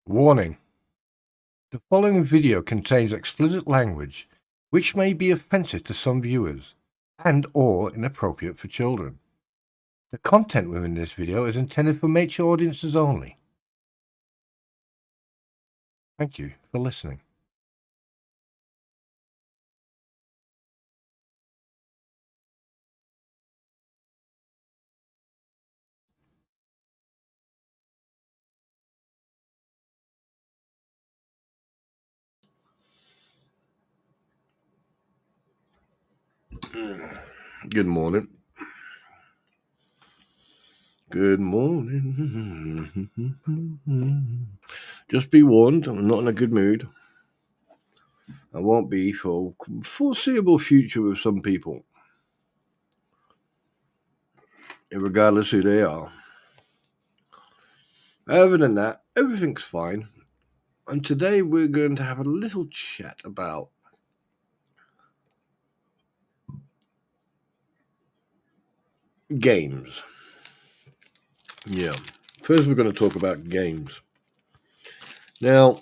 Warning: the following video contains explicit language which may be offensive to some viewers and/or inappropriate for children. The content within this video is intended for mature audiences only. Thank you for listening. Good morning. Good morning. Just be warned, I'm not in a good mood. I won't be for foreseeable future with some people, regardless who they are. Other than that, everything's fine. And today we're going to have a little chat about games. Yeah. First, we're going to talk about games. Now,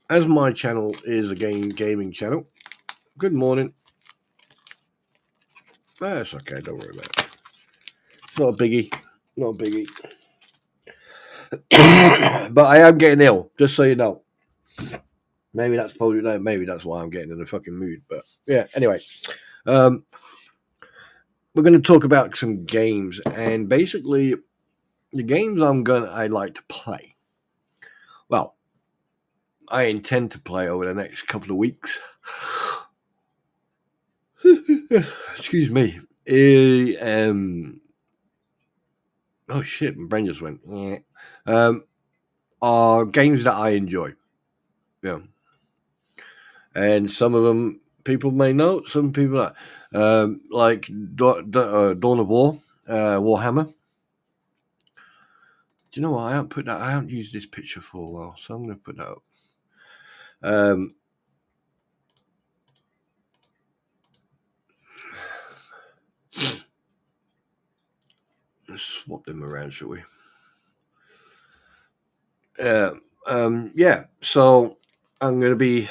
as my channel is a gaming channel, good morning. That's okay, don't worry about it. It's not a biggie. Not a biggie. But I am getting ill, just so you know. Maybe that's why I'm getting in a fucking mood. But yeah, anyway. We're going to talk about some games, and basically the games I like to play. Well, I intend to play over the next couple of weeks. Excuse me. Oh shit, my brain just went. Are games that I enjoy. Yeah. And some of them people may know, some people like Dawn of War, Warhammer. Do you know what? I haven't used this picture for a while, so I'm going to put that up. Let's swap them around, shall we? Yeah. So I'm going to be.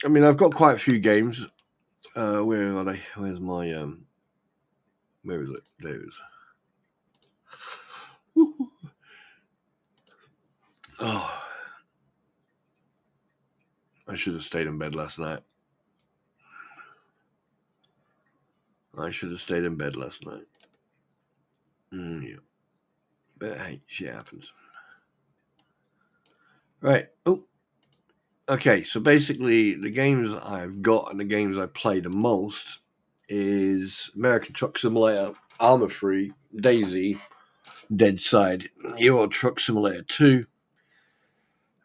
I mean, I've got quite a few games. Where are they? Where's my Where is it? There it is. Oh, I should have stayed in bed last night. Yeah. But hey, shit happens. Right. Oh. Okay, so basically the games I've got and the games I play the most is American Truck Simulator, Armor Free, Daisy, Dead Side, Euro Truck Simulator 2,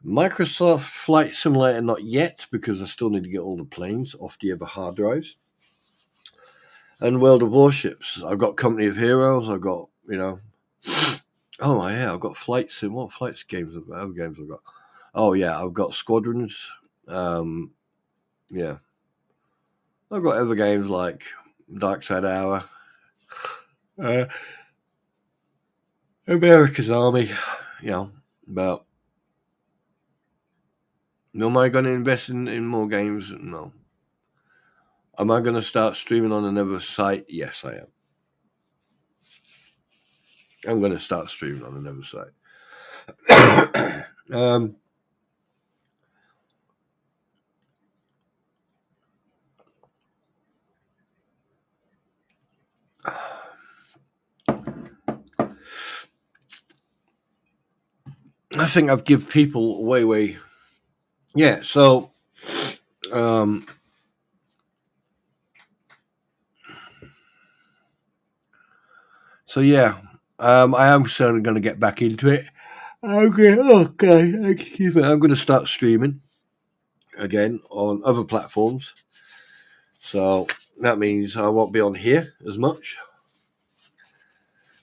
Microsoft Flight Simulator not yet because I still need to get all the planes off the other hard drives, and World of Warships. I've got Company of Heroes, I've got, oh yeah, I've got Flight Sim. What flights games have other games I've got? Oh yeah, I've got Squadrons. Yeah. I've got other games like Dark Side Hour, America's Army, but am I going to invest in more games? No. Am I going to start streaming on another site? Yes, I am. I'm going to start streaming on another site. I think I've given people way. Yeah, so yeah, I am certainly going to get back into it. Okay, I'm going to start streaming again on other platforms. So that means I won't be on here as much.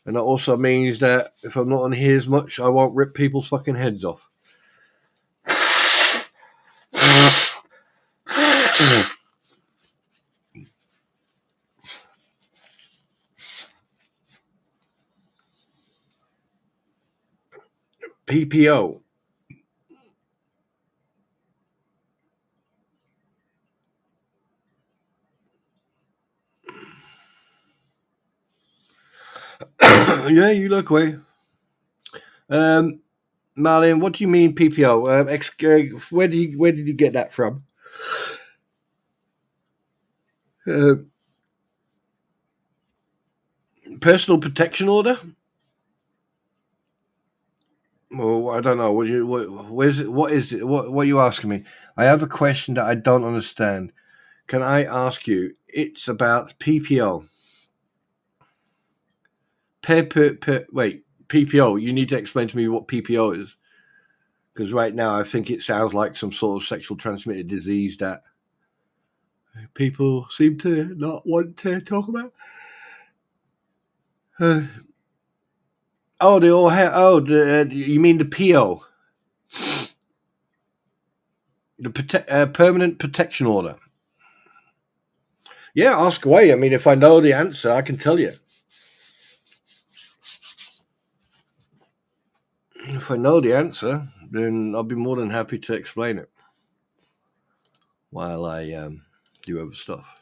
And that also means that if I'm not on here as much, I won't rip people's fucking heads off. PPO. Yeah, you look away. Marlon, what do you mean PPO? Where did you get that from? Uh, Personal protection order? Well, I don't know. Where's it? What is it? What are you asking me? I have a question that I don't understand. Can I ask you? It's about PPO. Wait, PPO. You need to explain to me what PPO is, because right now I think it sounds like some sort of sexual transmitted disease that people seem to not want to talk about. Uh, oh, they all have. Oh, you mean the PO, the permanent protection order? Yeah, ask away. I mean, if I know the answer, I can tell you. If I know the answer, then I'll be more than happy to explain it while I do other stuff.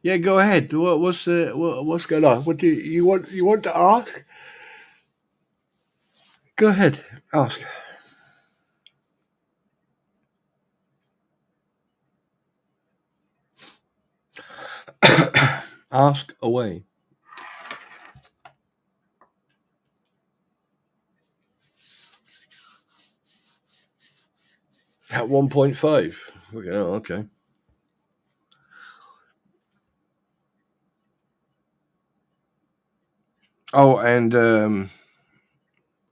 Yeah, go ahead. What's going on? What do you want? You want to ask? Go ahead, ask. Ask away. At 1.5. Oh, okay. Oh, and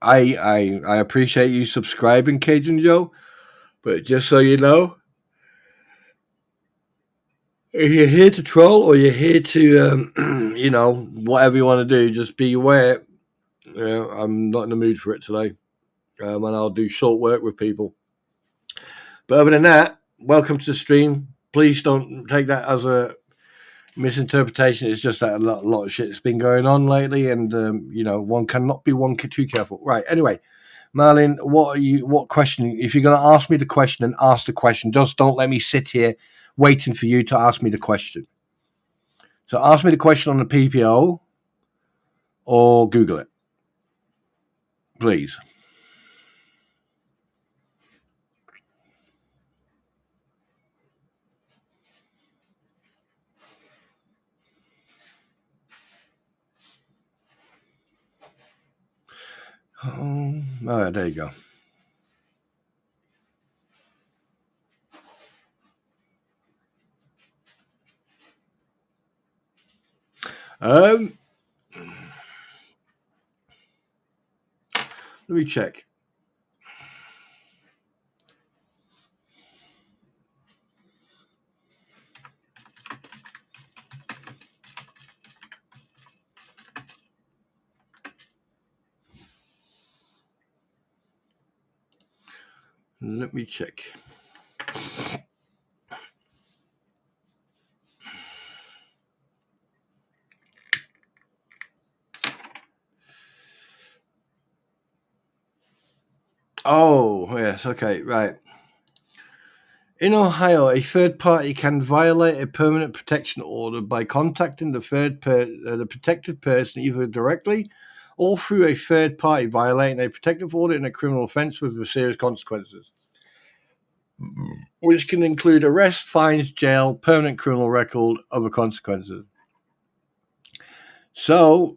I appreciate you subscribing, Cajun Joe. But just so you know, if you're here to troll or you're here to, whatever you want to do, just be aware. I'm not in the mood for it today, and I'll do short work with people. But other than that, welcome to the stream. Please don't take that as a misinterpretation. It's just that a lot of shit has been going on lately, and one cannot be too careful. Right. Anyway, Marlin, what question? If you're going to ask me the question, then ask the question. Just don't let me sit here waiting for you to ask me the question. So ask me the question on the PPO or Google it, please. Oh, there you go. Let me check. Let me check. Oh, yes. Okay, right. In Ohio, a third party can violate a permanent protection order by contacting the the protected person either directly or through a third party, violating a protective order in a criminal offense with serious consequences, which can include arrest, fines, jail, permanent criminal record, other consequences. So,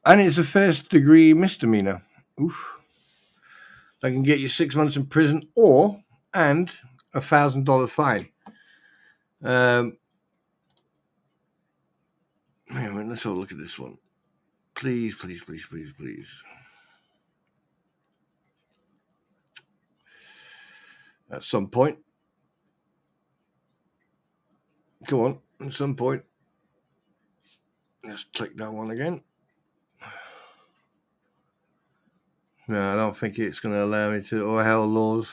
and it's a first degree misdemeanor. Oof. That can get you 6 months in prison or and $1,000 fine. Let's have a look at this one. Please. At some point. Come on, at some point. Let's click that one again. No, I don't think it's going to allow me to. Ohio laws.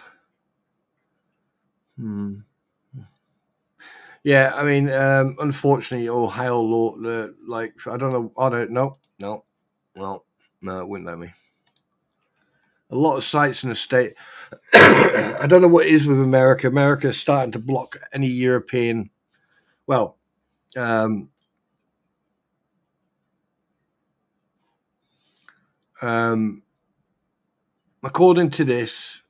Yeah, I mean, unfortunately, Ohio law, I don't know. I don't know. No, it wouldn't let me. A lot of sites in the state. I don't know what it is with America. America is starting to block any European. Well, according to this,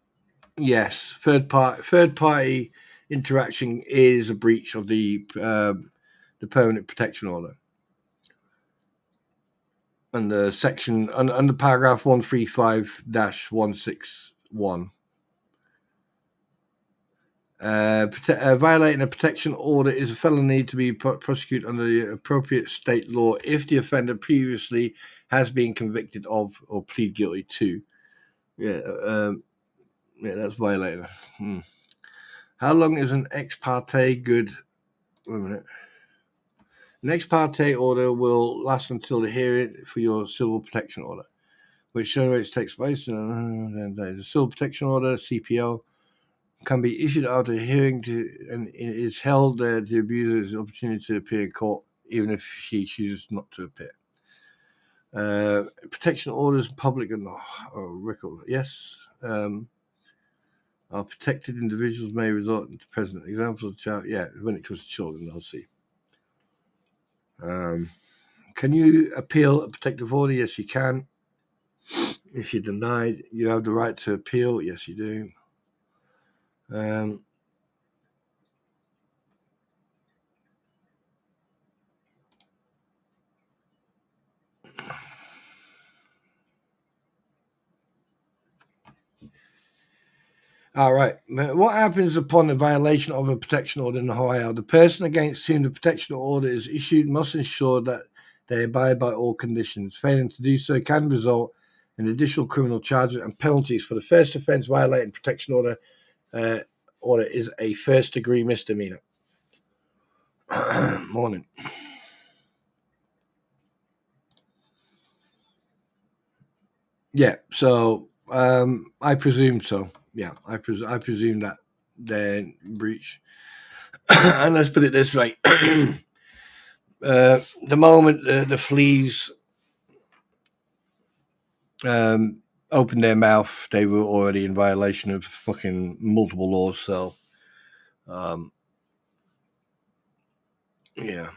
yes, third party interaction is a breach of the permanent protection order. Under section under paragraph 135-161. Violating a protection order is a felony to be prosecuted under the appropriate state law if the offender previously has been convicted of or plead guilty to. Yeah, that's violating. How long is an ex parte good? Wait a minute. An ex parte order will last until the hearing for your civil protection order, which generates takes place. The civil protection order, CPO, can be issued after a hearing and it is held the abuser's opportunity to appear in court, even if she chooses not to appear. Protection orders, public and record. Yes. Our protected individuals may resort to present examples of child. Yeah, when it comes to children, I'll see. Can you appeal a protective order? Yes, you can. If you're denied, you have the right to appeal. Yes, you do. All right. What happens upon the violation of a protection order in Ohio? The person against whom the protection order is issued must ensure that they abide by all conditions. Failing to do so can result in additional criminal charges and penalties. For the first offence, violating protection order is a first-degree misdemeanor. Morning. Yeah. So I presume so. Yeah, I presume that they're in breach. And let's put it this way. The moment the fleas opened their mouth, they were already in violation of fucking multiple laws. So, yeah.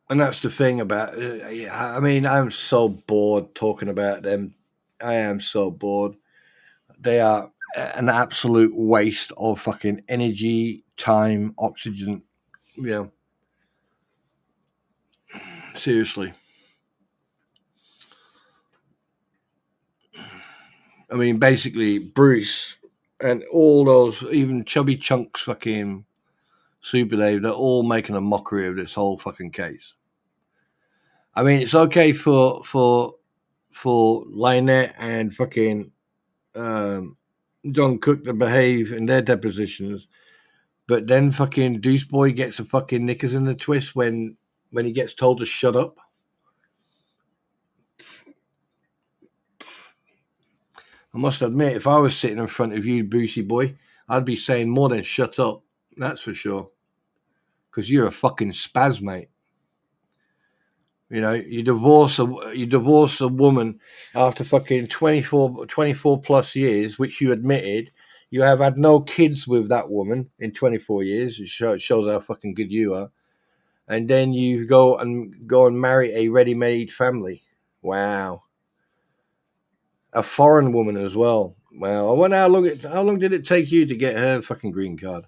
And that's the thing about. I mean, I'm so bored talking about them. I am so bored. They are an absolute waste of fucking energy, time, oxygen. Yeah. Seriously. I mean, basically, Bruce and all those, even Chubby Chunks, fucking Super Dave, they're all making a mockery of this whole fucking case. I mean, it's okay for Lynette and fucking John Cook to behave in their depositions, but then fucking Deuce Boy gets a fucking knickers in the twist when he gets told to shut up. I must admit, if I was sitting in front of you, Boosie Boy, I'd be saying more than shut up. That's for sure. Because you're a fucking spaz, mate. You know, you divorce a woman after fucking 24 plus years, which you admitted. You have had no kids with that woman in 24 years. It shows how fucking good you are. And then you go and marry a ready-made family. Wow. A foreign woman as well. Well, I wonder how long did it take you to get her fucking green card?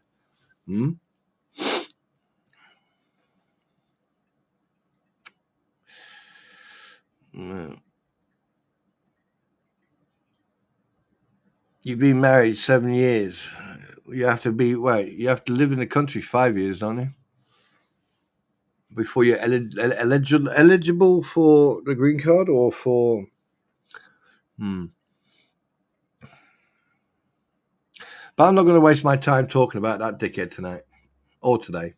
You've been married 7 years. You have to you have to live in the country 5 years, don't you? Before you're eligible for the green card or for... But I'm not going to waste my time talking about that dickhead tonight. Or today.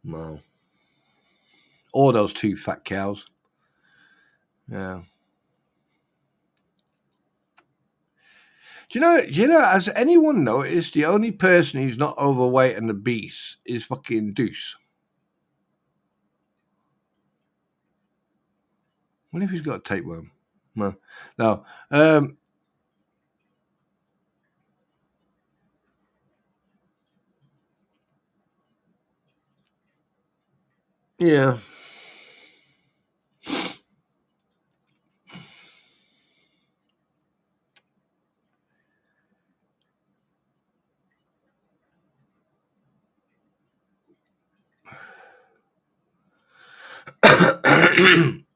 No. Or those 2 fat cows. Yeah. Do you know, has anyone noticed the only person who's not overweight and obese is fucking Deuce? What if he's got a tapeworm? No. Yeah.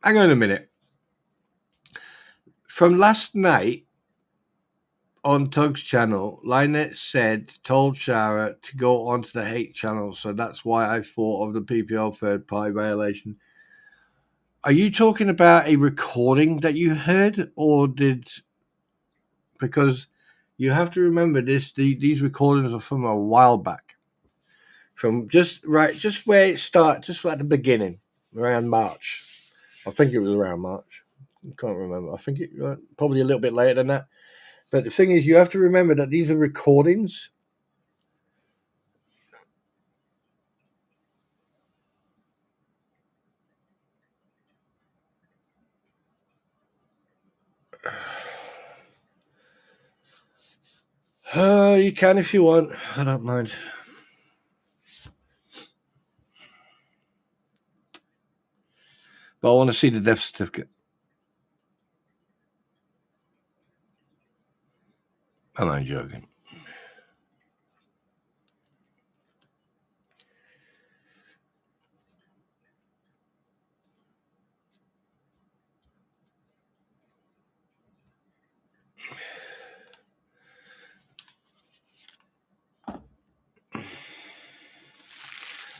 Hang on a minute. From last night on Tug's channel, Lynette told Shara to go onto the hate channel, so that's why I thought of the PPL third party violation. Are you talking about a recording that you heard, or because you have to remember these recordings are from a while back. From just where it started, just at the beginning, around March. I think it was around March. I can't remember. I think it probably a little bit later than that. But the thing is, you have to remember that these are recordings. You can if you want. I don't mind. But I want to see the death certificate. I'm not joking.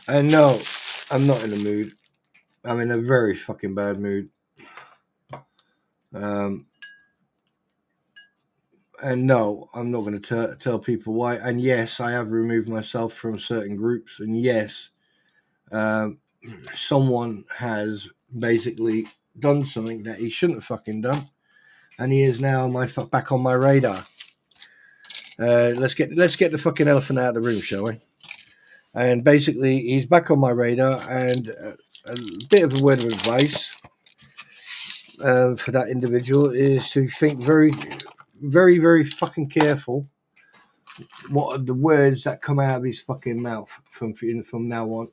And no, I'm not in a mood. I'm in a very fucking bad mood. And no, I'm not going to tell people why. And yes, I have removed myself from certain groups. And yes, someone has basically done something that he shouldn't have fucking done. And he is now back on my radar. Let's get the fucking elephant out of the room, shall we? And basically, he's back on my radar. And a bit of a word of advice for that individual is to think very, very, very fucking careful what are the words that come out of his fucking mouth from now on.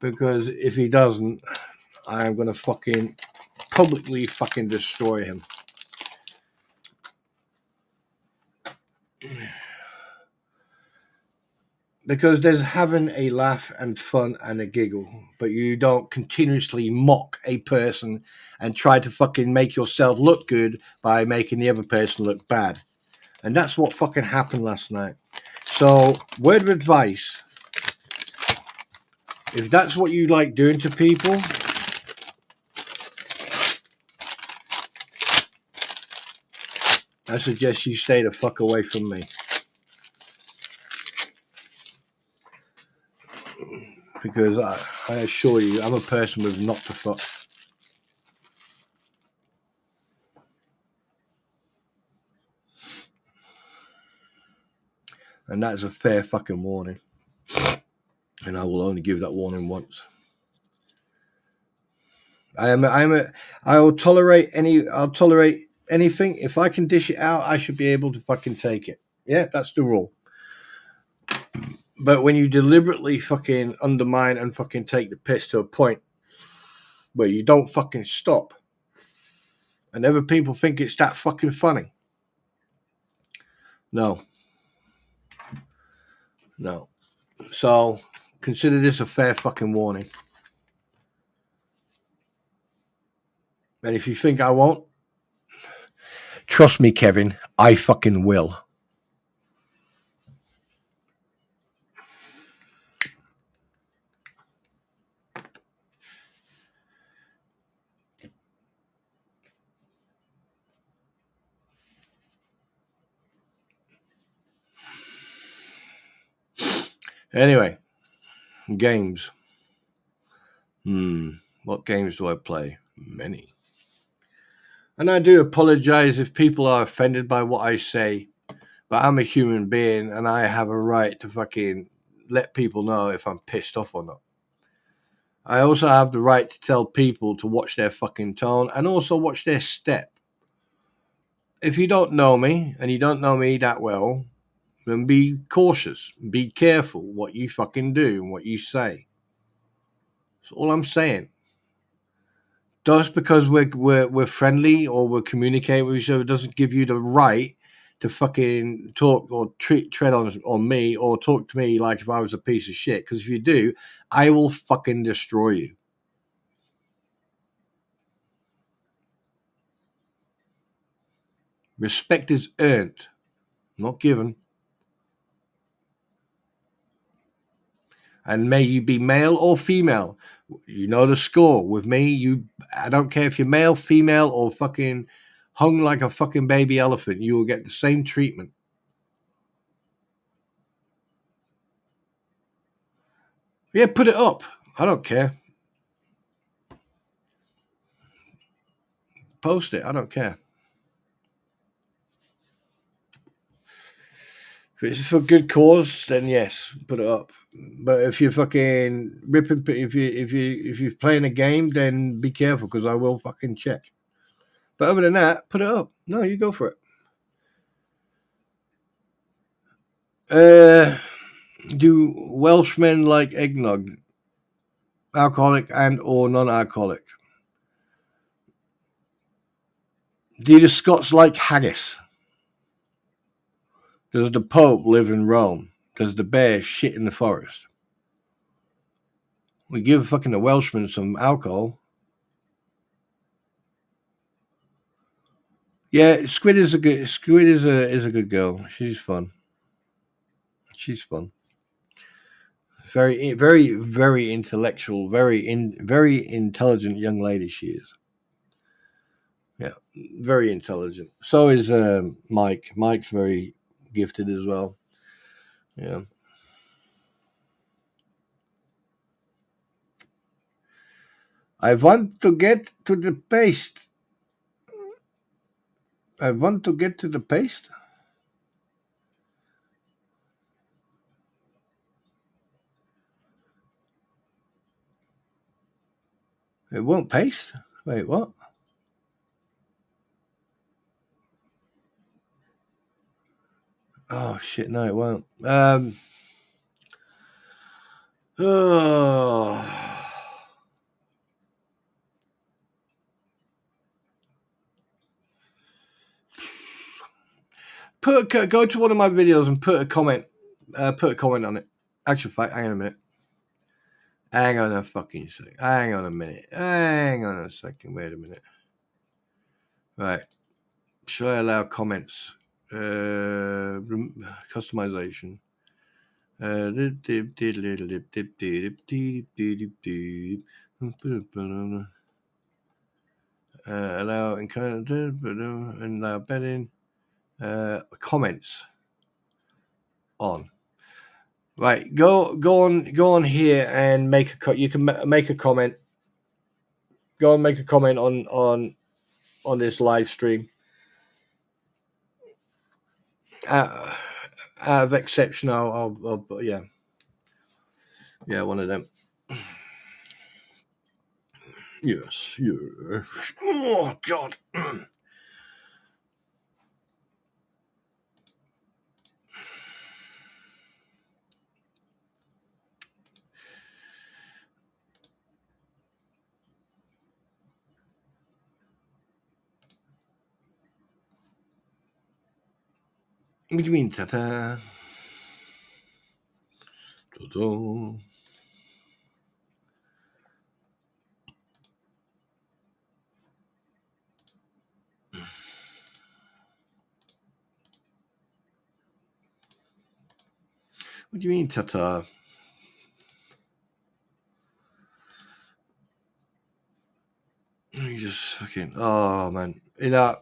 Because if he doesn't, I am going to fucking publicly fucking destroy him. Because there's having a laugh and fun and a giggle, but you don't continuously mock a person and try to fucking make yourself look good by making the other person look bad. And that's what fucking happened last night. So, word of advice. If that's what you like doing to people, I suggest you stay the fuck away from me. Because I assure you, I'm a person with not to fuck. And that is a fair fucking warning. And I will only give that warning once. I'll tolerate anything. If I can dish it out, I should be able to fucking take it. Yeah, that's the rule. But when you deliberately fucking undermine and fucking take the piss to a point where you don't fucking stop, and other people think it's that fucking funny. No. So consider this a fair fucking warning. And if you think I won't, trust me, Kevin, I fucking will. Anyway, games. What games do I play? Many. And I do apologize if people are offended by what I say, but I'm a human being and I have a right to fucking let people know if I'm pissed off or not. I also have the right to tell people to watch their fucking tone and also watch their step. If you don't know me and you don't know me that well, then be cautious. Be careful what you fucking do and what you say. That's all I'm saying. Just because we're friendly or we're communicating with each other doesn't give you the right to fucking talk or tread on me or talk to me like if I was a piece of shit. Because if you do, I will fucking destroy you. Respect is earned, not given. And may you be male or female. You know the score. With me, I don't care if you're male, female, or fucking hung like a fucking baby elephant, you will get the same treatment. Yeah, put it up. I don't care. Post it. I don't care. If it's for good cause, then yes, put it up. But if you're fucking ripping, if you're playing a game, then be careful because I will fucking check. But other than that, put it up. No, you go for it. Do Welshmen like eggnog, alcoholic and or non-alcoholic? Do the Scots like haggis? Does the Pope live in Rome? Does the bear shit in the forest? We give fucking the Welshman some alcohol. Yeah, Squid is a good girl. She's fun. She's fun. Very, very, very intellectual. Very intelligent young lady. She is. Yeah, very intelligent. So is Mike. Mike's very gifted as well. Yeah. I want to get to the paste. I want to get to the paste. It won't paste. Wait, what? Oh shit! No, it won't. Oh. Go to one of my videos and put a comment. Put a comment on it. Actual fact, hang on a minute. Hang on a fucking second. Hang on a minute. Hang on a second. Wait a minute. Right. Should I allow comments? Customization. Allow and allow bedding. Comments on. Right, go on here and make you can make a comment. Go and make a comment on this live stream. Out of exception, I'll yeah, one of them. Yes, yeah. Oh God. What do you mean, ta-ta? Ta-ta. What do you mean, ta-ta? You just fucking, oh man. You know,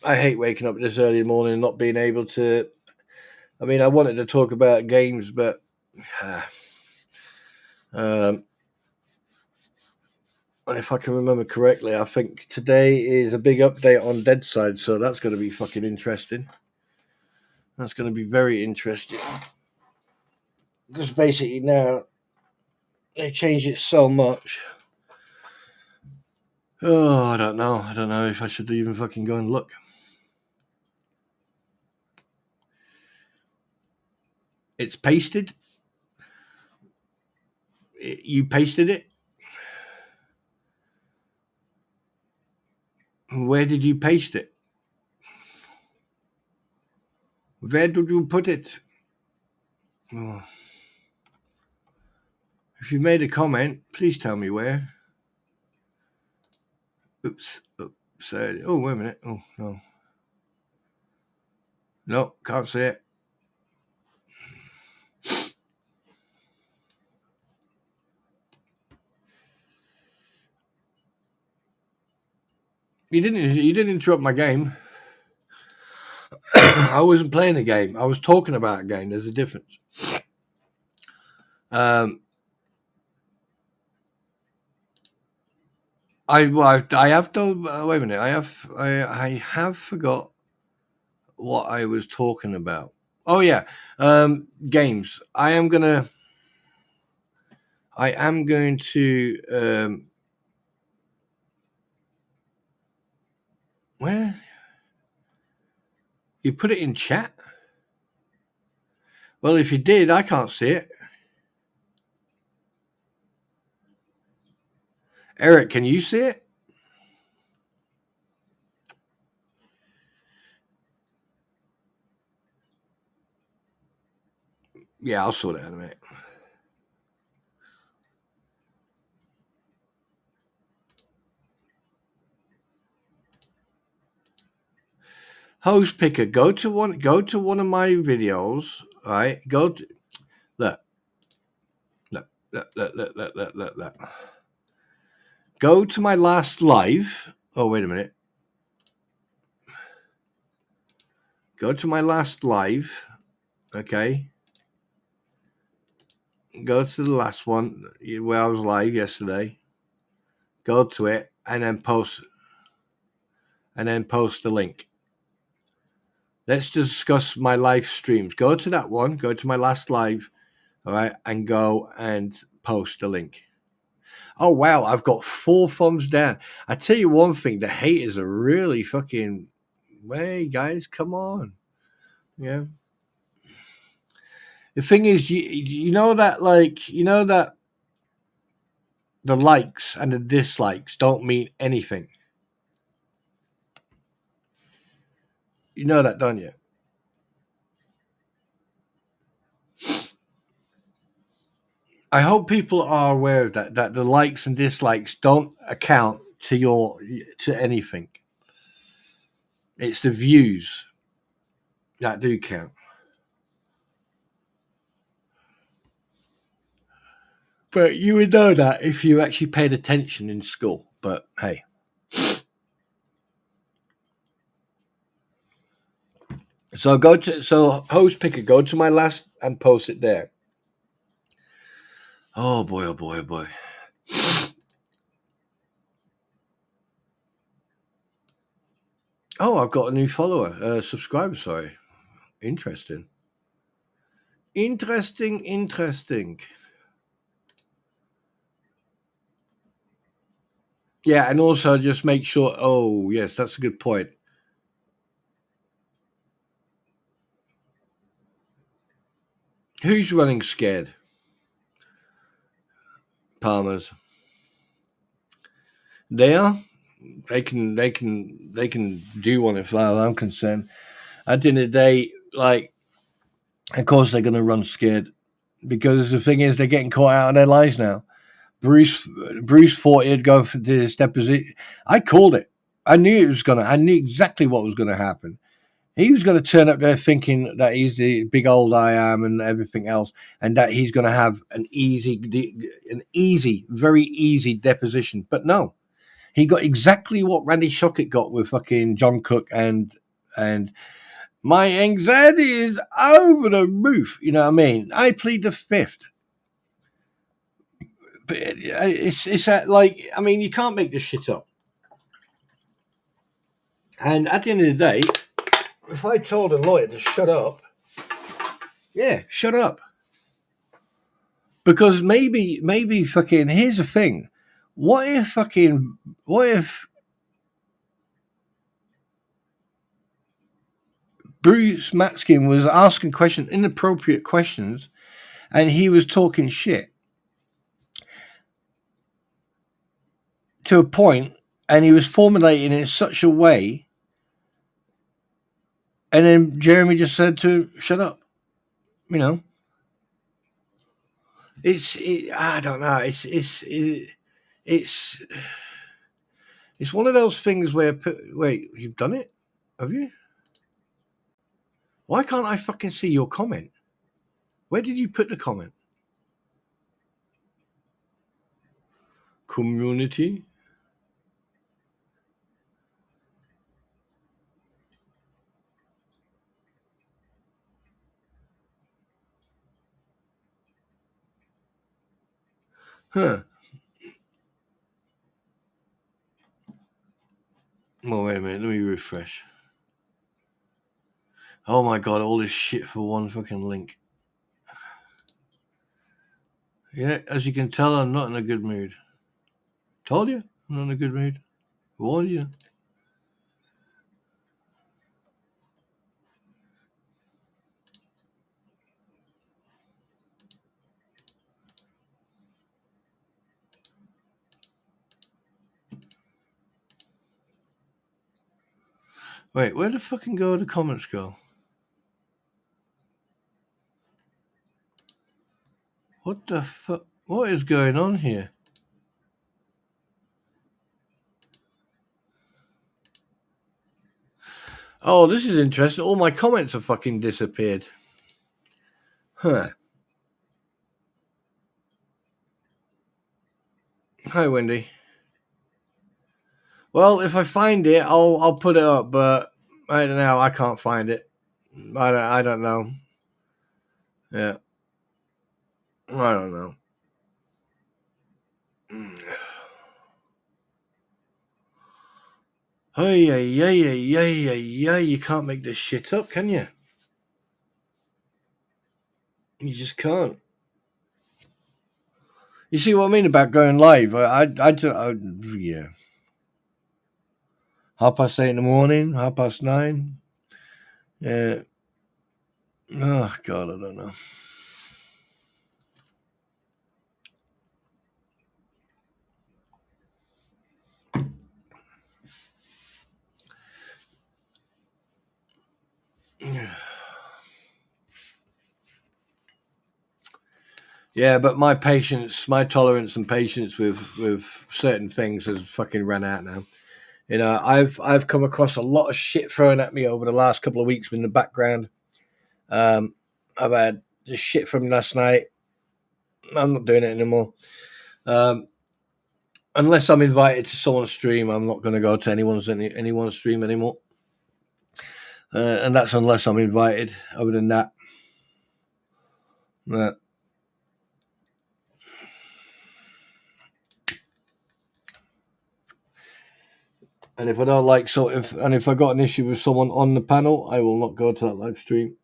I hate waking up this early in the morning and not being able to. I mean, I wanted to talk about games, but and if I can remember correctly, I think today is a big update on Deadside, so that's going to be fucking interesting. That's going to be very interesting. Because basically now they changed it so much. Oh, I don't know. I don't know if I should even fucking go and look. It's pasted. You pasted it? Where did you paste it? Where did you put it? Oh. If you made a comment, please tell me where. Oops. Sorry. Oh, wait a minute. Oh, no. No, can't see it. You didn't interrupt my game. I wasn't playing a game. I was talking about a game. There's a difference. I have done. Wait a minute. I have forgot what I was talking about. Oh yeah, games. I am going to. Where you put it in chat? Well, if you did, I can't see it. Eric, can you see it? Yeah, I'll sort it out in a minute. Host picker, go to one of my videos, all right? Look. Go to my last live. Oh, wait a minute. Go to my last live, okay? Go to the last one where I was live yesterday. Go to it and then post the link. Let's discuss my live streams. Go to that one. Go to my last live, all right, and go and post the link. Oh wow, I've got 4 thumbs down. I tell you one thing: the haters are really fucking. Hey guys, come on, yeah. The thing is, you know that the likes and the dislikes don't mean anything. You know that, don't you? I hope people are aware of that the likes and dislikes don't account to anything. It's the views that do count. But you would know that if you actually paid attention in school. But hey. So host picker, go to my last and post it there. Oh boy, oh boy, oh boy. Oh, I've got a new follower, subscriber, sorry. Interesting. Yeah, and also just make sure. Oh, yes, that's a good point. Who's running scared? Palmers. They are. They can do one as far as I'm concerned. At the end of the day, like, of course they're going to run scared because the thing is they're getting caught out of their lives now. Bruce thought he'd go for this deposition. I called it. I knew exactly what was going to happen. He was going to turn up there thinking that he's the big old I am and everything else, and that he's going to have an easy, very easy deposition. But no, he got exactly what Randy Shockett got with fucking John Cook, and my anxiety is over the roof. You know what I mean? I plead the fifth. But it's like, I mean, you can't make this shit up. And at the end of the day, if I told a lawyer to shut up, yeah, shut up. Because maybe fucking, here's the thing. What if Bruce Matskin was asking questions, inappropriate questions, and he was talking shit to a point, and he was formulating it in such a way, and then Jeremy just said to him, shut up. You know, I don't know. It's one of those things where, wait, you've done it? Have you? Why can't I fucking see your comment? Where did you put the comment? Community? Huh. Oh, wait a minute. Let me refresh. Oh my god, all this shit for one fucking link. Yeah, as you can tell, I'm not in a good mood. Told you, I'm not in a good mood. Warned you. Wait, where the fucking the comments go? What the fuck? What is going on here? Oh, this is interesting. All my comments have fucking disappeared. Huh. Hi, Wendy. Well, if I find it, I'll put it up, but I don't know. I can't find it. I don't know. Yeah. I don't know. Hey, you can't make this shit up, can you? You just can't. You see what I mean about going live? Yeah. 8:30 in the morning, 9:30. Yeah. Oh God, I don't know. Yeah, but my tolerance and patience with certain things has fucking run out now. You know, I've come across a lot of shit thrown at me over the last couple of weeks in the background. I've had the shit from last night. I'm not doing it anymore. Unless I'm invited to someone's stream, I'm not going to go to anyone's stream anymore. And that's unless I'm invited. Other than that, and if I don't like if I got an issue with someone on the panel, I will not go to that live stream.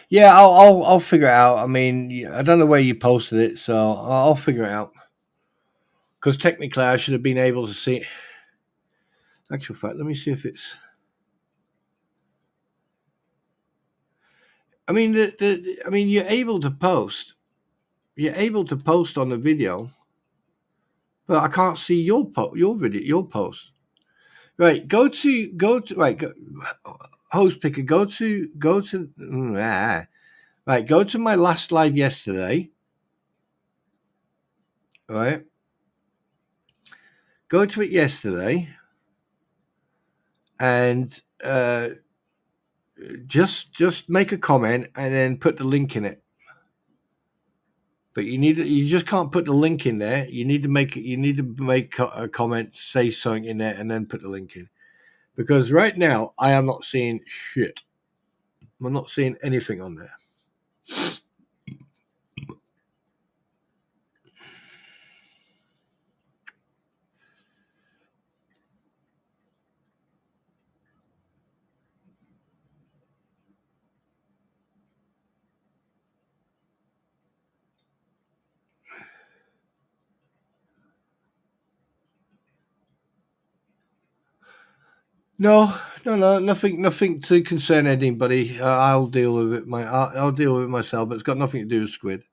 Yeah, I'll figure it out. I mean, I don't know where you posted it, so I'll figure it out. Because technically, I should have been able to see it. Actual fact, let me see if it's. I mean, you're able to post. You're able to post on the video, but I can't see your video, your post. Right, go to host picker. Go to right. Go to my last live yesterday. All right. Go to it yesterday. and just make a comment and then put the link in it. But you just can't put the link in there. You need to make a comment, say something in there, and then put the link in. Because right now I am not seeing shit. I'm not seeing anything on there. No, nothing to concern anybody. I'll deal with it. I'll deal with it myself. But it's got nothing to do with squid.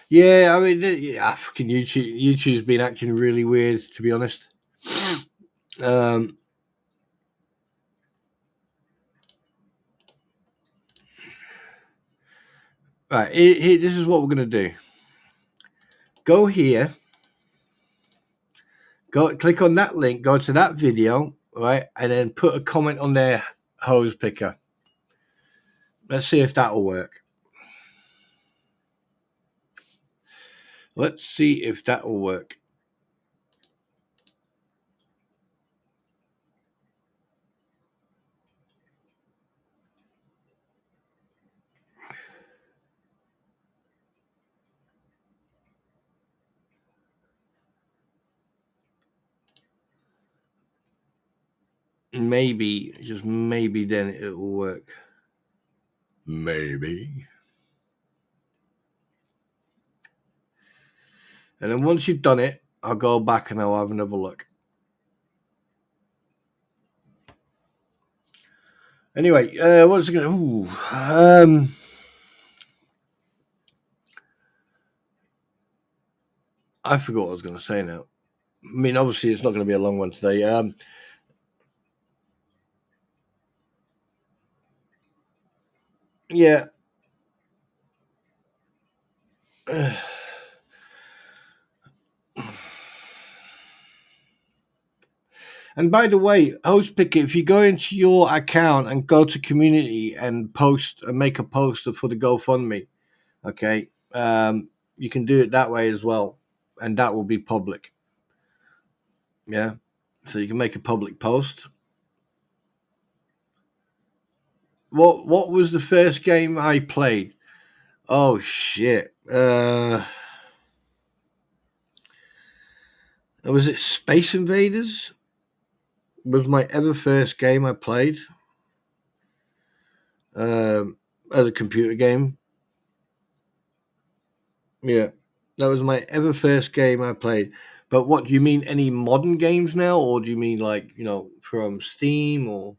Yeah, I mean, fucking YouTube's been acting really weird, to be honest. Right, this is what we're gonna do. Go here. Go click on that link. Go to that video, right, and then put a comment on their hose picker. Let's see if that'll work. Let's see if that will work. Maybe, just maybe, then it will work. Maybe. And then once you've done it, I'll go back and I'll have another look. Anyway, what's it going to... I forgot what I was going to say now. I mean, obviously, it's not going to be a long one today. Yeah. And by the way, host picker, if you go into your account and go to community and post and make a poster for the GoFundMe, okay, you can do it that way as well, and that will be public. Yeah, so you can make a public post. What was the first game I played? Oh shit! Was it Space Invaders? Was my ever first game I played as a computer game. Yeah, that was my ever first game I played. But what do you mean? Any modern games now, or do you mean like from Steam? Or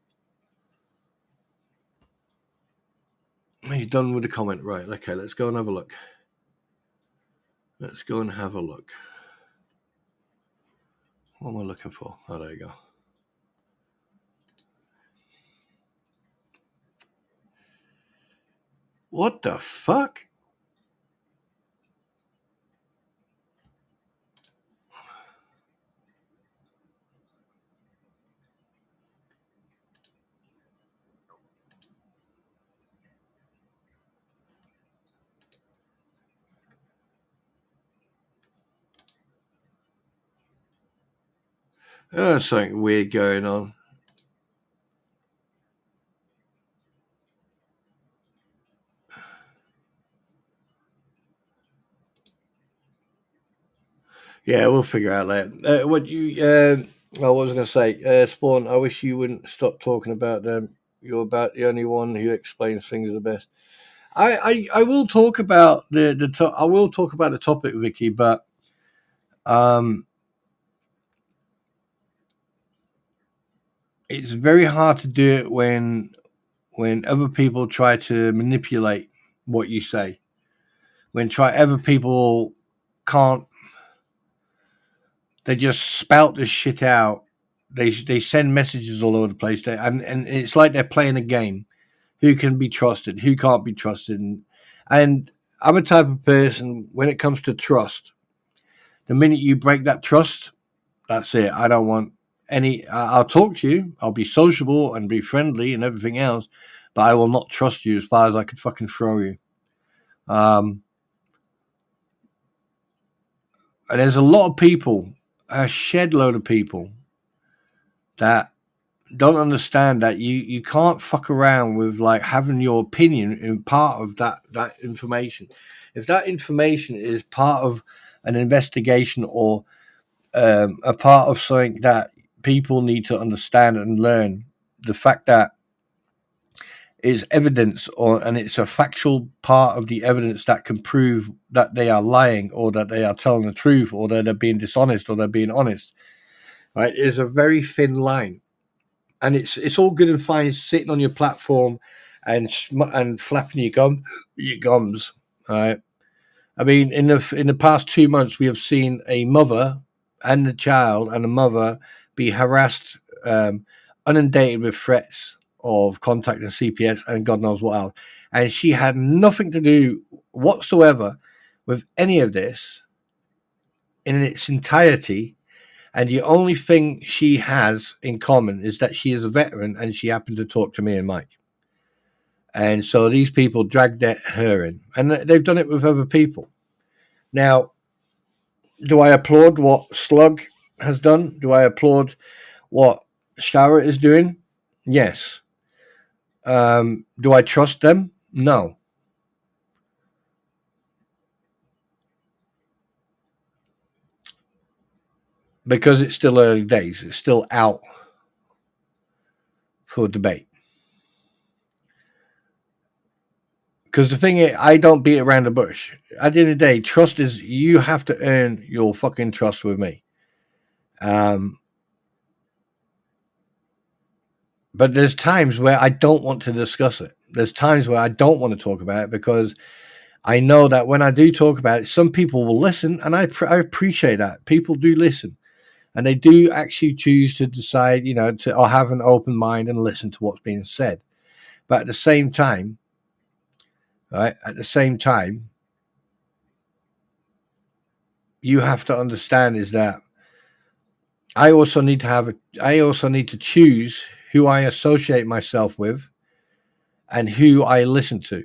are you done with the comment? Right. Okay, let's go and have a look. Let's go and have a look. What am I looking for? Oh, there you go. What the fuck? There's something weird going on. Yeah, we'll figure out later. What was I going to say? Spawn, I wish you wouldn't stop talking about them. You're about the only one who explains things the best. I will talk about I will talk about the topic, Vicky, but it's very hard to do it when other people try to manipulate what you say. When other people can't, they just spout this shit out They send messages all over the place, and it's like they're playing a game. Who can be trusted? Who can't be trusted? And I'm a type of person, when it comes to trust, the minute you break that trust, that's it. I don't want any. I'll talk to you. I'll be sociable and be friendly and everything else, but I will not trust you as far as I could fucking throw you. And there's a lot of people, a shed load of people, that don't understand that you can't fuck around with like having your opinion in part of that information. If that information is part of an investigation or a part of something that people need to understand and learn, the fact that it's evidence and it's a factual part of the evidence that can prove that they are lying or that they are telling the truth or that they're being dishonest or they're being honest, right, is a very thin line. And it's all good and fine sitting on your platform and flapping your gums, right? I mean, in the past 2 months, we have seen a mother and a child and a mother be harassed, inundated with threats of contacting CPS and God knows what else. And she had nothing to do whatsoever with any of this in its entirety. And the only thing she has in common is that she is a veteran and she happened to talk to me and Mike. And so these people dragged her in, and they've done it with other people. Now, do I applaud what Slug has done? Do I applaud what Shower is doing? Yes. Do I trust them? No. Because it's still early days. It's still out for debate. Because the thing is, I don't beat around the bush. At the end of the day, trust is, you have to earn your fucking trust with me. But there's times where I don't want to discuss it. There's times where I don't want to talk about it because I know that when I do talk about it, some people will listen, and I appreciate that. People do listen, and they do actually choose to decide, or have an open mind and listen to what's being said. But at the same time, right? At the same time, you have to understand is that I also need to choose who I associate myself with and who I listen to.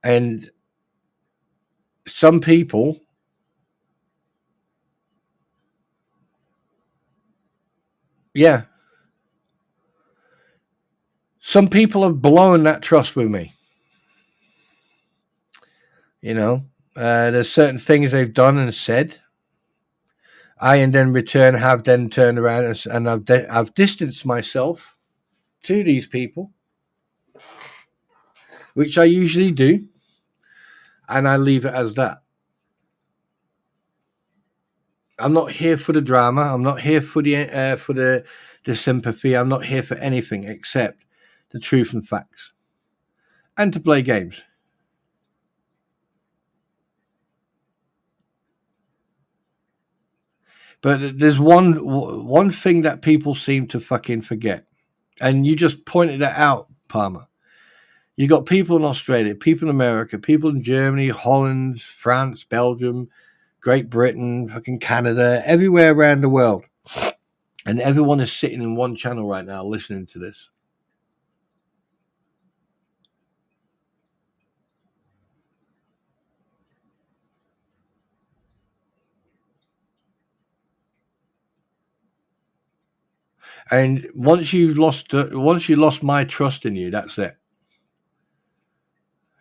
And some people, some people have blown that trust with me. There's certain things they've done and said. I, in then return, have then turned around and I've distanced myself to these people, which I usually do, and I leave it as that. I'm not here for the drama. I'm not here for the sympathy. I'm not here for anything except the truth and facts, and to play games. But there's one thing that people seem to fucking forget, and you just pointed that out, Palmer. You got people in Australia, people in America, people in Germany, Holland, France, Belgium, Great Britain, fucking Canada, everywhere around the world. And everyone is sitting in one channel right now listening to this. And once you lost my trust in you, that's it.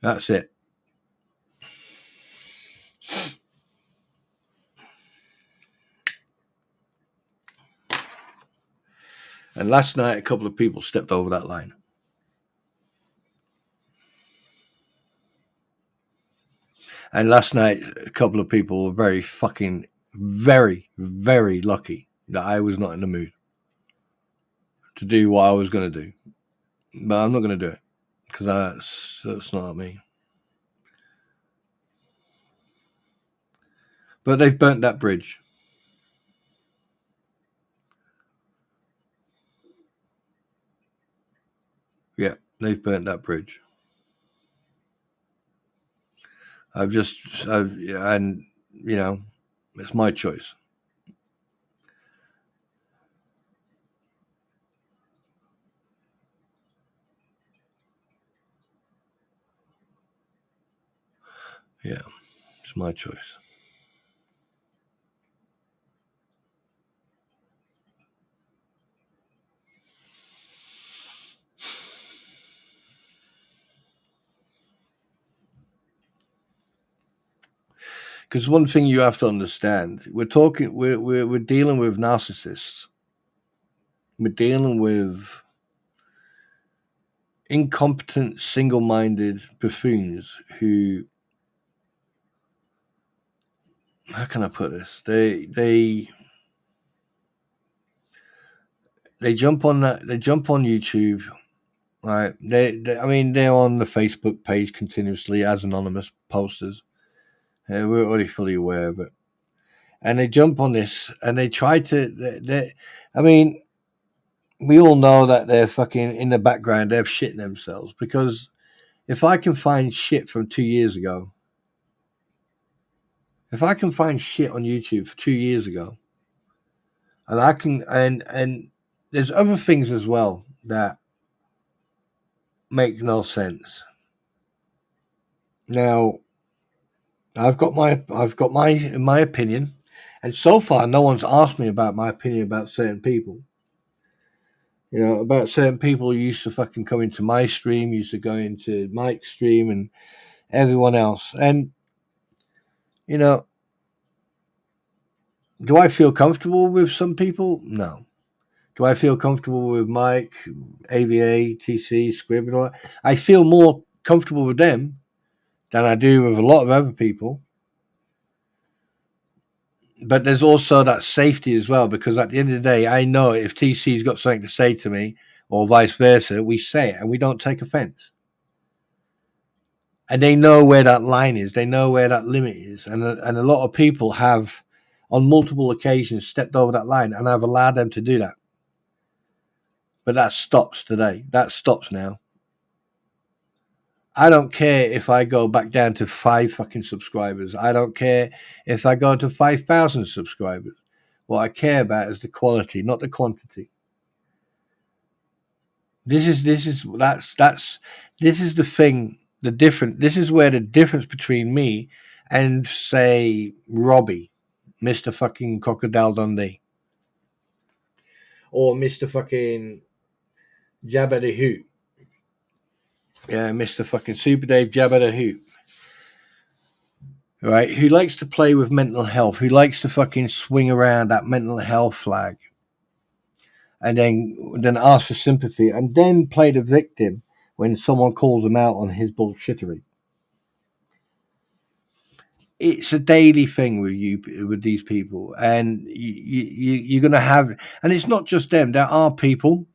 That's it. And last night, a couple of people stepped over that line. And last night, a couple of people were very fucking, very, very lucky that I was not in the mood to do what I was going to do. But I'm not going to do it because that's not me. But they've burnt that bridge. Yeah, they've burnt that bridge. And it's my choice. Yeah, it's my choice. Because one thing you have to understand, we're dealing with narcissists. We're dealing with incompetent, single-minded buffoons who, how can I put this? They jump on that. They jump on YouTube, right? They're on the Facebook page continuously as anonymous posters. We're already fully aware of it. And they jump on this and they try to. I mean, we all know that they're fucking in the background. They're shitting themselves because if I can find shit from 2 years ago, if I can find shit on YouTube for 2 years ago, and I can, and there's other things as well that make no sense. Now, I've got my opinion, and so far no one's asked me about my opinion about certain people. About certain people who used to fucking come into my stream, used to go into Mike's stream, and everyone else. And you know, do I feel comfortable with some people? No. Do I feel comfortable with Mike, AVA, TC, Scrib, and all that? I feel more comfortable with them than I do with a lot of other people. But there's also that safety as well, because at the end of the day, I know if TC's got something to say to me, or vice versa, we say it and we don't take offense. And they know where that line is. They know where that limit is. And a lot of people have, on multiple occasions, stepped over that line, and I've allowed them to do that. But that stops today. That stops now. I don't care if I go back down to 5 fucking subscribers. I don't care if I go to 5,000 subscribers. What I care about is the quality, not the quantity. This is the thing. This is where the difference between me and, say, Robbie, Mr. fucking Crocodile Dundee, or Mr. fucking Jabba the Hoot. Yeah, Mr. fucking Super Dave Jabba the Hoot. Right? Who likes to play with mental health, who likes to fucking swing around that mental health flag, and then ask for sympathy, and then play the victim when someone calls him out on his bullshittery. It's a daily thing with these people, and you're going to have, and it's not just them. There are people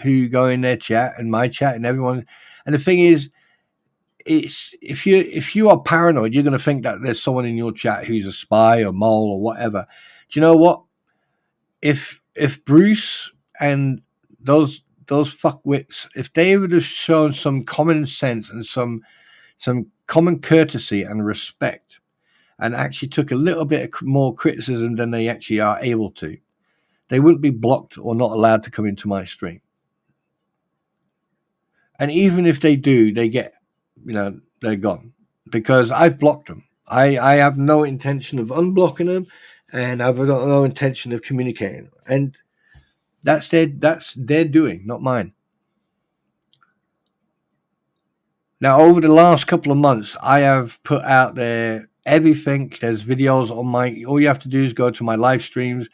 who go in their chat and my chat and everyone, and the thing is, it's if you are paranoid, you're going to think that there's someone in your chat who's a spy or mole or whatever. Do you know what? If Bruce and those fuckwits, if they would have shown some common sense and some common courtesy and respect, and actually took a little bit more criticism than they actually are able to, they wouldn't be blocked or not allowed to come into my stream. And even if they do, they get, they're gone, because I've blocked them. I have no intention of unblocking them, and I've got no intention of communicating. And that's their doing, not mine. Now, over the last couple of months, I have put out there everything. There's videos on all you have to do is go to my live streams.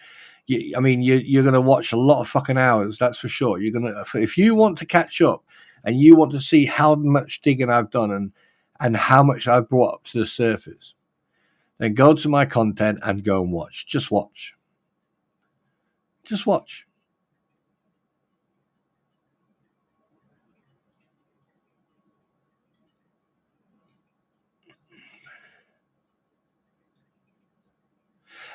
You're going to watch a lot of fucking hours, that's for sure. If you want to catch up and you want to see how much digging I've done and how much I've brought up to the surface, then go to my content and go and watch. Just watch. Just watch.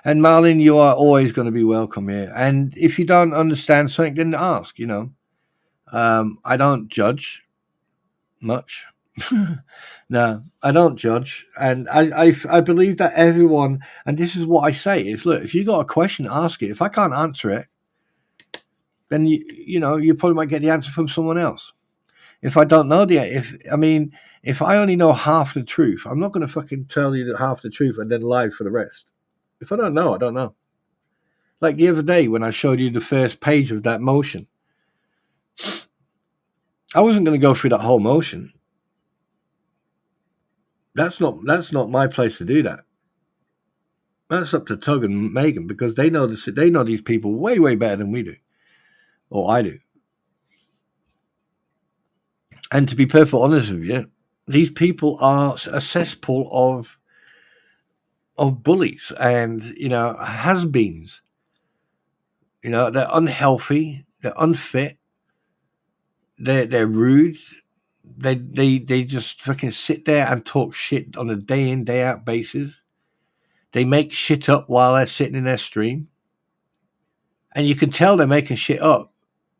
And Marlon, you are always going to be welcome here. And if you don't understand something, then ask, I don't judge much. No, I don't judge, and I believe that everyone. And this is what I say: is look, if you got a question, ask it. If I can't answer it, then you probably might get the answer from someone else. If I don't know if I only know half the truth, I'm not going to fucking tell you half the truth and then lie for the rest. If I don't know, I don't know. Like the other day when I showed you the first page of that motion, I wasn't going to go through that whole motion. That's not my place to do that. That's up to Tug and Megan because they know this. They know these people way, way better than we do, or I do. And to be perfectly honest with you, these people are a cesspool of bullies and has-beens. They're unhealthy, they're unfit, they're rude. They just fucking sit there and talk shit on a day in, day out basis. They make shit up while they're sitting in their stream. And you can tell they're making shit up.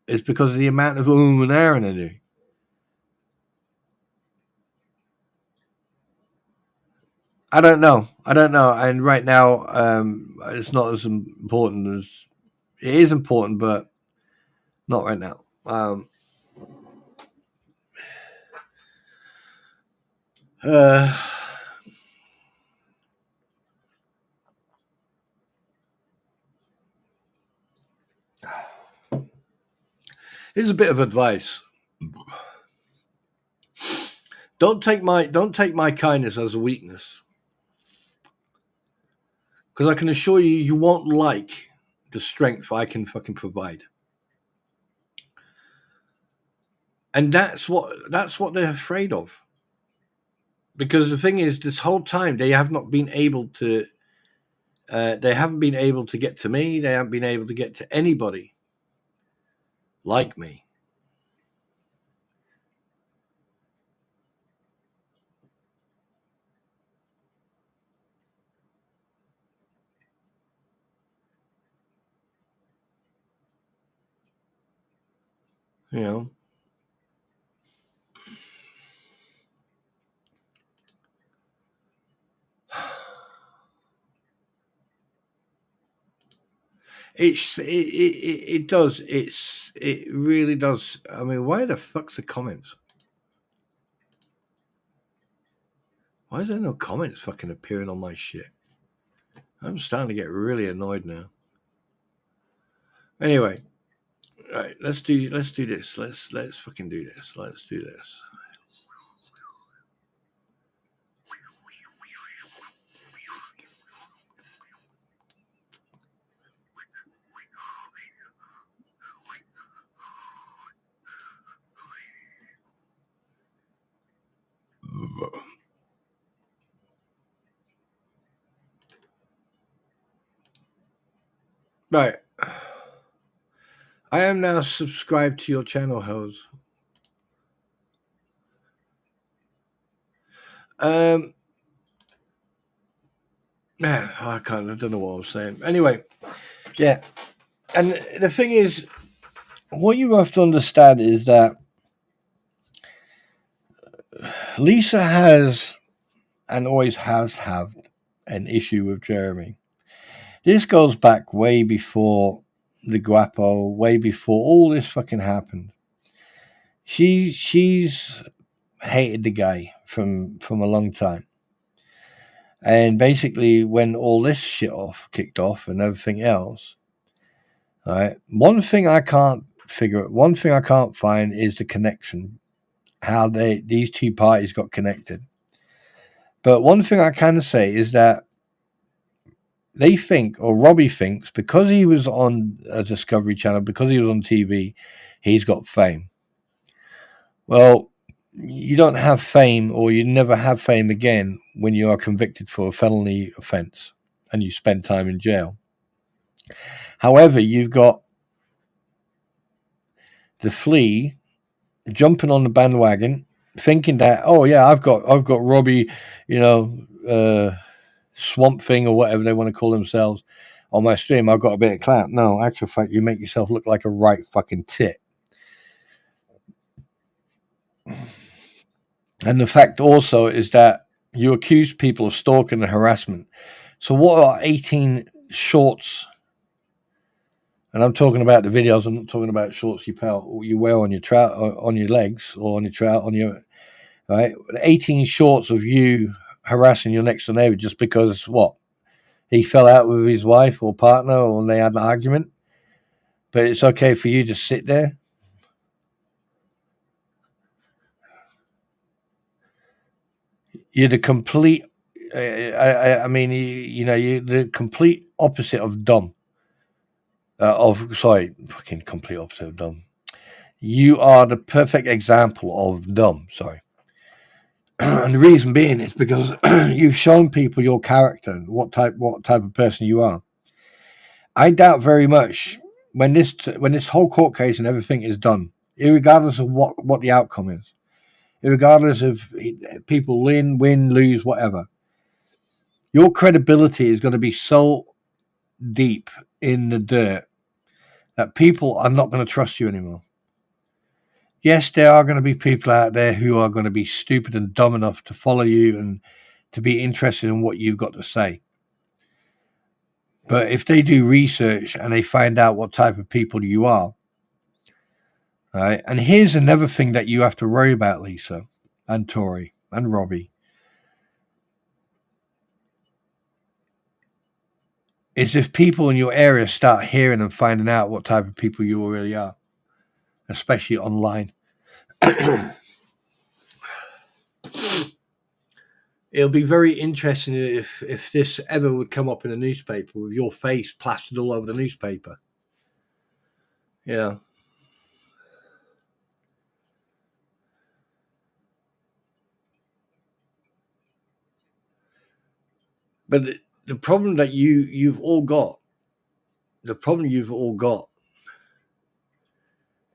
It's because of the amount of and ahhing they do. I don't know. And right now, it's not as important as it is important, but not right now. Here's a bit of advice. Don't take my kindness as a weakness, because I can assure you, you won't like the strength I can fucking provide. And that's what they're afraid of. Because the thing is, this whole time they have not been able to. They haven't been able to get to me. They haven't been able to get to anybody like me. You know. It does. It really does. I mean, why the fuck's the comments? Why is there no comments fucking appearing on my shit? I'm starting to get really annoyed now. Anyway, right, let's do this. Let's fucking do this. Let's do this. Right. I am now subscribed to your channel, Hose. I don't know what I was saying. Anyway, yeah. And the thing is, what you have to understand is that Lisa has and always has had an issue with Jeremy. This goes back way before the Guapo, way before all this fucking happened. She's hated the guy from a long time. And basically, when all this shit kicked off and everything else, all right, one thing I can't find is the connection, how these two parties got connected. But one thing I can say is that they think, or Robbie thinks, because he was on a Discovery Channel, because he was on TV, he's got fame. Well, you don't have fame, or you never have fame again when you are convicted for a felony offense and you spend time in jail. However, you've got the flea jumping on the bandwagon, thinking that, oh yeah, I've got Robbie, Swamp Thing or whatever they want to call themselves on my stream. I've got a bit of clout. No, actual fact, you make yourself look like a right fucking tit. And the fact also is that you accuse people of stalking and harassment. So what are 18 shorts? And I'm talking about the videos. I'm not talking about shorts you wear on your legs or on your trout on your right. 18 shorts of you harassing your next door neighbor just because what he fell out with his wife or partner or they had an argument. But it's okay for you to sit there. You're the complete. I mean, you're the complete opposite of dumb. Fucking complete opposite of dumb. You are the perfect example of dumb. Sorry. And the reason being is because you've shown people your character and what type of person you are. I doubt very much when this whole court case and everything is done, regardless of what the outcome is, regardless of people win, lose, whatever, your credibility is going to be so deep in the dirt that people are not going to trust you anymore. Yes, there are going to be people out there who are going to be stupid and dumb enough to follow you and to be interested in what you've got to say. But if they do research and they find out what type of people you are, right? And here's another thing that you have to worry about, Lisa and Tori and Robbie, is if people in your area start hearing and finding out what type of people you really are, especially online. It'll be very interesting if this ever would come up in a newspaper with your face plastered all over the newspaper. Yeah. But the problem that you've all got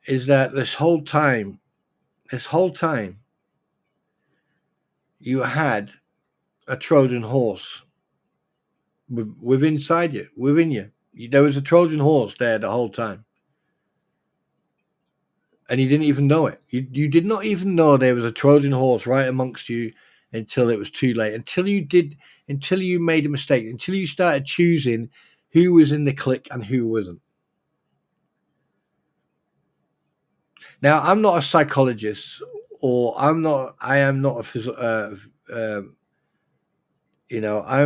is that this whole time you had a Trojan horse within you. There was a Trojan horse there the whole time. And you didn't even know it. You did not even know there was a Trojan horse right amongst you until it was too late. Until you made a mistake. Until you started choosing who was in the clique and who wasn't. Now, I'm not a psychologist, or I am not I'm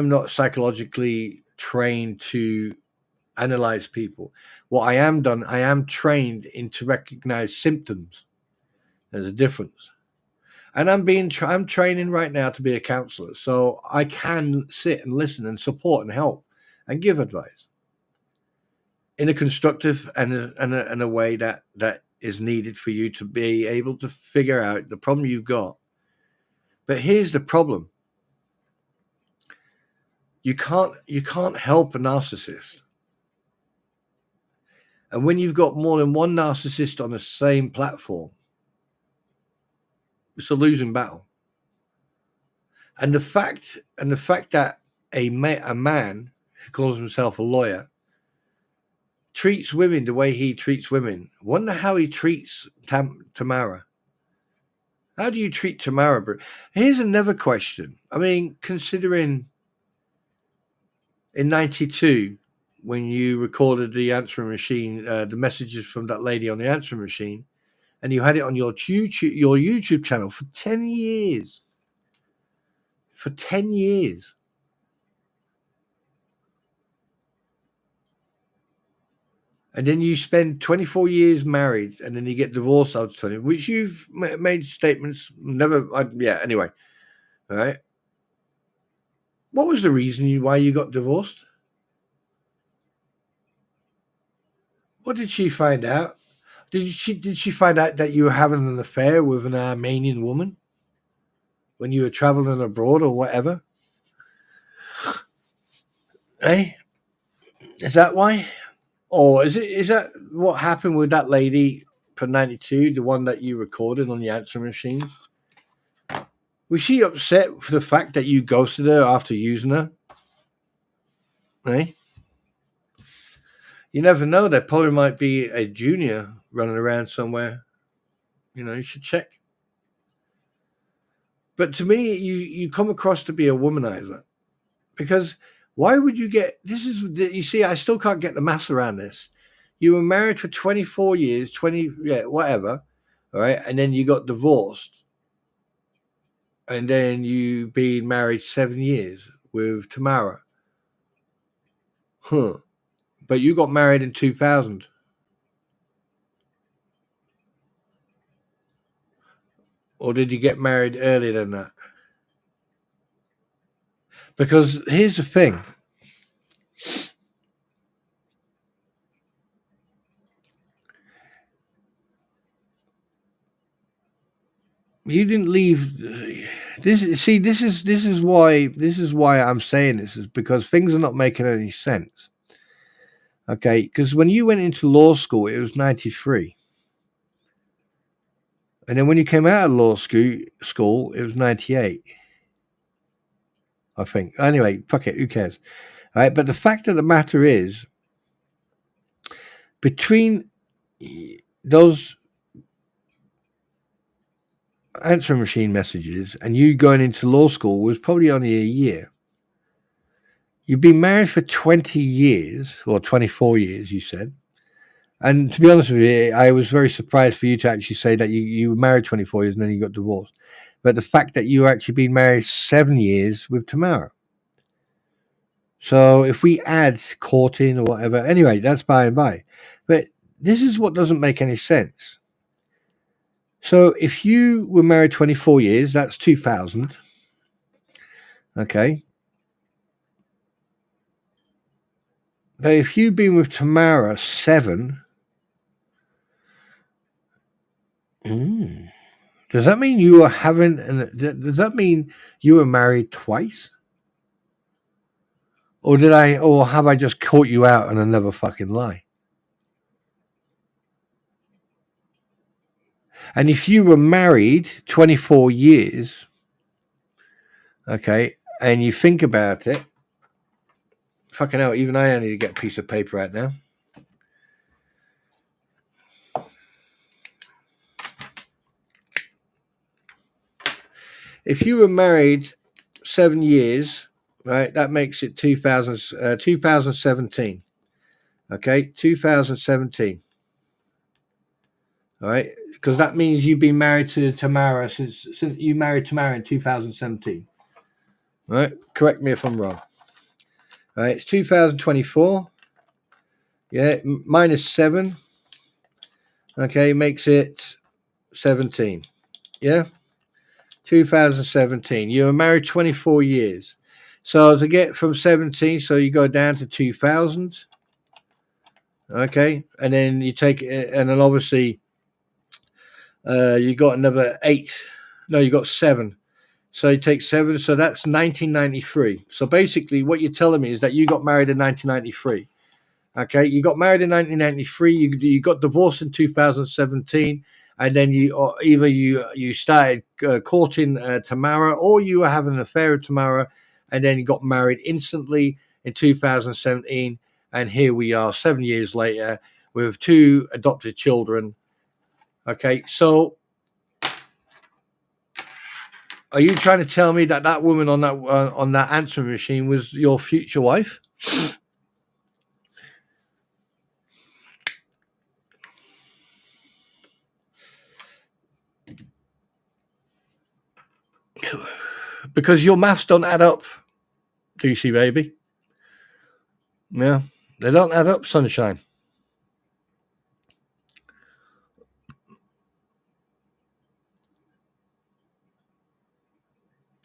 not psychologically trained to analyze people. What I am trained in to recognize symptoms. There's a difference. And I'm training right now to be a counselor, so I can sit and listen and support and help and give advice in a constructive and a way that is needed for you to be able to figure out the problem you've got. But here's the problem. You can't help a narcissist. And when you've got more than one narcissist on the same platform, it's a losing battle. And the fact that a man who calls himself a lawyer treats women the way he treats women, wonder how he treats Tamara. How do you treat Tamara? Bro? Here's another question. I mean, considering in '92 when you recorded the answering machine, the messages from that lady on the answering machine, and you had it on your YouTube channel for 10 years. For 10 years. And then you spend 24 years married, and then you get divorced after 20, which you've made statements anyway. All right. What was the reason why you got divorced? What did she find out? Did she find out that you were having an affair with an Armenian woman when you were traveling abroad or whatever? Hey, is that why? Or is that what happened with that lady for '92, the one that you recorded on the answering machine? Was she upset for the fact that you ghosted her after using her? Hey, you never know. There probably might be a junior running around somewhere. You should check. But to me, you come across to be a womanizer, because why would you get this? Is you see, I still can't get the maths around this. You were married for 24 years, 20, yeah, whatever, all right, and then you got divorced, and then you been married 7 years with Tamara, huh? But you got married in 2000, or did you get married earlier than that? Because here's the thing. You didn't leave this. See, this is why I'm saying this, is because things are not making any sense. Okay, because when you went into law school, it was 93, and then when you came out of law school, it was 98. I think. Anyway, fuck it, who cares? All right, but the fact of the matter is, between those answering machine messages and you going into law school was probably only a year. You've been married for 20 years, or 24 years, you said. And to be honest with you, I was very surprised for you to actually say that you were married 24 years and then you got divorced. But the fact that you actually been married 7 years with Tamara. So if we add courting or whatever, anyway, that's by and by. But this is what doesn't make any sense. So if you were married 24 years, that's 2000. Okay. But if you've been with Tamara 7, does that mean you were having? Does that mean you were married twice? Or have I just caught you out on another fucking lie? And if you were married 24 years, okay, and you think about it, fucking hell, even I need to get a piece of paper out now. If you were married 7 years, right, that makes it 2017. Okay, 2017. All right, because that means you've been married to Tamara since you married Tamara in 2017. All right, correct me if I'm wrong. All right, it's 2024. Yeah, minus 7. Okay, makes it 17. Yeah, 2017. You were married 24 years. So to get from 17, so you go down to 2000. Okay, and then you take it, and then obviously you got another 8. No, you got 7. So you take 7, so that's 1993. So basically what you're telling me is that you got married in 1993. Okay, you got married in 1993, you got divorced in 2017, and then you started courting Tamara, or you were having an affair with Tamara, and then you got married instantly in 2017, and here we are 7 years later with 2 adopted children. Okay, so are you trying to tell me that woman on that answering machine was your future wife? Because your maths don't add up, DC baby. Yeah, they don't add up, sunshine.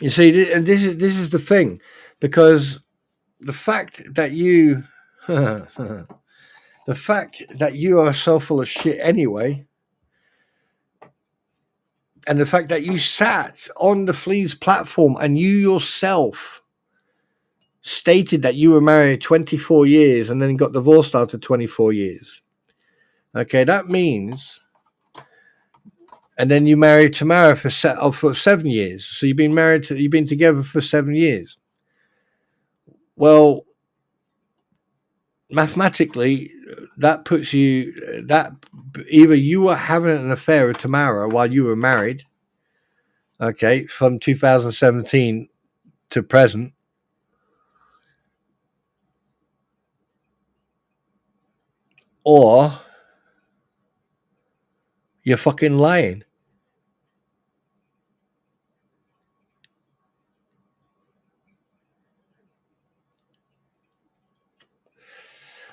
You see, and this is the thing, because the fact that you, the fact that you are so full of shit anyway, and the fact that you sat on the Fleas platform and you yourself stated that you were married 24 years and then got divorced after 24 years. Okay, that means, and then you married Tamara for 7 years. So you've been together for 7 years. Well, mathematically, that puts you that either you were having an affair with Tamara while you were married, okay, from 2017 to present, or you're fucking lying.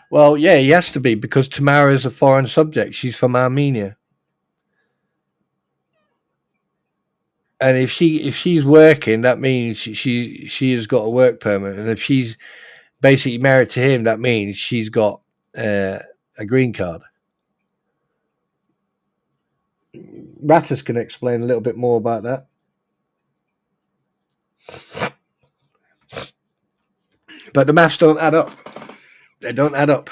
Well, yeah, he has to be because Tamara is a foreign subject. She's from Armenia. And if she's working, that means she has got a work permit. And if she's basically married to him, that means she's got a green card. Rattus can explain a little bit more about that. But the maths don't add up. They don't add up.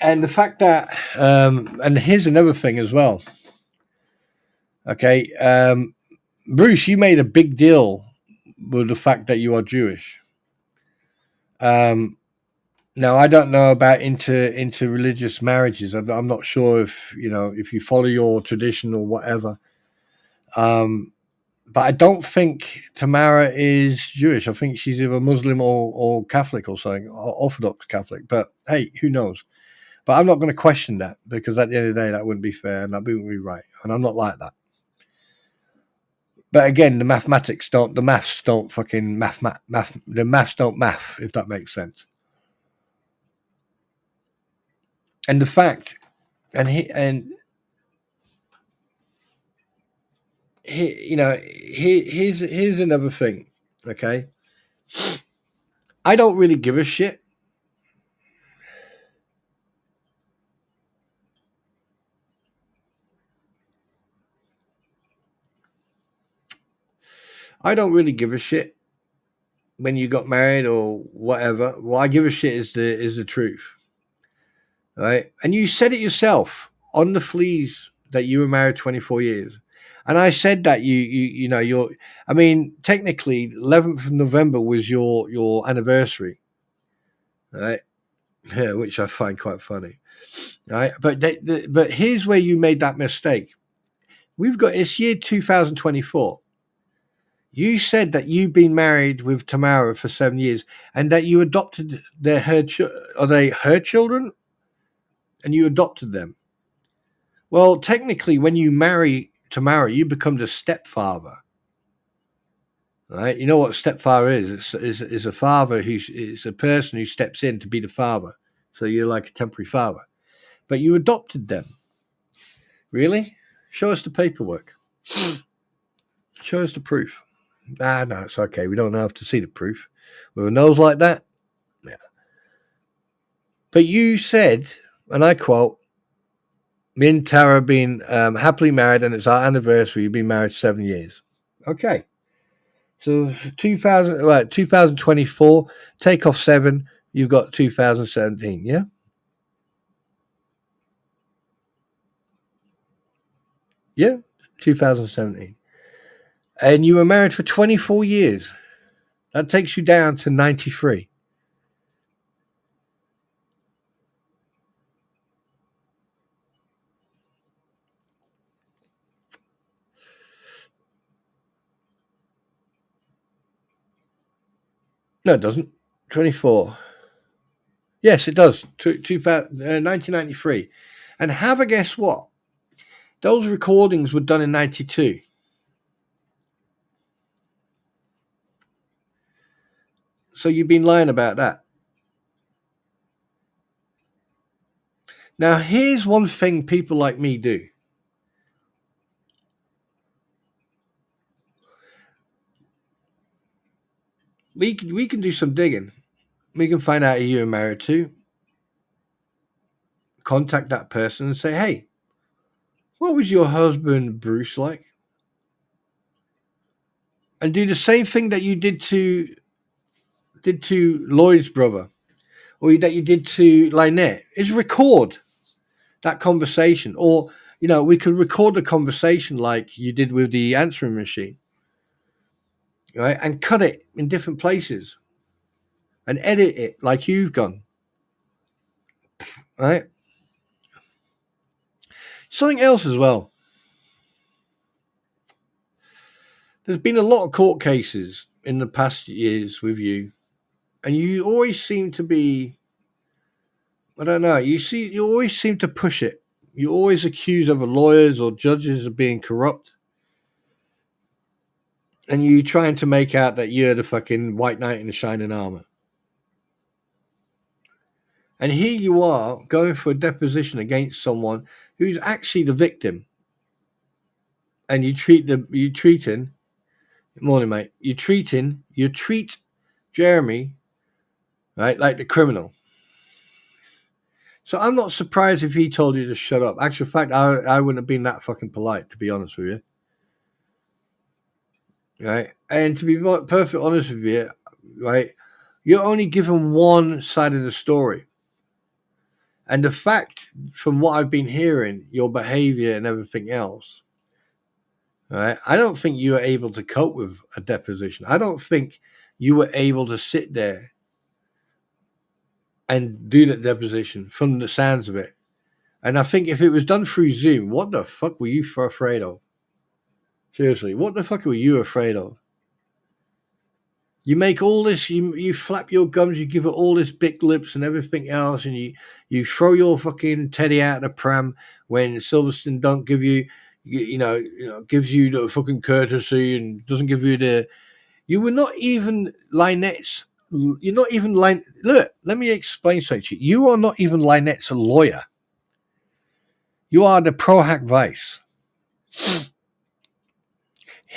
And the fact that, and here's another thing as well. Okay, Bruce, you made a big deal with the fact that you are Jewish. Now, I don't know about interreligious marriages. I'm not sure if you follow your tradition or whatever. But I don't think Tamara is Jewish. I think she's either Muslim or Catholic or something, or Orthodox Catholic. But hey, who knows? But I'm not going to question that because at the end of the day, that wouldn't be fair and that wouldn't be right. And I'm not like that. But again, the maths don't fucking the maths don't math, if that makes sense. And the fact, here's another thing, okay? I don't really give a shit. I don't really give a shit when you got married or whatever. What I give a shit is the truth, right? And you said it yourself on the fleas that you were married 24 years. And I said that you're. I mean, technically, 11th of November was your anniversary, right? Yeah, which I find quite funny, right? But here's where you made that mistake. It's year 2024. You said that you've been married with Tamara for 7 years, and that you adopted are they her children, and you adopted them. Well, technically, when you marry Tamara, you become the stepfather. Right? You know what stepfather is? It's a father it's a person who steps in to be the father. So you're like a temporary father. But you adopted them. Really? Show us the paperwork. Show us the proof. No, it's okay. We don't have to see the proof. With a nose like that? Yeah. But you said, and I quote, me and Tara have been happily married and it's our anniversary. We've been married 7 years. Okay. So 2024, take off 7, you've got 2017, yeah? Yeah, 2017. And you were married for 24 years. That takes you down to 93. No, it doesn't. 24. Yes, it does. 1993. And have a guess what? Those recordings were done in 92. So you've been lying about that. Now, here's one thing people like me do. We can do some digging. We can find out who you're married to. Contact that person and say, hey, what was your husband Bruce like? And do the same thing that you did to Lloyd's brother, or that you did to Lynette, is record that conversation. Or, we could record the conversation like you did with the answering machine, right? And cut it in different places and edit it like you've done, right? Something else as well. There's been a lot of court cases in the past years with you, and you always seem to be, I don't know, you always seem to push it. You always accuse other lawyers or judges of being corrupt, and you trying to make out that you're the fucking white knight in the shining armor. And here you are going for a deposition against someone who's actually the victim, and you treat morning, mate. You treat Jeremy, right, like the criminal. So I'm not surprised if he told you to shut up. Actual fact, I wouldn't have been that fucking polite, to be honest with you. Right? And to be perfectly honest with you, right, you're only given one side of the story. And the fact, from what I've been hearing, your behavior and everything else, right, I don't think you were able to cope with a deposition. I don't think you were able to sit there and do that deposition from the sounds of it. And I think if it was done through Zoom, what the fuck were you afraid of? Seriously, what the fuck were you afraid of? You make all this, you flap your gums, you give it all this big lips and everything else, and you throw your fucking teddy out of the pram when Silverstone don't give you, gives you the fucking courtesy and doesn't give you the. You were not even Lynette's. You're not even Look, let me explain something to you. You are not even Lynette's lawyer. You are the pro hack vice.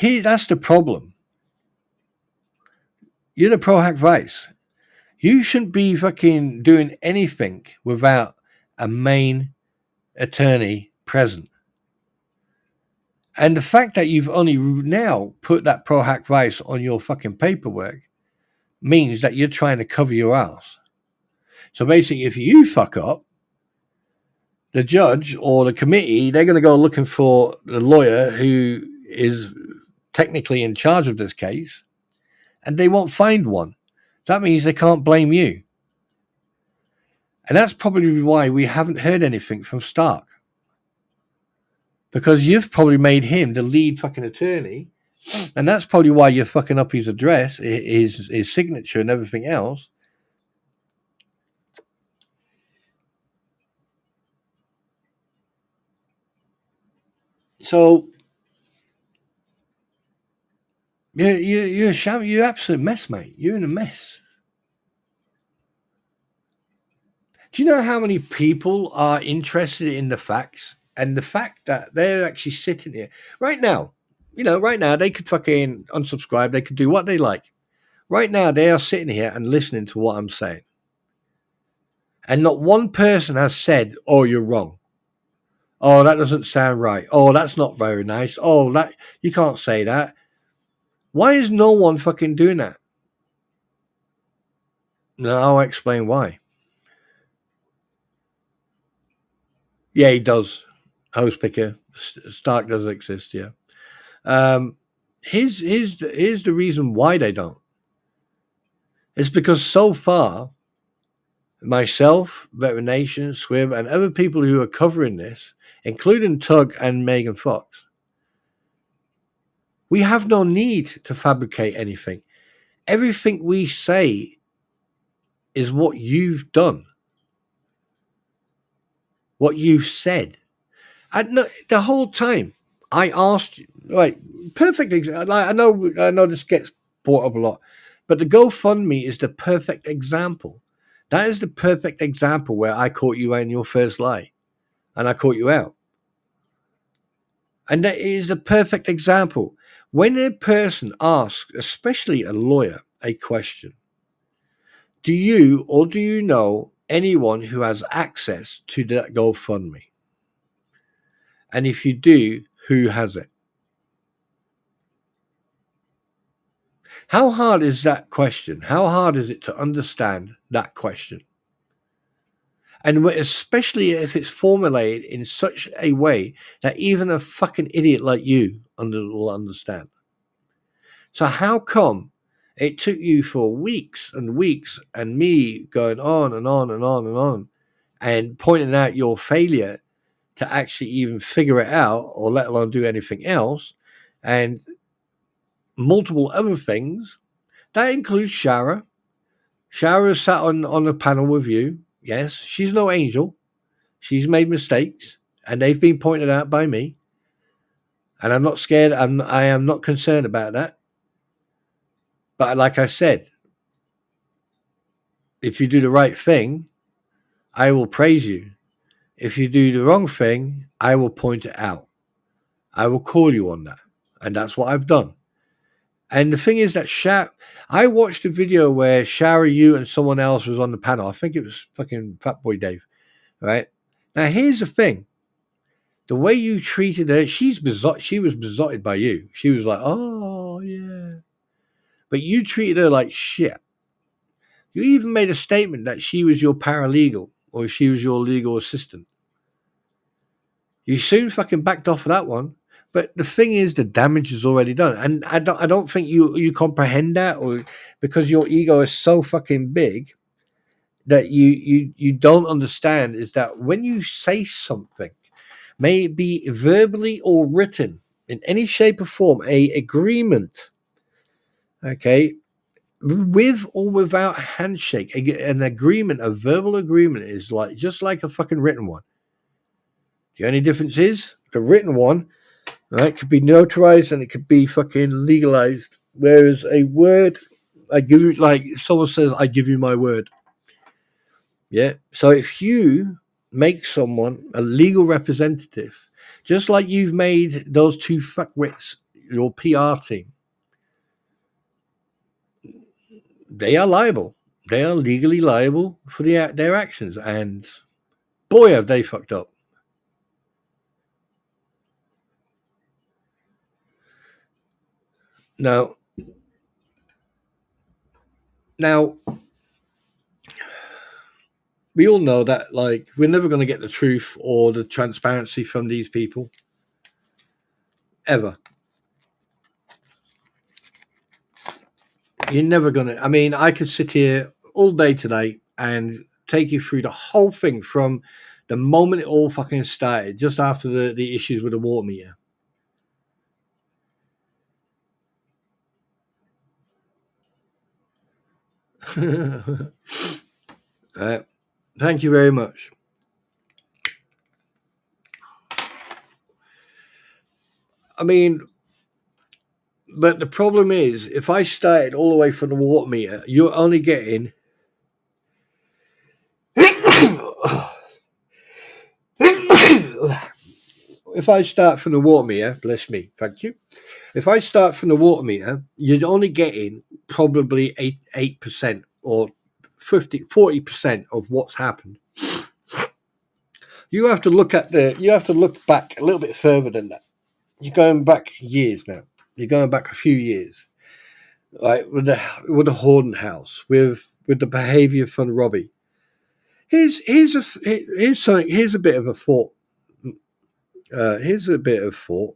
That's the problem. You're the pro hack vice. You shouldn't be fucking doing anything without a main attorney present. And the fact that you've only now put that pro hack vice on your fucking paperwork means that you're trying to cover your ass. So basically, if you fuck up, the judge or the committee, they're going to go looking for the lawyer who is technically in charge of this case, and they won't find one. That means they can't blame you. And that's probably why we haven't heard anything from Stark. Because you've probably made him the lead fucking attorney, and that's probably why you're fucking up his address, his signature and everything else. So you're an absolute mess, mate. You're in a mess. Do you know how many people are interested in the facts and the fact that they're actually sitting here right now? Right now they could fucking unsubscribe. They could do what they like. Right now they are sitting here and listening to what I'm saying. And not one person has said, "Oh, you're wrong. Oh, that doesn't sound right. Oh, that's not very nice. Oh, that you can't say that." Why is no one fucking doing that? No, I'll explain why. Yeah, he does. Host picker. Stark does exist, yeah. Here's the reason why they don't. It's because so far, myself, Veteran Nation, Squib, and other people who are covering this, including Tug and Megan Fox, we have no need to fabricate anything. Everything we say is what you've done, what you've said. The whole time I asked you, right? Perfect example. I know this gets brought up a lot, but the GoFundMe is the perfect example. That is the perfect example where I caught you in your first lie, and I caught you out. And that is the perfect example. When a person asks, especially a lawyer, a question, do you know anyone who has access to that GoFundMe? And if you do, who has it? How hard is that question? How hard is it to understand that question? And especially if it's formulated in such a way that even a fucking idiot like you will understand. So how come it took you for weeks and weeks and me going on and on and on and on and pointing out your failure to actually even figure it out or let alone do anything else? And multiple other things. That includes Shara. Shara sat on a panel with you. Yes, she's no angel. She's made mistakes, and they've been pointed out by me. And I'm not scared. I am not concerned about that. But like I said, if you do the right thing, I will praise you. If you do the wrong thing, I will point it out. I will call you on that. And that's what I've done. And the thing is that I watched a video where Shara, you, and someone else was on the panel. I think it was fucking Fatboy Dave. Right? Now, here's the thing. The way you treated her, she was besotted by you. She was like, oh, yeah. But you treated her like shit. You even made a statement that she was your paralegal or she was your legal assistant. You soon fucking backed off of that one. But the thing is, the damage is already done. And I don't think you comprehend that, or because your ego is so fucking big that you don't understand is that when you say something, may it be verbally or written in any shape or form, a agreement, okay, with or without handshake, an agreement, a verbal agreement is like just like a fucking written one. The only difference is the written one, right, could be notarized and it could be fucking legalized, whereas a word, I give you, like someone says, I give you my word. Yeah. So if you make someone a legal representative, just like you've made those two fuckwits your PR team, they are liable. They are legally liable for their actions. And boy, have they fucked up. Now, we all know that, like, we're never going to get the truth or the transparency from these people. Ever. You're never going to. I mean, I could sit here all day today and take you through the whole thing from the moment it all fucking started, just after the issues with the water meter. Thank you very much. I mean, but the problem is, if I started all the way from the water meter, you're only getting if I start from the water meter, bless me, thank you. If I start from the water meter, you're only getting probably 8% or 40% of what's happened. You have to look back a little bit further than that. You're going back years now. You're going back a few years, like with the Horden house, with the behaviour from Robbie. Here's a bit of a thought. Here's a bit of thought.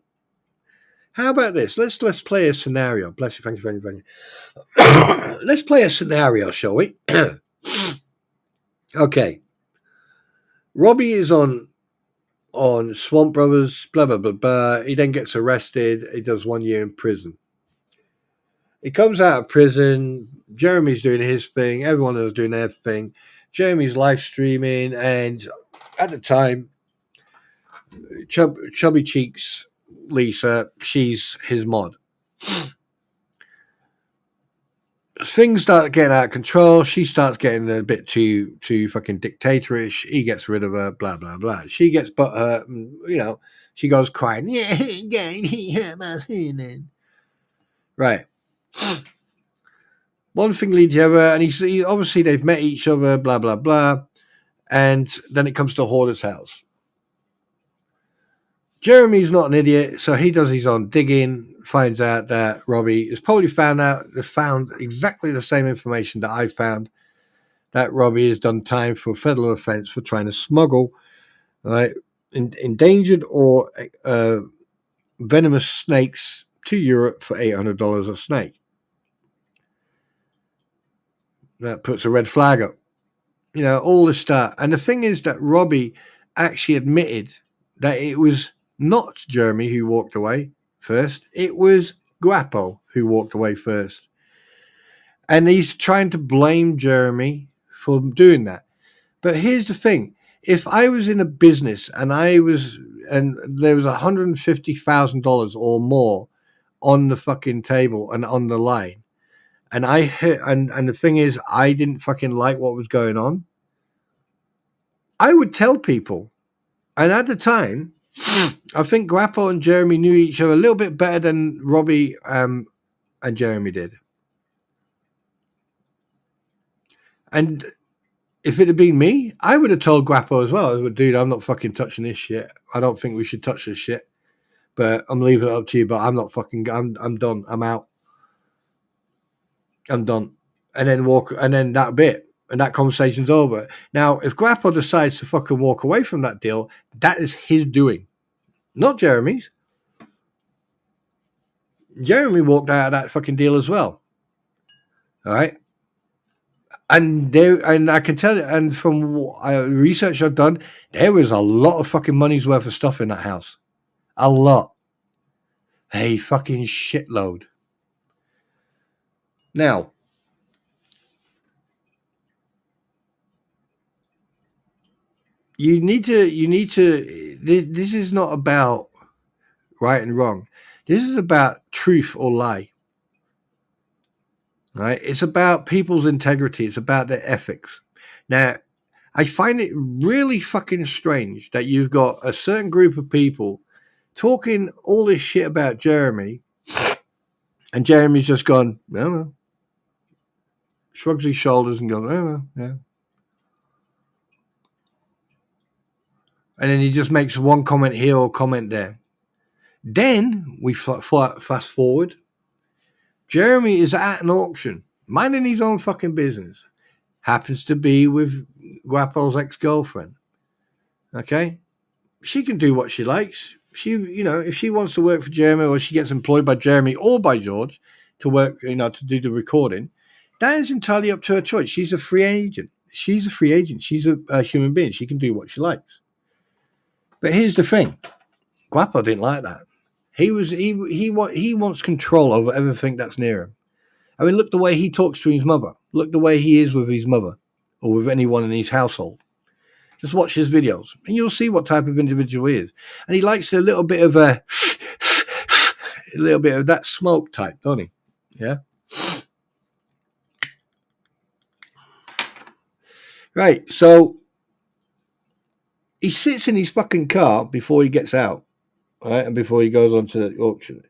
How about this? Let's play a scenario. Bless you. Thank you. Let's play a scenario, shall we? Okay. Robbie is on Swamp Brothers, blah, blah, blah, blah. He then gets arrested. He does 1 year in prison. He comes out of prison. Jeremy's doing his thing. Everyone else doing their thing. Jeremy's live streaming. And at the time, Chubby Cheeks Lisa, she's his mod. Things start getting out of control. She starts getting a bit too fucking dictatorish. He gets rid of her, blah, blah, blah. She gets butthurt, and, she goes crying. Yeah, he hurt my feeling. Right. One thing leads to the other, and he obviously they've met each other, blah, blah, blah. And then it comes to Hoarder's house. Jeremy's not an idiot, so he does his own digging, finds out that Robbie has probably found exactly the same information that I found, that Robbie has done time for a federal offence for trying to smuggle endangered or venomous snakes to Europe for $800 a snake. That puts a red flag up. All this stuff. And the thing is that Robbie actually admitted that it was not Jeremy who walked away first. It was Guapo who walked away first. And he's trying to blame Jeremy for doing that. But here's the thing. If I was in a business and there was $150,000 or more on the fucking table and on the line, and I hit, and the thing is, I didn't fucking like what was going on, I would tell people. And at the time, I think Guapo and Jeremy knew each other a little bit better than Robbie and Jeremy did. And if it had been me, I would have told Guapo as well. Dude, I'm not fucking touching this shit. I don't think we should touch this shit. But I'm leaving it up to you. But I'm not fucking. I'm done. I'm out. I'm done. And then that bit, and that conversation's over. Now, if Guapo decides to fucking walk away from that deal, that is his doing, not Jeremy's. Jeremy walked out of that fucking deal as well. All right. And I can tell you, and from research I've done, there was a lot of fucking money's worth of stuff in that house. A lot. A fucking shitload. Now, you need to, this is not about right and wrong. This is about truth or lie. Right? It's about people's integrity. It's about their ethics. Now, I find it really fucking strange that you've got a certain group of people talking all this shit about Jeremy, and Jeremy's just gone, no, shrugs his shoulders and goes, oh, yeah. And then he just makes one comment here or comment there. Then we fast forward. Jeremy is at an auction, minding his own fucking business. Happens to be with Guapo's ex-girlfriend. Okay? She can do what she likes. If she wants to work for Jeremy, or she gets employed by Jeremy or by George to work, to do the recording, that is entirely up to her choice. She's a free agent. She's a human being. She can do what she likes. But here's the thing. Guapo didn't like that. He wants control over everything that's near him. I mean, look the way he talks to his mother. Look the way he is with his mother or with anyone in his household. Just watch his videos and you'll see what type of individual he is. And he likes a little bit of a little bit of that smoke type, don't he? Yeah. Right. So he sits in his fucking car before he gets out, right? And before he goes on to the auction.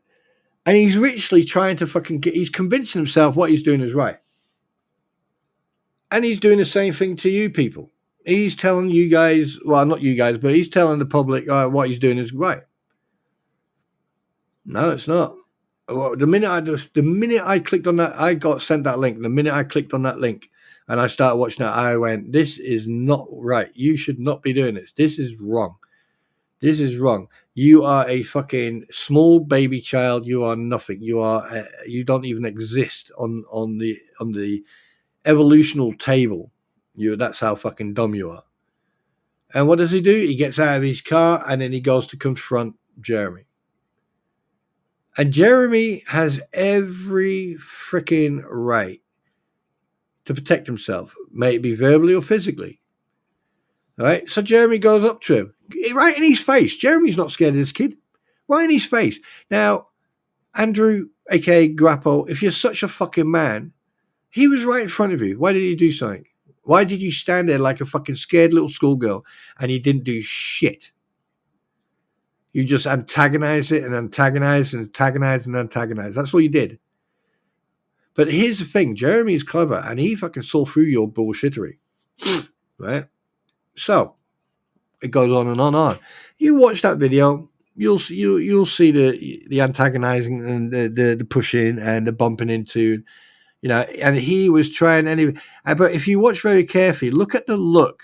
And he's literally trying to he's convincing himself what he's doing is right. And he's doing the same thing to you people. He's telling you guys, well, not you guys, but he's telling the public what he's doing is right. No, it's not. Well, the minute I clicked on that, I got sent that link. The minute I clicked on that link and I started watching that, I went, this is not right. You should not be doing this. This is wrong. This is wrong. You are a fucking small baby child. You are nothing. You don't even exist on the evolutional table. That's how fucking dumb you are. And what does he do? He gets out of his car and then he goes to confront Jeremy. And Jeremy has every freaking right to protect himself, may it be verbally or physically. All right. So Jeremy goes up to him, right in his face. Jeremy's not scared of this kid. Right in his face. Now, Andrew, aka Guapo, if you're such a fucking man, he was right in front of you. Why did he do something? Why did you stand there like a fucking scared little schoolgirl and he didn't do shit? You just antagonized it and antagonized and antagonized and antagonized. That's all you did. But here's the thing. Jeremy is clever and he fucking saw through your bullshittery. Right? So it goes on and on and on. You watch that video, you'll see the antagonizing and the pushing and the bumping into, and he was trying anyway. But if you watch very carefully, look at the look.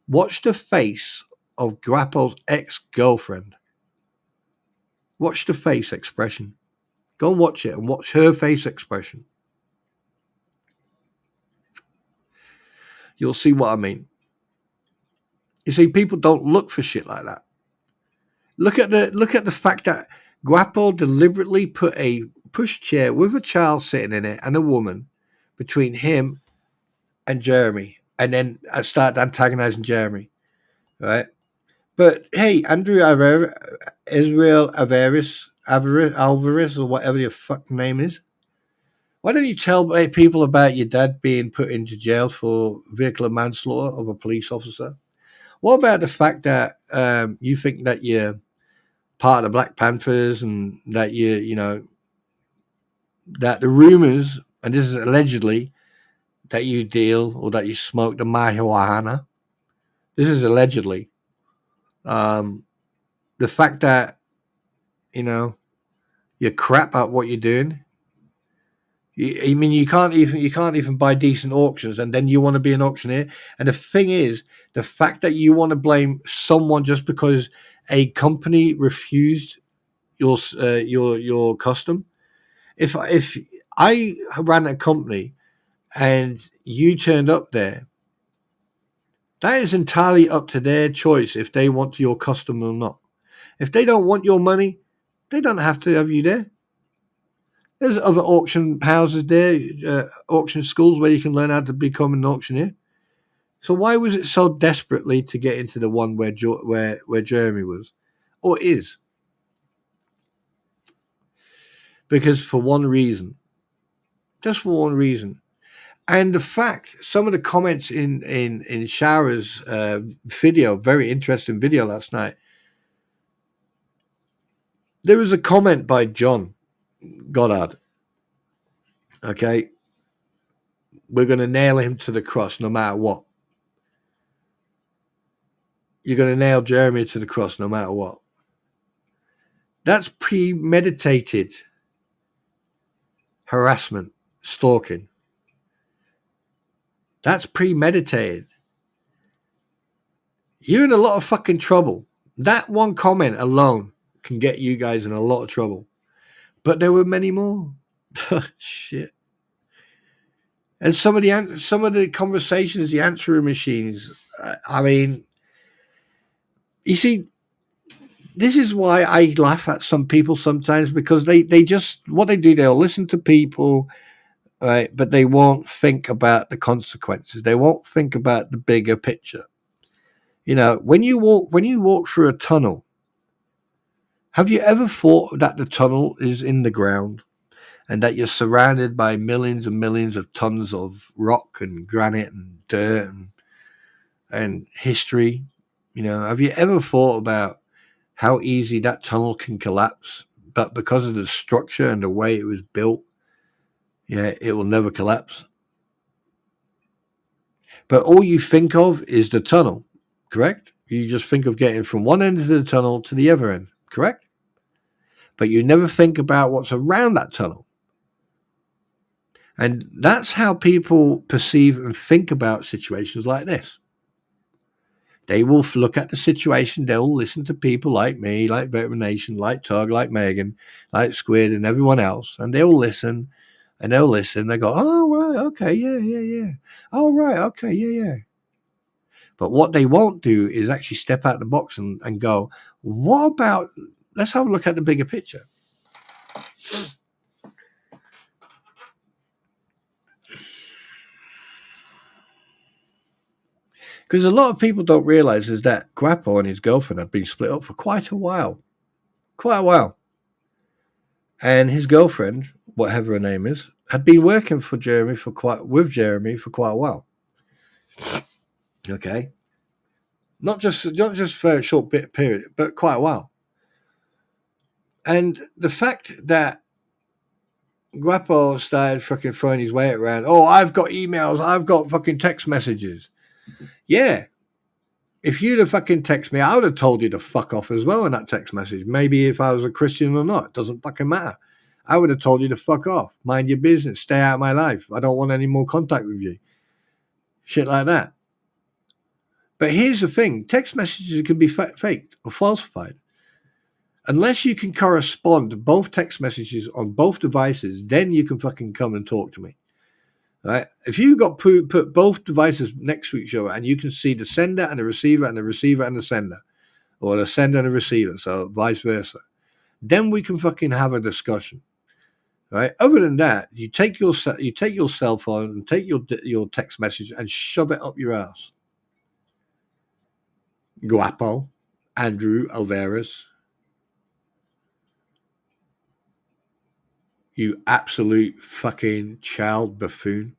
Watch the face of Guapo's ex-girlfriend. Watch the face expression. Go and watch it and watch her face expression. You'll see what I mean. You see, people don't look for shit like that. Look at the fact that Guapo deliberately put a pushchair with a child sitting in it and a woman between him and Jeremy, and then I started antagonizing Jeremy, right? But hey, Israel Alvarez, or whatever your fucking name is, why don't you tell people about your dad being put into jail for vehicular manslaughter of a police officer? What about the fact that you think that you're part of the Black Panthers and that that the rumors, and this is allegedly, that you deal or that you smoke the marijuana. This is allegedly. The fact that, you're crap at what you're doing. I mean, you can't even buy decent auctions, and then you want to be an auctioneer. And the thing is, the fact that you want to blame someone just because a company refused your custom. If I ran a company and you turned up there, that is entirely up to their choice if they want your custom or not. If they don't want your money, they don't have to have you there. There's other auction houses there, auction schools where you can learn how to become an auctioneer. So why was it so desperately to get into the one where Jeremy was, or is? Because for one reason, just for one reason. And the fact, some of the comments in Shower's video, very interesting video last night. There was a comment by John Goddard. Okay, we're going to nail him to the cross no matter what. You're going to nail Jeremy to the cross no matter what. That's premeditated harassment, stalking. That's premeditated. You're in a lot of fucking trouble. That one comment alone can get you guys in a lot of trouble. But there were many more. Shit. And some of the conversations, the answering machines. I mean, you see, this is why I laugh at some people sometimes, because they just, what they do, they'll listen to people, right? But they won't think about the consequences. They won't think about the bigger picture. When you walk through a tunnel, have you ever thought that the tunnel is in the ground and that you're surrounded by millions and millions of tons of rock and granite and dirt and history? Have you ever thought about how easy that tunnel can collapse? But because of the structure and the way it was built, it will never collapse. But all you think of is the tunnel, correct? You just think of getting from one end of the tunnel to the other end, correct? But you never think about what's around that tunnel. And that's how people perceive and think about situations like this. They will look at the situation, they'll listen to people like me, like Veteran Nation, like Tug, like Megan, like Squid and everyone else, and they'll listen, they go, oh, right, okay, yeah. Oh, right, okay, yeah. But what they won't do is actually step out the box and go, what about, let's have a look at the bigger picture. Because a lot of people don't realize is that Guapo and his girlfriend had been split up for quite a while. And his girlfriend, whatever her name is, had been working with Jeremy for quite a while. Okay. Not just for a short period, but quite a while. And the fact that Guapo started fucking throwing his weight around, oh, I've got emails, I've got fucking text messages. Yeah. If you'd have fucking texted me, I would have told you to fuck off as well in that text message. Maybe if I was a Christian or not, it doesn't fucking matter. I would have told you to fuck off. Mind your business. Stay out of my life. I don't want any more contact with you. Shit like that. But here's the thing. Text messages can be faked or falsified. Unless you can correspond both text messages on both devices, then you can fucking come and talk to me. Right? If you've got put both devices next to each other and you can see the sender and the receiver and the receiver and the sender, or the sender and the receiver, so vice versa, then we can fucking have a discussion, right? Other than that, you take your cell phone and take your text message and shove it up your ass. Guapo, Andrew Alvarez, you absolute fucking child buffoon.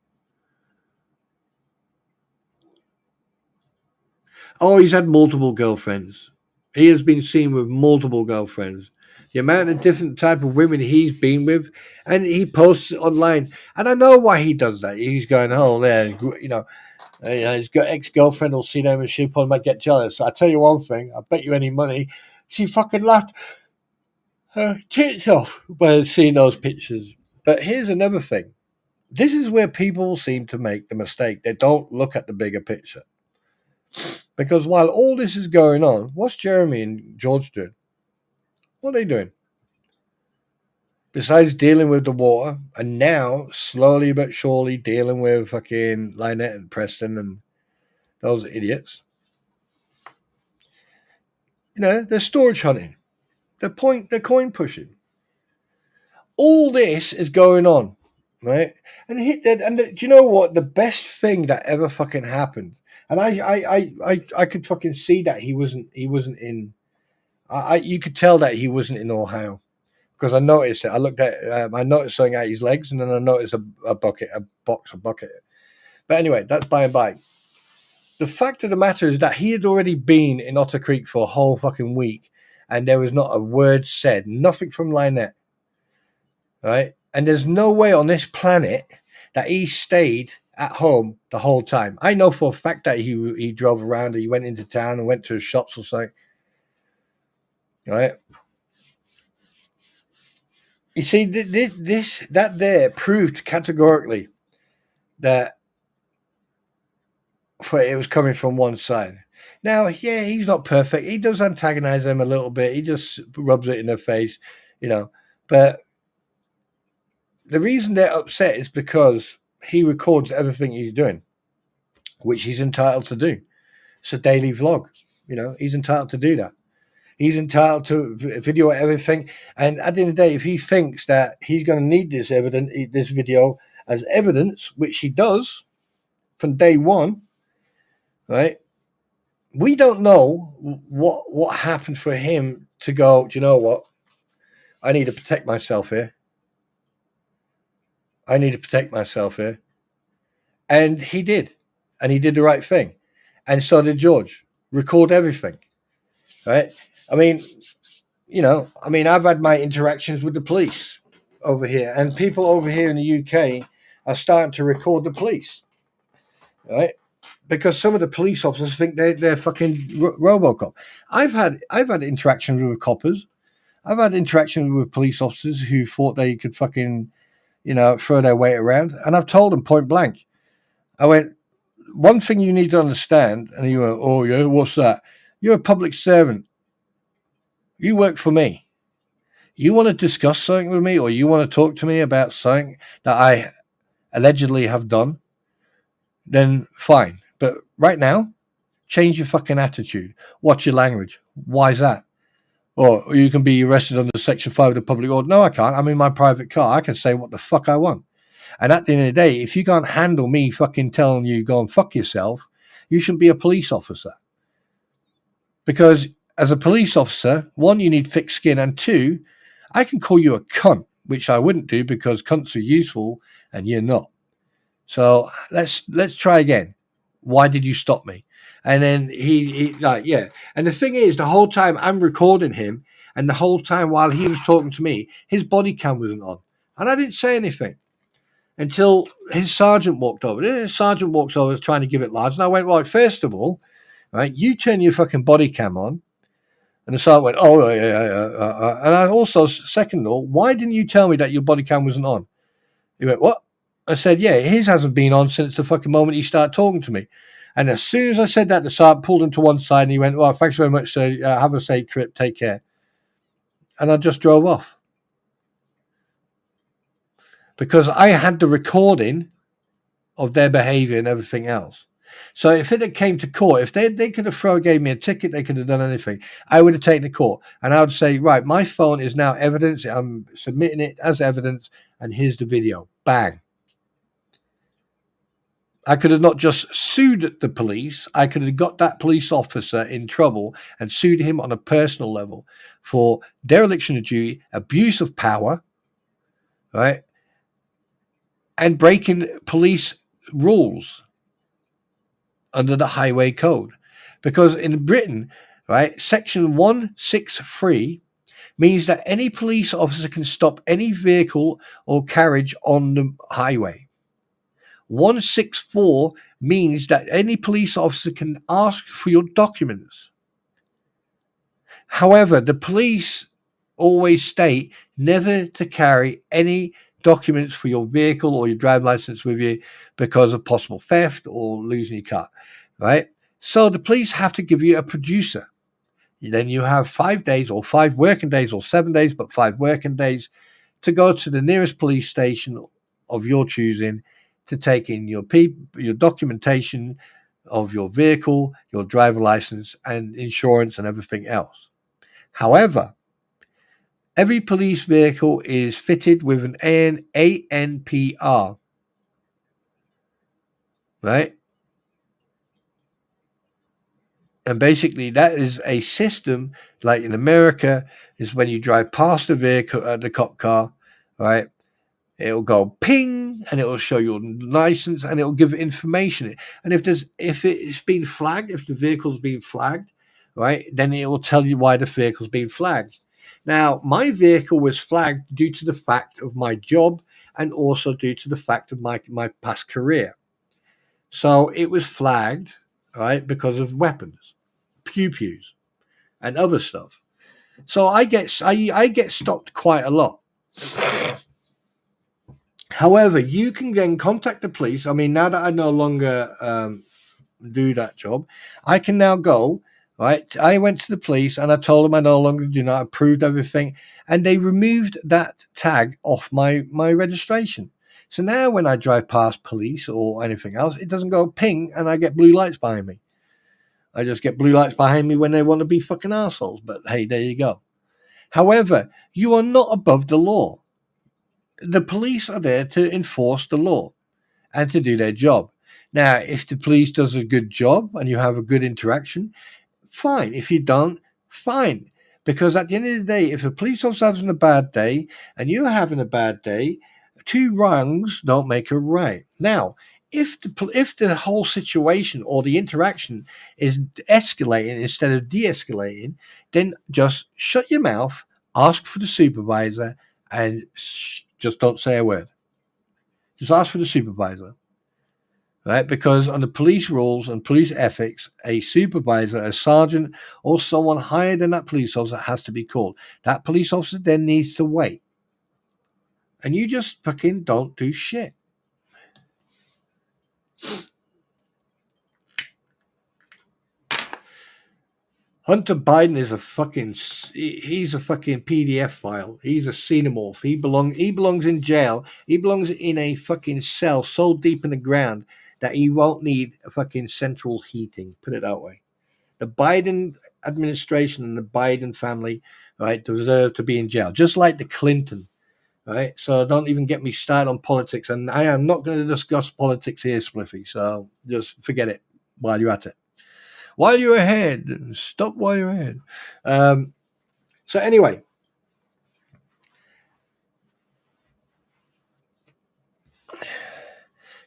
Oh, he's had multiple girlfriends. He has been seen with multiple girlfriends. The amount of different type of women he's been with, and he posts it online. And I know why he does that. He's going, oh, there, he's got ex-girlfriend will see them and she probably might get jealous. I tell you one thing, I bet you any money, she fucking laughed her tits off by seeing those pictures. But here's another thing. This is where people seem to make the mistake. They don't look at the bigger picture. Because while all this is going on, what's Jeremy and George doing? What are they doing? Besides dealing with the water, and now, slowly but surely, dealing with fucking Lynette and Preston and those idiots. They're storage hunting. They're coin pushing. All this is going on, right? And do you know what? The best thing that ever fucking happened, and I could fucking see that he wasn't in. You could tell that he wasn't in Ohio because I noticed it. I noticed something out his legs, and then I noticed a box. But anyway, that's by and by. The fact of the matter is that he had already been in Otter Creek for a whole fucking week, and there was not a word said, nothing from Lynette. Right? And there's no way on this planet that he stayed at home the whole time. I know for a fact that he drove around, or he went into town and went to shops or something. Right? You see, that there proved categorically that it was coming from one side. Now, yeah, he's not perfect. He does antagonize them a little bit. He just rubs it in their face, But the reason they're upset is because he records everything he's doing, which he's entitled to do. It's a daily vlog. He's entitled to do that. He's entitled to video everything. And at the end of the day, if he thinks that he's going to need this video as evidence, which he does from day one, right? We don't know what happened for him to go, do you know what? I need to protect myself here. And he did. And he did the right thing. And so did George. Record everything. Right? I mean, I've had my interactions with the police over here. And people over here in the UK are starting to record the police. Right? Because some of the police officers think they're fucking RoboCop. I've had interactions with coppers. I've had interactions with police officers who thought they could fucking, throw their weight around. And I've told them point blank. I went, one thing you need to understand, and he went, oh yeah, what's that? You're a public servant. You work for me. You want to discuss something with me, or you want to talk to me about something that I allegedly have done, then fine. But right now, change your fucking attitude. Watch your language. Why is that? Or you can be arrested under Section 5 of the Public Order. No, I can't. I'm in my private car. I can say what the fuck I want. And at the end of the day, if you can't handle me fucking telling you go and fuck yourself, you shouldn't be a police officer. Because as a police officer, one, you need thick skin, and two, I can call you a cunt, which I wouldn't do because cunts are useful and you're not. So let's try again. Why did you stop me? And then he yeah. And the thing is, the whole time I'm recording him, and the whole time while he was talking to me, his body cam wasn't on. And I didn't say anything until his sergeant walked over. His sergeant walks over trying to give it large. And I went, right, first of all, right, you turn your fucking body cam on. And the sergeant went, oh, yeah. And I also, second of all, why didn't you tell me that your body cam wasn't on? He went, what? I said, yeah, his hasn't been on since the fucking moment he started talking to me. And as soon as I said that, the sergeant pulled him to one side and he went, well, thanks very much, sir. Have a safe trip. Take care. And I just drove off. Because I had the recording of their behavior and everything else. So if it came to court, if they could have gave me a ticket, they could have done anything. I would have taken to court, and I would say, right, my phone is now evidence. I'm submitting it as evidence, and here's the video. Bang. I could have not just sued the police. I could have got that police officer in trouble and sued him on a personal level for dereliction of duty, abuse of power, right, and breaking police rules under the highway code. Because in Britain, right, section 163 means that any police officer can stop any vehicle or carriage on the highway. 164 means that any police officer can ask for your documents. However, the police always state never to carry any documents for your vehicle or your driving license with you because of possible theft or losing your car, right? So the police have to give you a producer. Then you have 5 days or 5 working days or 7 days, but 5 working days to go to the nearest police station of your choosing to take in your documentation of your vehicle, your driver license, and insurance and everything else. However, every police vehicle is fitted with an ANPR, right? And basically, that is a system like in America is when you drive past the vehicle, the cop car, right? It'll go ping, and it will show your license, and it will give information. And if it's been flagged, if the vehicle's been flagged, right, then it will tell you why the vehicle's been flagged. Now, my vehicle was flagged due to the fact of my job, and also due to the fact of my past career. So it was flagged, right, because of weapons, pew-pews, and other stuff. So I get stopped quite a lot. However, you can then contact the police. I mean, now that I no longer do that job, I can now go, right? I went to the police and I told them I no longer do not approve everything. And they removed that tag off my registration. So now when I drive past police or anything else, it doesn't go ping and I get blue lights behind me. I just get blue lights behind me when they want to be fucking assholes. But hey, there you go. However, you are not above the law. The police are there to enforce the law and to do their job. Now, if the police does a good job and you have a good interaction, fine. If you don't, fine. Because at the end of the day, if a police officer having a bad day and you're having a bad day, 2 wrongs don't make a right. Now, if the whole situation or the interaction is escalating instead of de-escalating, then just shut your mouth, ask for the supervisor, and just don't say a word. Just ask for the supervisor, right? Because under police rules and police ethics, a supervisor, a sergeant, or someone higher than that police officer has to be called. That police officer then needs to wait. And you just fucking don't do shit. Hunter Biden is he's a fucking PDF file. He's a xenomorph. He belongs in jail. He belongs in a fucking cell so deep in the ground that he won't need a fucking central heating. Put it that way. The Biden administration and the Biden family, right, deserve to be in jail, just like the Clinton, right? So don't even get me started on politics. And I am not going to discuss politics here, Spliffy. So just forget it while you're at it. While you're ahead, stop while you're ahead. So anyway,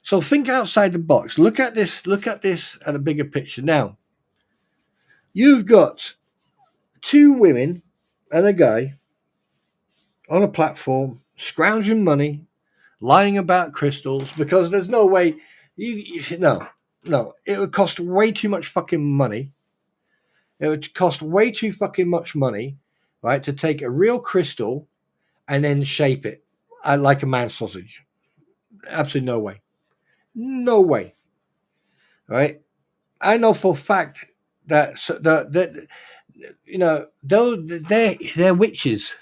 so think outside the box. Look at this at a bigger picture. Now, you've got 2 women and a guy on a platform scrounging money, lying about crystals, because there's no way no, it would cost way too much fucking money. It would cost way too fucking much money, right, to take a real crystal and then shape it like a man sausage. Absolutely no way. No way. Right? I know for a fact that they're witches.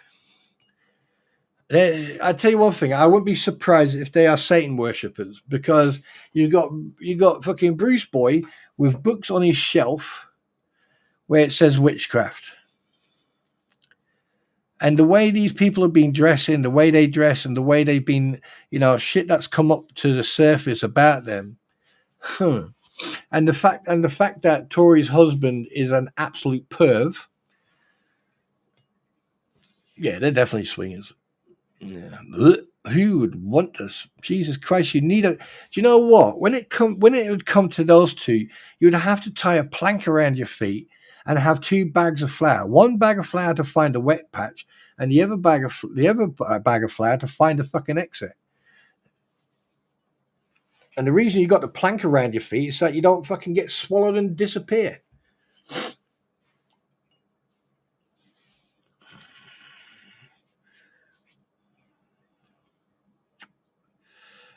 I tell you one thing, I wouldn't be surprised if they are Satan worshippers, because you got fucking Bruce Boy with books on his shelf where it says witchcraft. And the way these people have been dressing, the way they dress, and the way they've been, shit that's come up to the surface about them. And the fact that Tori's husband is an absolute perv. Yeah, they're definitely swingers. Yeah. Who would want this? Jesus Christ, you need a. Do you know what? When it would come to those two, you would have to tie a plank around your feet and have 2 bags of flour. One bag of flour to find the wet patch, and the other bag of flour to find the fucking exit. And the reason you got the plank around your feet is so that you don't fucking get swallowed and disappear.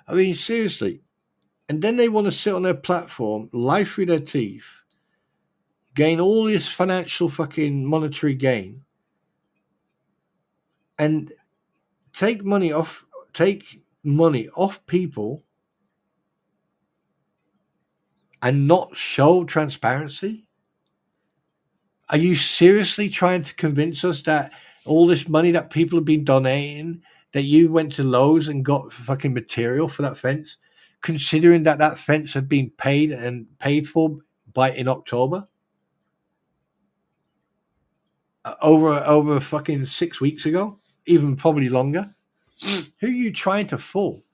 I mean, seriously. And then they want to sit on their platform, lie through their teeth, gain all this financial fucking monetary gain, and take money off people and not show transparency. Are you seriously trying to convince us that all this money that people have been donating, that you went to Lowe's and got fucking material for that fence, considering that fence had been paid for in October? Over fucking 6 weeks ago, even probably longer. Who are you trying to fool?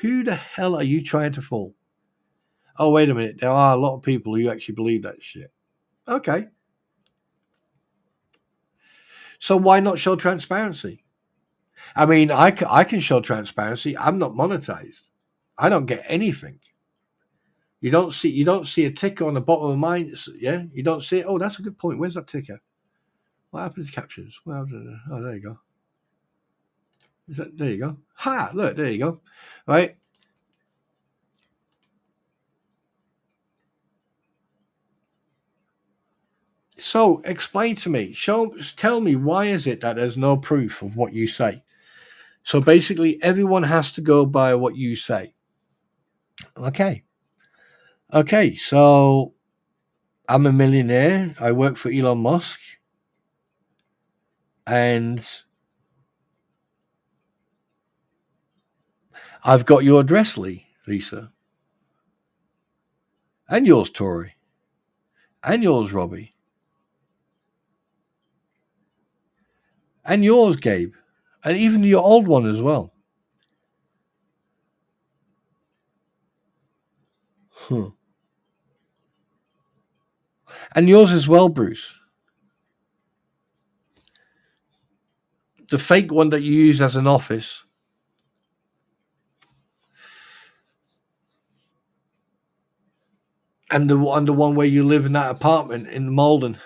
Who the hell are you trying to fool? Oh, wait a minute. There are a lot of people who actually believe that shit. Okay. So why not show transparency? I mean, I can show transparency. I'm not monetized. I don't get anything. You don't see a ticker on the bottom of mine. Yeah, you don't see it. Oh, that's a good point. Where's that ticker? What happened to captions? Well, oh, there you go. There you go. Ha! Look, there you go. Right. So explain to me. Tell me, why is it that there's no proof of what you say? So basically, everyone has to go by what you say. Okay. So I'm a millionaire. I work for Elon Musk, and I've got your address, Lisa, and yours, Tori, and yours, Robbie, and yours, Gabe, and even your old one as well. And yours as well, Bruce. The fake one that you use as an office. And the one where you live in that apartment in Malden.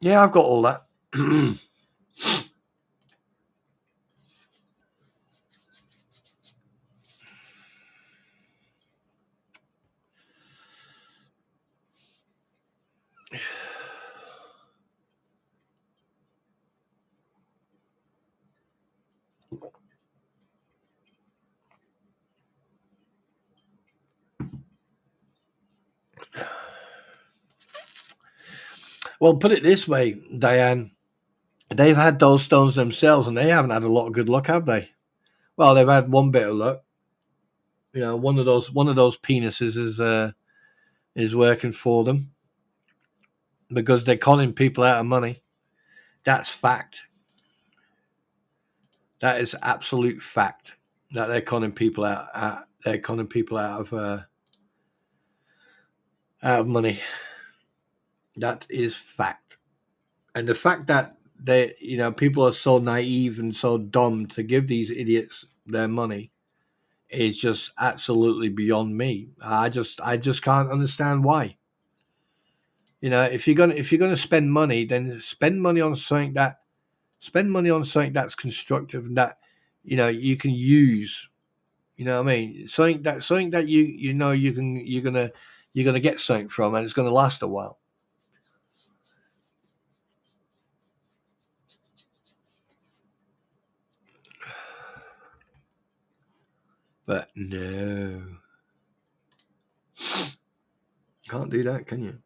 Yeah, I've got all that. Well, put it this way, Diane. They've had those stones themselves, and they haven't had a lot of good luck, have they? Well, they've had one bit of luck. You know, one of those penises is working for them because they're conning people out of money. That's fact. That is absolute fact that they're conning people out. They're conning people out of money. That is fact. And the fact that people are so naive and so dumb to give these idiots their money is just absolutely beyond me. I just can't understand why. You know, if you're gonna spend money, then spend money on something that's constructive and that you can use. You know what I mean? Something that you're gonna get something from, and it's gonna last a while. But no. Can't do that, can you?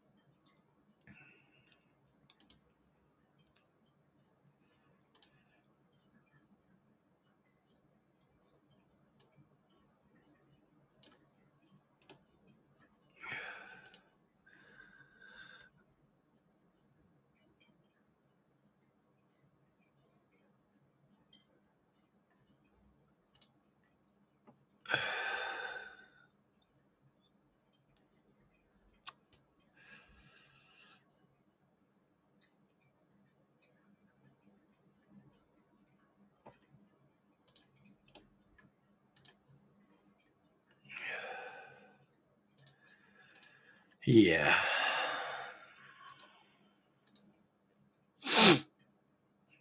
Yeah.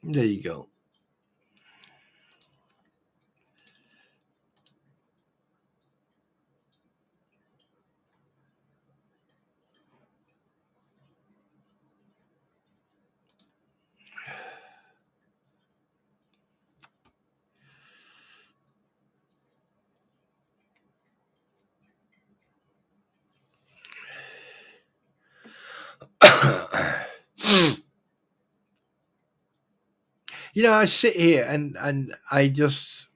There you go. I sit here and I just,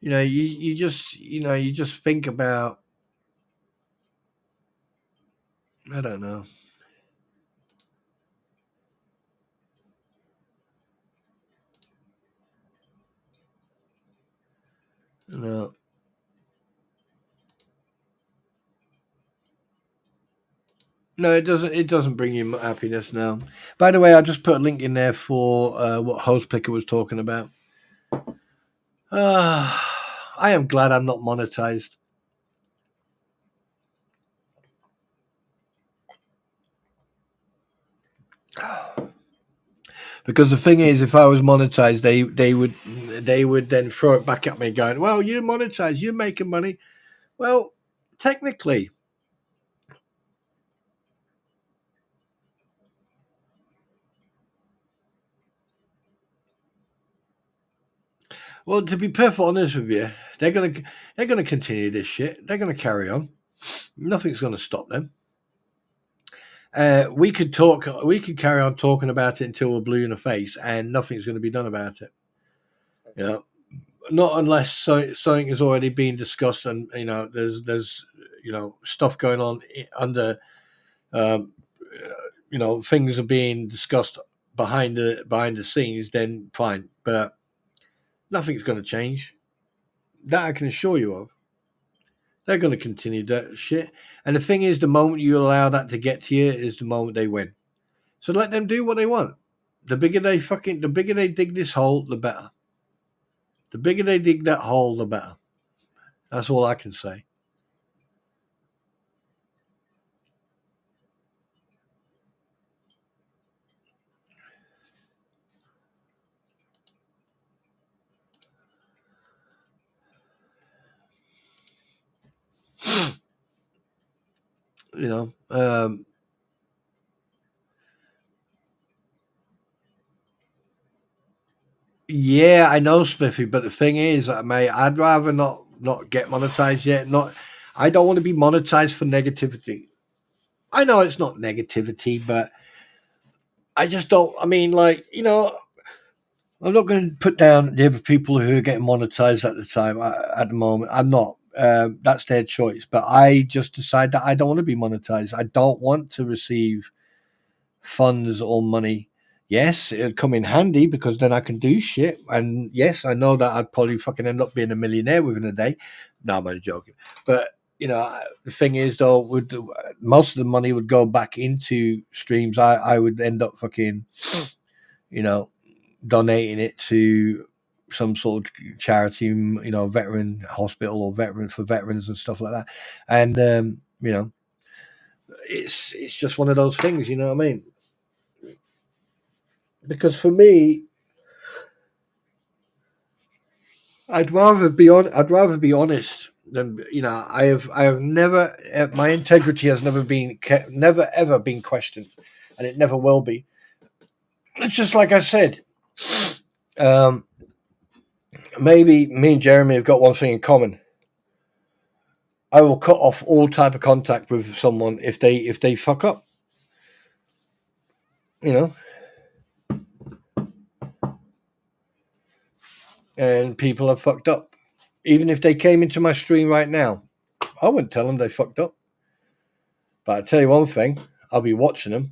you just think about, I don't know. No, no, it doesn't. It doesn't bring you happiness now. By the way, I just put a link in there for what Host Picker was talking about. I am glad I'm not monetized. Because the thing is, if I was monetized, they would then throw it back at me, going, "Well, you're monetized, you're making money." Well, technically, well, to be perfectly honest with you, they're gonna continue this shit. They're gonna carry on. Nothing's gonna stop them. We could carry on talking about it until we're blue in the face, and nothing's going to be done about it. Not unless something has already been discussed, and there's stuff going on under, um, things are being discussed behind the scenes. Then fine, but nothing's going to change. That I can assure you of. They're going to continue that shit. And the thing is, the moment you allow that to get to you is the moment they win. So let them do what they want. The bigger they dig this hole, the better. The bigger they dig that hole, the better. That's all I can say. You know, yeah, I know, Spiffy, but the thing is, mate, I'd rather not get monetized yet. I don't want to be monetized for negativity. I know it's not negativity, but I just don't. I mean, like, I'm not going to put down the other people who are getting monetized at the time. At the moment, I'm not. That's their choice. But I just decide that I don't want to be monetized. I don't want to receive funds or money. Yes, it'd come in handy because then I can do shit. And yes, I know that I'd probably fucking end up being a millionaire within a day. No, I'm only joking. But the thing is, though, most of the money would go back into streams. I would end up fucking, you know, donating it to some sort of charity, veteran hospital or veterans and stuff like that. And it's just one of those things, you know what I mean? Because for me, I'd rather be honest than I have never my integrity has never ever been questioned, and it never will be. It's just like I said. Um, Maybe me and Jeremy have got one thing in common. I will cut off all type of contact with someone if they fuck up. You know, and people have fucked up. Even if they came into my stream right now, I wouldn't tell them they fucked up. But I tell you one thing, I'll be watching them.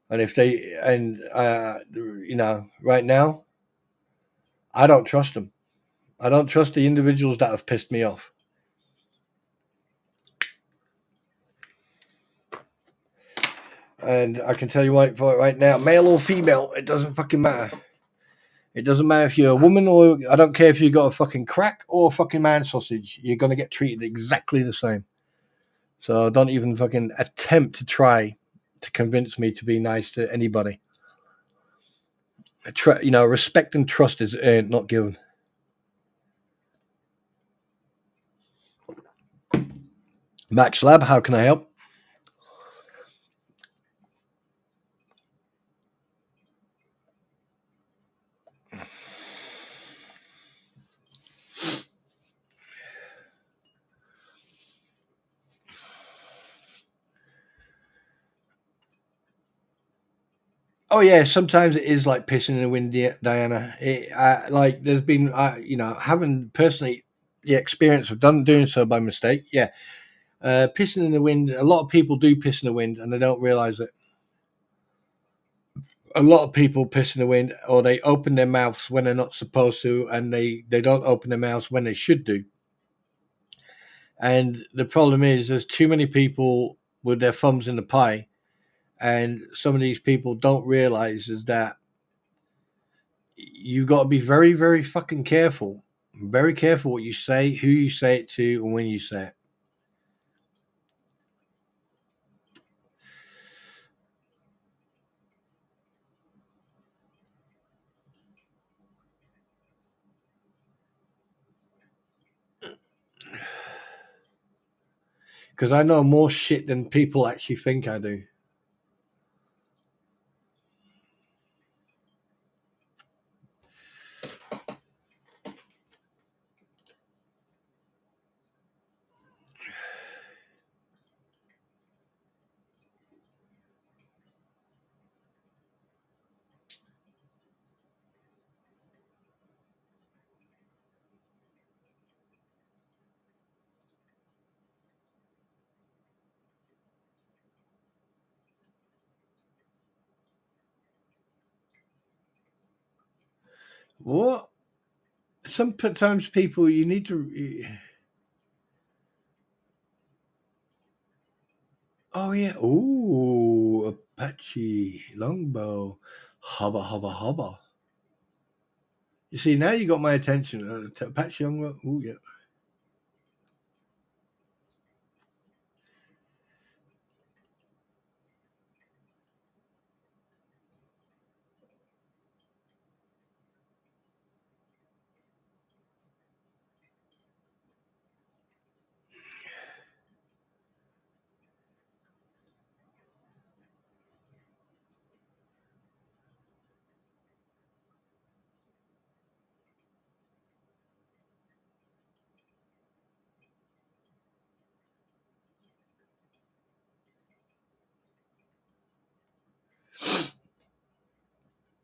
And if they right now, I don't trust them. I don't trust the individuals that have pissed me off. And I can tell you right now, male or female, it doesn't fucking matter. It doesn't matter if you're a woman or I don't care if you got a fucking crack or a fucking man sausage. You're gonna get treated exactly the same. So don't even fucking attempt to try to convince me to be nice to anybody. Respect and trust is earned, not given. Max Lab, how can I help? Oh yeah, sometimes it is like pissing in the wind, Diana. There's been, having personally the experience of doing so by mistake. Yeah, pissing in the wind. A lot of people do piss in the wind, and they don't realize it. A lot of people piss in the wind, or they open their mouths when they're not supposed to, and they don't open their mouths when they should do. And the problem is, there's too many people with their thumbs in the pie, and some of these people don't realize is that you've got to be very, very fucking careful. Very careful what you say, who you say it to, and when you say it. Because I know more shit than people actually think I do. What? Sometimes people, you need to. Oh, yeah. Ooh, Apache longbow. Hubba, hubba, hubba. You see, now you got my attention. Apache longbow. Ooh, yeah.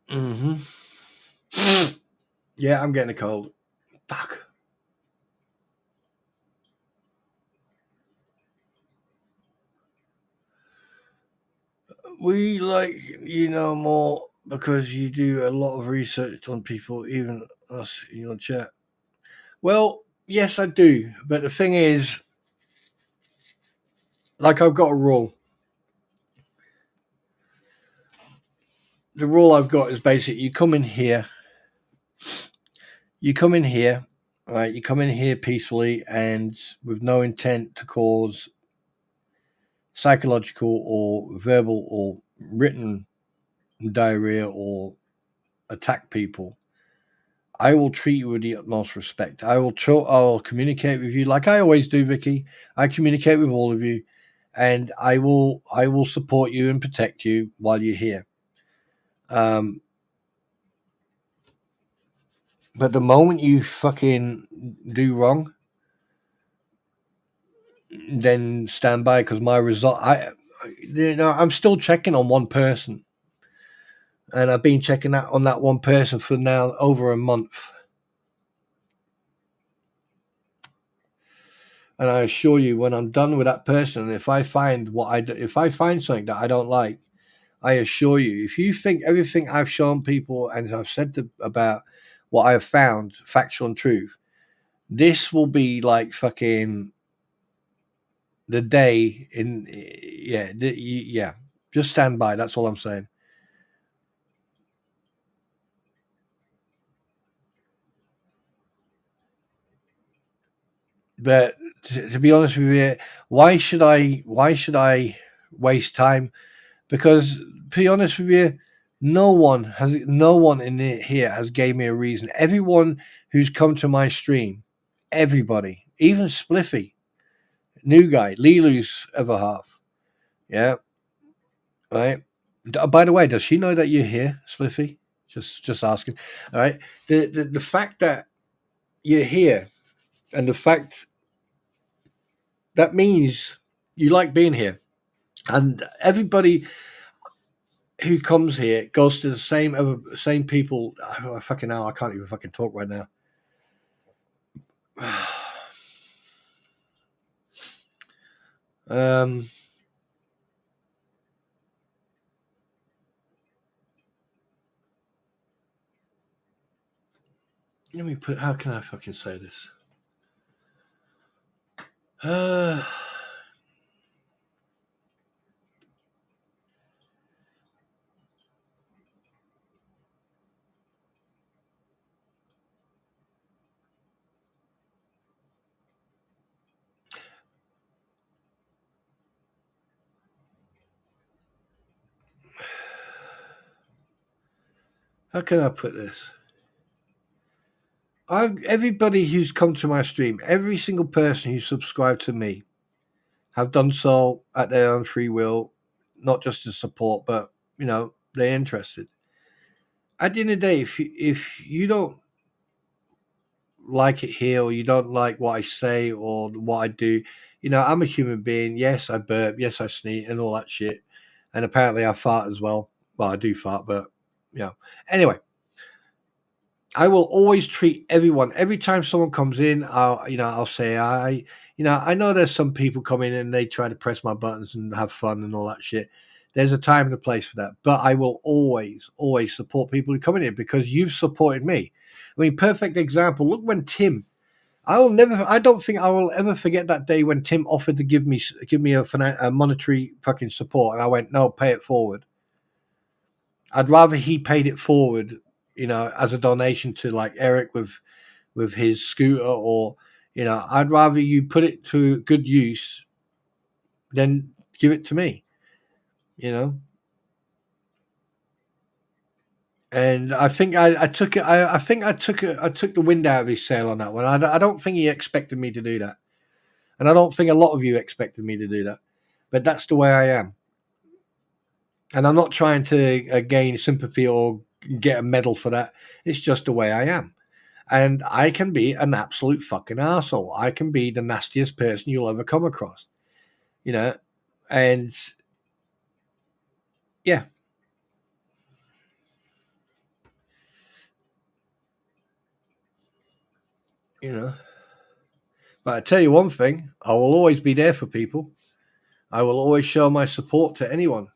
Mm-hmm. Yeah, I'm getting a cold. Fuck. We like more because you do a lot of research on people, even us in your chat. Well, yes, I do. But the thing is, like, I've got a rule. The rule I've got is basically you come in here, right? You come in here peacefully and with no intent to cause psychological or verbal or written diarrhea or attack people. I will treat you with the utmost respect. I will communicate with you like I always do, Vicky. I communicate with all of you, and I will support you and protect you while you're here. Um, But the moment you fucking do wrong, then stand by, because my result, I'm still checking on one person, and I've been checking that on that one person for now over a month. And I assure you, when I'm done with that person, if I find something that I don't like, I assure you, if you think everything I've shown people and I've said about what I've found factual and truth, this will be like fucking the day in, yeah. Just stand by. That's all I'm saying. But to be honest with you, why should I? Why should I waste time? Because to be honest with you, no one in here has gave me a reason. Everyone who's come to my stream, everybody, even Spliffy, new guy, Lilu's other half, yeah, right. By the way, does she know that you're here, Spliffy? Just asking. All right. The fact that you're here, and the fact that means you like being here, and everybody who comes here goes to the same people. Oh, fucking hell, I can't even fucking talk right now. um, Let me put. How can I fucking say this? How can I put this? Everybody who's come to my stream, every single person who's subscribed to me, have done so at their own free will, not just to support, but they're interested. At the end of the day, if you don't like it here, or you don't like what I say or what I do, I'm a human being. Yes, I burp. Yes, I sneeze and all that shit. And apparently I fart as well. Well, I do fart, but Anyway, I will always treat everyone. Every time someone comes in, I'll say I know there's some people come in and they try to press my buttons and have fun and all that shit. There's a time and a place for that, but I will always, always support people who come in here because you've supported me. I mean, perfect example. Look, when Tim, I don't think I will ever forget that day when Tim offered to give me a monetary fucking support, and I went, no, pay it forward. I'd rather he paid it forward, as a donation to like Eric with his scooter, or I'd rather you put it to good use than give it to me, you know. And I think I took it. I think I took it. I took the wind out of his sail on that one. I don't think he expected me to do that, and I don't think a lot of you expected me to do that. But that's the way I am, and I'm not trying to gain sympathy or get a medal for that. It's just the way I am. And I can be an absolute fucking asshole. I can be the nastiest person you'll ever come across, you know. And yeah, you know. But I tell you one thing, I will always be there for people. I will always show my support to anyone.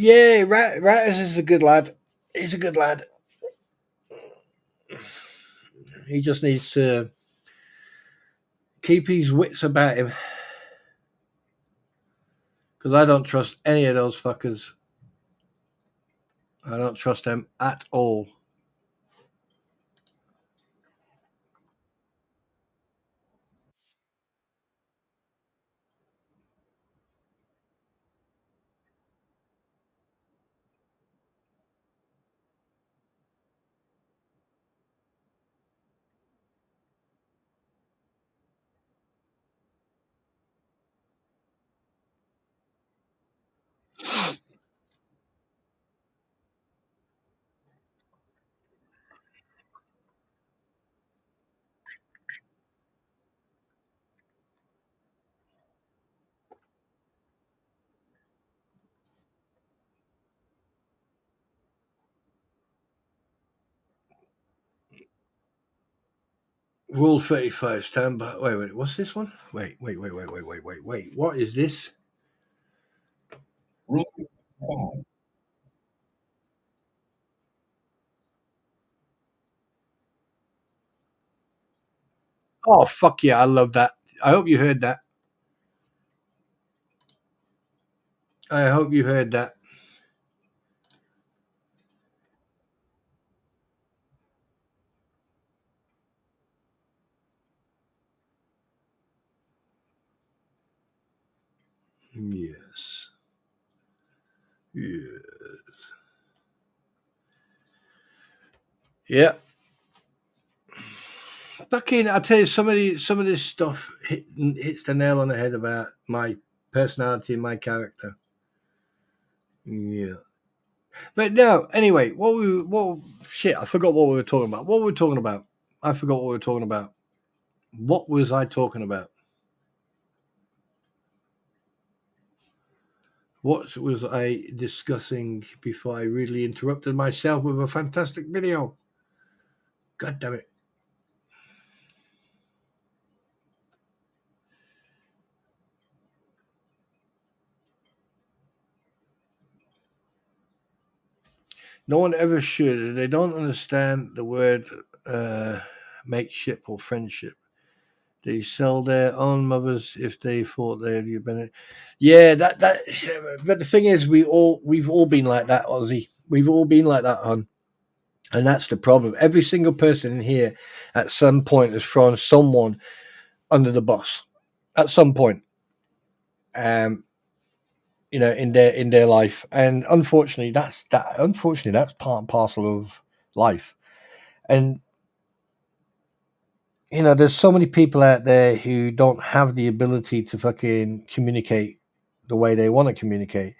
Yeah, Ratters is a good lad. He's a good lad. He just needs to keep his wits about him, because I don't trust any of those fuckers. I don't trust them at all. Rule 35, stand by. Wait, what's this one? Wait. What is this? Rule 5. Oh, fuck yeah, I love that. I hope you heard that. I hope you heard that. Yes. Yeah. Yeah. Fucking, I tell you, some of this stuff hits the nail on the head about my personality and my character. Yeah. But no, anyway, what shit, I forgot what we were talking about. What were we talking about? I forgot what we were talking about. What was I talking about? What was I discussing before I really interrupted myself with a fantastic video? God damn it. No one ever should. They don't understand the word mateship or friendship. They sell their own mothers if they thought they'd been. Yeah, that. But the thing is, we've all been like that, Ozzy. We've all been like that, hon. And that's the problem. Every single person in here at some point has thrown someone under the bus at some point. Um, in their life, and unfortunately that's part and parcel of life. And there's so many people out there who don't have the ability to fucking communicate the way they want to communicate,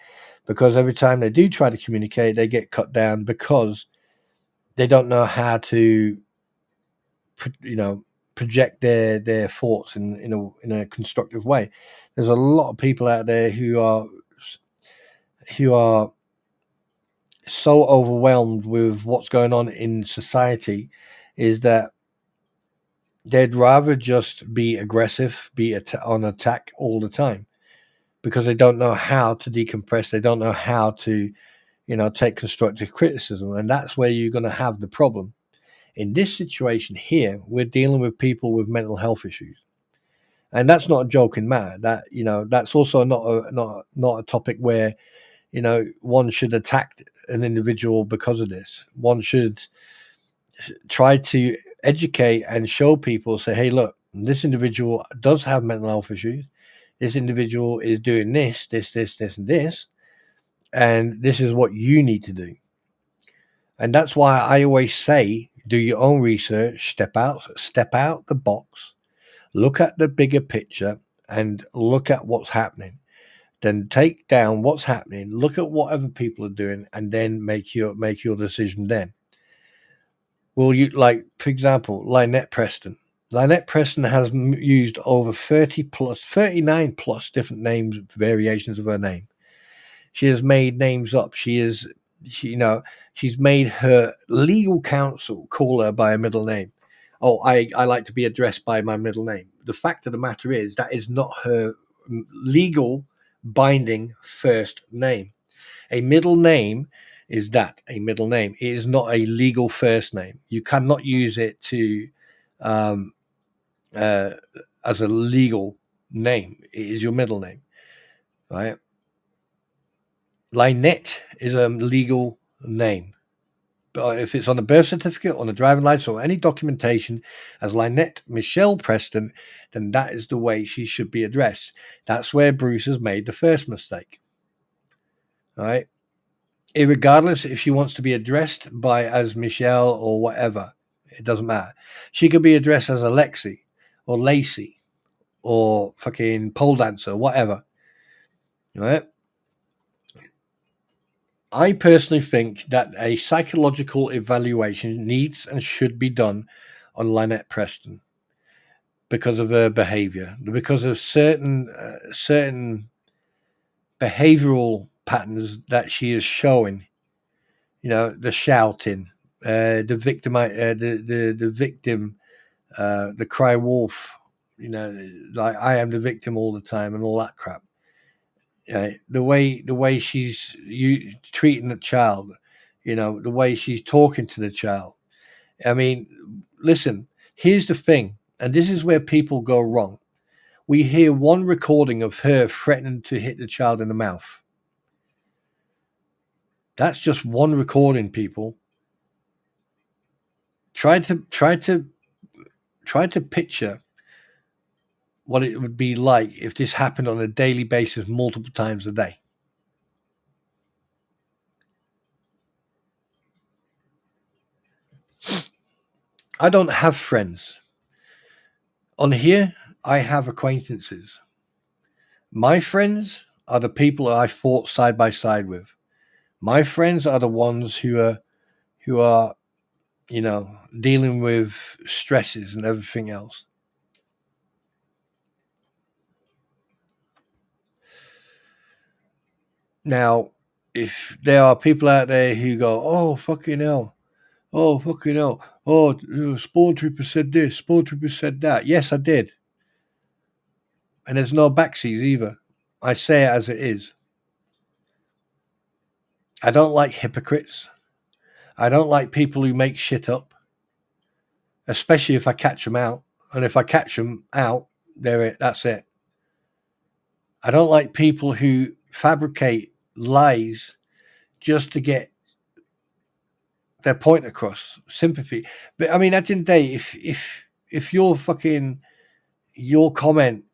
because every time they do try to communicate they get cut down because they don't know how to you know project their thoughts in a constructive way. There's a lot of people out there who are so overwhelmed with what's going on in society, is that they'd rather just be aggressive, be on attack all the time, because they don't know how to decompress. They don't know how to, take constructive criticism. And that's where you're going to have the problem. In this situation here, we're dealing with people with mental health issues. And that's not a joking matter. That's also not a topic where, one should attack an individual because of this. One should try to educate and show people, say, hey, look, this individual does have mental health issues. This individual is doing this, and this, and this is what you need to do. And that's why I always say, do your own research, step out the box, look at the bigger picture, and look at what's happening. Then take down what's happening, look at what other people are doing, and then make your decision then. Well, like, for example, Lynette Preston. Lynette Preston has used over 39 plus different names, variations of her name. She has made names up. She's made her legal counsel call her by a middle name. Oh, I like to be addressed by my middle name. The fact of the matter is that is not her legal binding first name. A middle name is a middle name. It is not a legal first name. You cannot use it to as a legal name. It is your middle name, right? Lynette is a legal name. But if it's on a birth certificate, on a driving license, or any documentation as Lynette Michelle Preston, then that is the way she should be addressed. That's where Bruce has made the first mistake. All right. Irregardless if she wants to be addressed by as Michelle or whatever, it doesn't matter. She could be addressed as Alexi or Lacey or fucking pole dancer, whatever. All right. I personally think that a psychological evaluation needs and should be done on Lynette Preston because of her behavior, because of certain behavioral patterns that she is showing. You know, the shouting, the victim, the victim, the cry wolf. You know, like I am the victim all the time and all that crap. The way she's treating the child, you know, the way she's talking to the child. I mean, listen, here's the thing, and this is where people go wrong. We hear one recording of her threatening to hit the child in the mouth. That's just one recording, people. Try to picture what it would be like if this happened on a daily basis multiple times a day. I don't have friends. On here, I have acquaintances. My friends are the people I fought side by side with. My friends are the ones who are, you know, dealing with stresses and everything else. Now, if there are people out there who go, oh, fucking hell, oh, fucking hell, oh, Spawn Trooper said this, Spawn Trooper said that. Yes, I did. And there's no backseas either. I say it as it is. I don't like hypocrites. I don't like people who make shit up, especially if I catch them out. And if I catch them out, that's it. I don't like people who fabricate lies just to get their point across, sympathy. But I mean, at the end of the day, if you're fucking your comment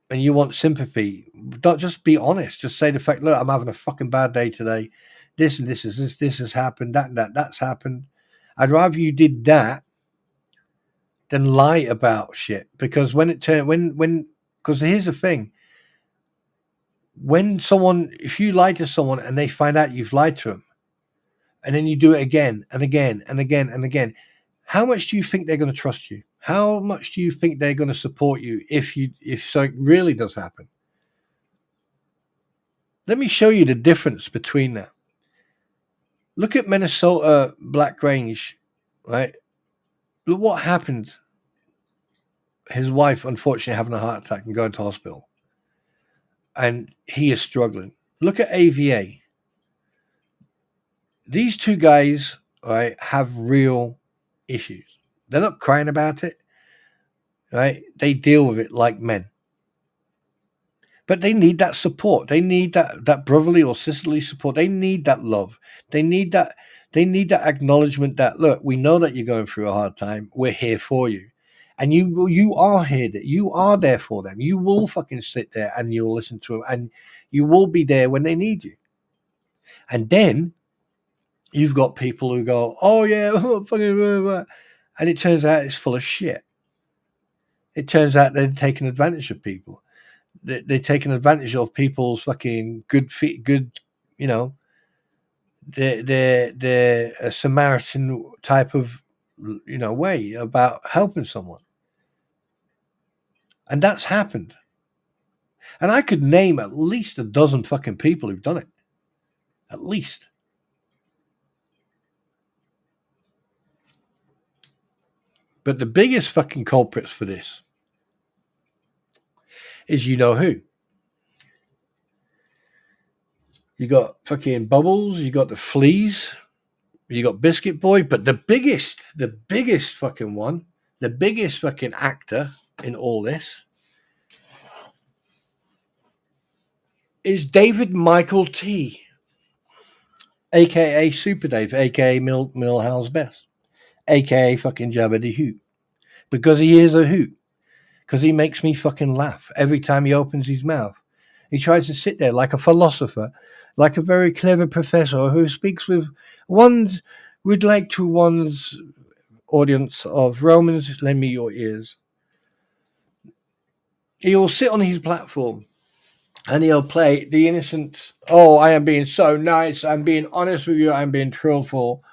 and you want sympathy, don't just be honest. Just say the fact, look, I'm having a fucking bad day today. This and this has happened, that's happened. I'd rather you did that than lie about shit. Because because here's the thing. If you lie to someone and they find out you've lied to them, and then you do it again and again and again and again, how much do you think they're going to trust you? How much do you think they're going to support you if something really does happen? Let me show you the difference between that. Look at Minnesota Black Grange, right? Look what happened. His wife, unfortunately, having a heart attack and going to hospital. And he is struggling. Look at AVA. These two guys, right, have real issues. They're not crying about it, right? They deal with it like men. But they need that support. They need that brotherly or sisterly support. They need that love. They need that acknowledgement that, look, we know that you're going through a hard time. We're here for you. And you are here. You are there for them. You will fucking sit there and you'll listen to them. And you will be there when they need you. And then you've got people who go, oh, yeah, fucking, and it turns out it's full of shit. It turns out they're taking advantage of people. They're taking advantage of people's fucking good, you know, they're a Samaritan type of, you know, way about helping someone. And that's happened. And I could name at least a dozen fucking people who've done it. At least. But the biggest fucking culprits for this is you know who. You got fucking Bubbles, you got the Fleas, you got Biscuit Boy, but the biggest fucking one, the biggest fucking actor in all this is David Michael T, aka Super Dave, aka Millhouse Best, aka fucking Jabba the Hoot, because he is a hoot. Because he makes me fucking laugh every time he opens his mouth. He tries to sit there like a philosopher, like a very clever professor who speaks with one's would like to one's audience of Romans, lend me your ears. He'll sit on his platform and he'll play the innocent, oh, I am being so nice, I'm being honest with you, I'm being truthful.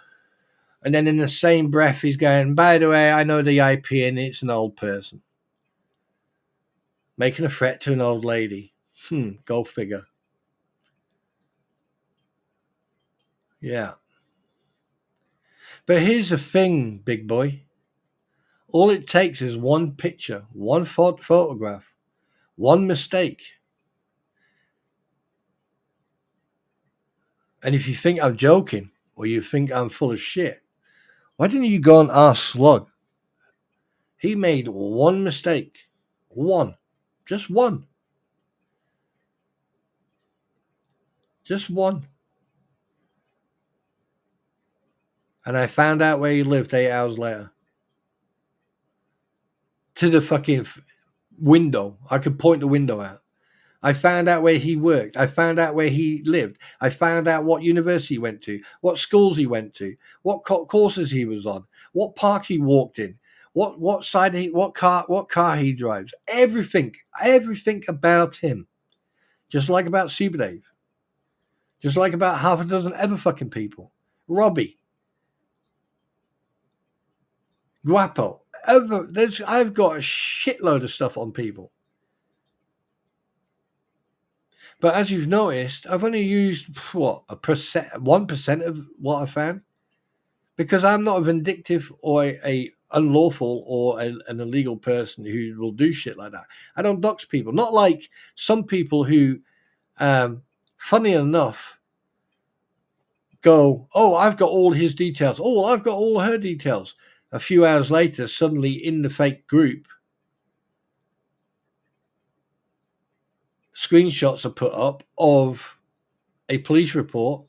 And then in the same breath, he's going, by the way, I know the IP and it's an old person. Making a threat to an old lady. Go figure. Yeah. But here's the thing, big boy. All it takes is one picture, one photograph, one mistake. And if you think I'm joking or you think I'm full of shit, why didn't you go and ask Slug? He made one mistake. One. Just one. Just one. And I found out where he lived 8 hours later. To the fucking window. I could point the window out. I found out where he worked. I found out where he lived. I found out what university he went to, what schools he went to, what courses he was on, what park he walked in, what side what car he drives. Everything about him. Just like about Super Dave. Just like about half a dozen other fucking people. Robbie. Guapo. I've got a shitload of stuff on people. But as you've noticed, I've only used, 1% of what I found. Because I'm not a vindictive or a unlawful or an illegal person who will do shit like that. I don't dox people. Not like some people who, funny enough, go, oh, I've got all his details. Oh, I've got all her details. A few hours later, suddenly in the fake group, screenshots are put up of a police report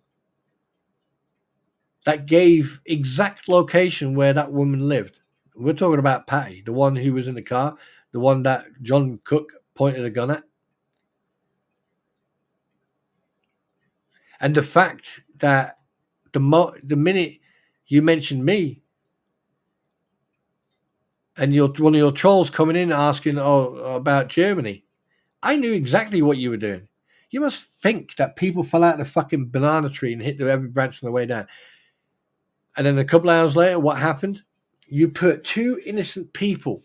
that gave exact location where that woman lived. We're talking about Patty, the one who was in the car, the one that John Cook pointed a gun at. And the fact that the minute you mentioned me and one of your trolls coming in asking about Germany, I knew exactly what you were doing. You must think that people fell out of the fucking banana tree and hit every branch on the way down. And then a couple of hours later, what happened? You put two innocent people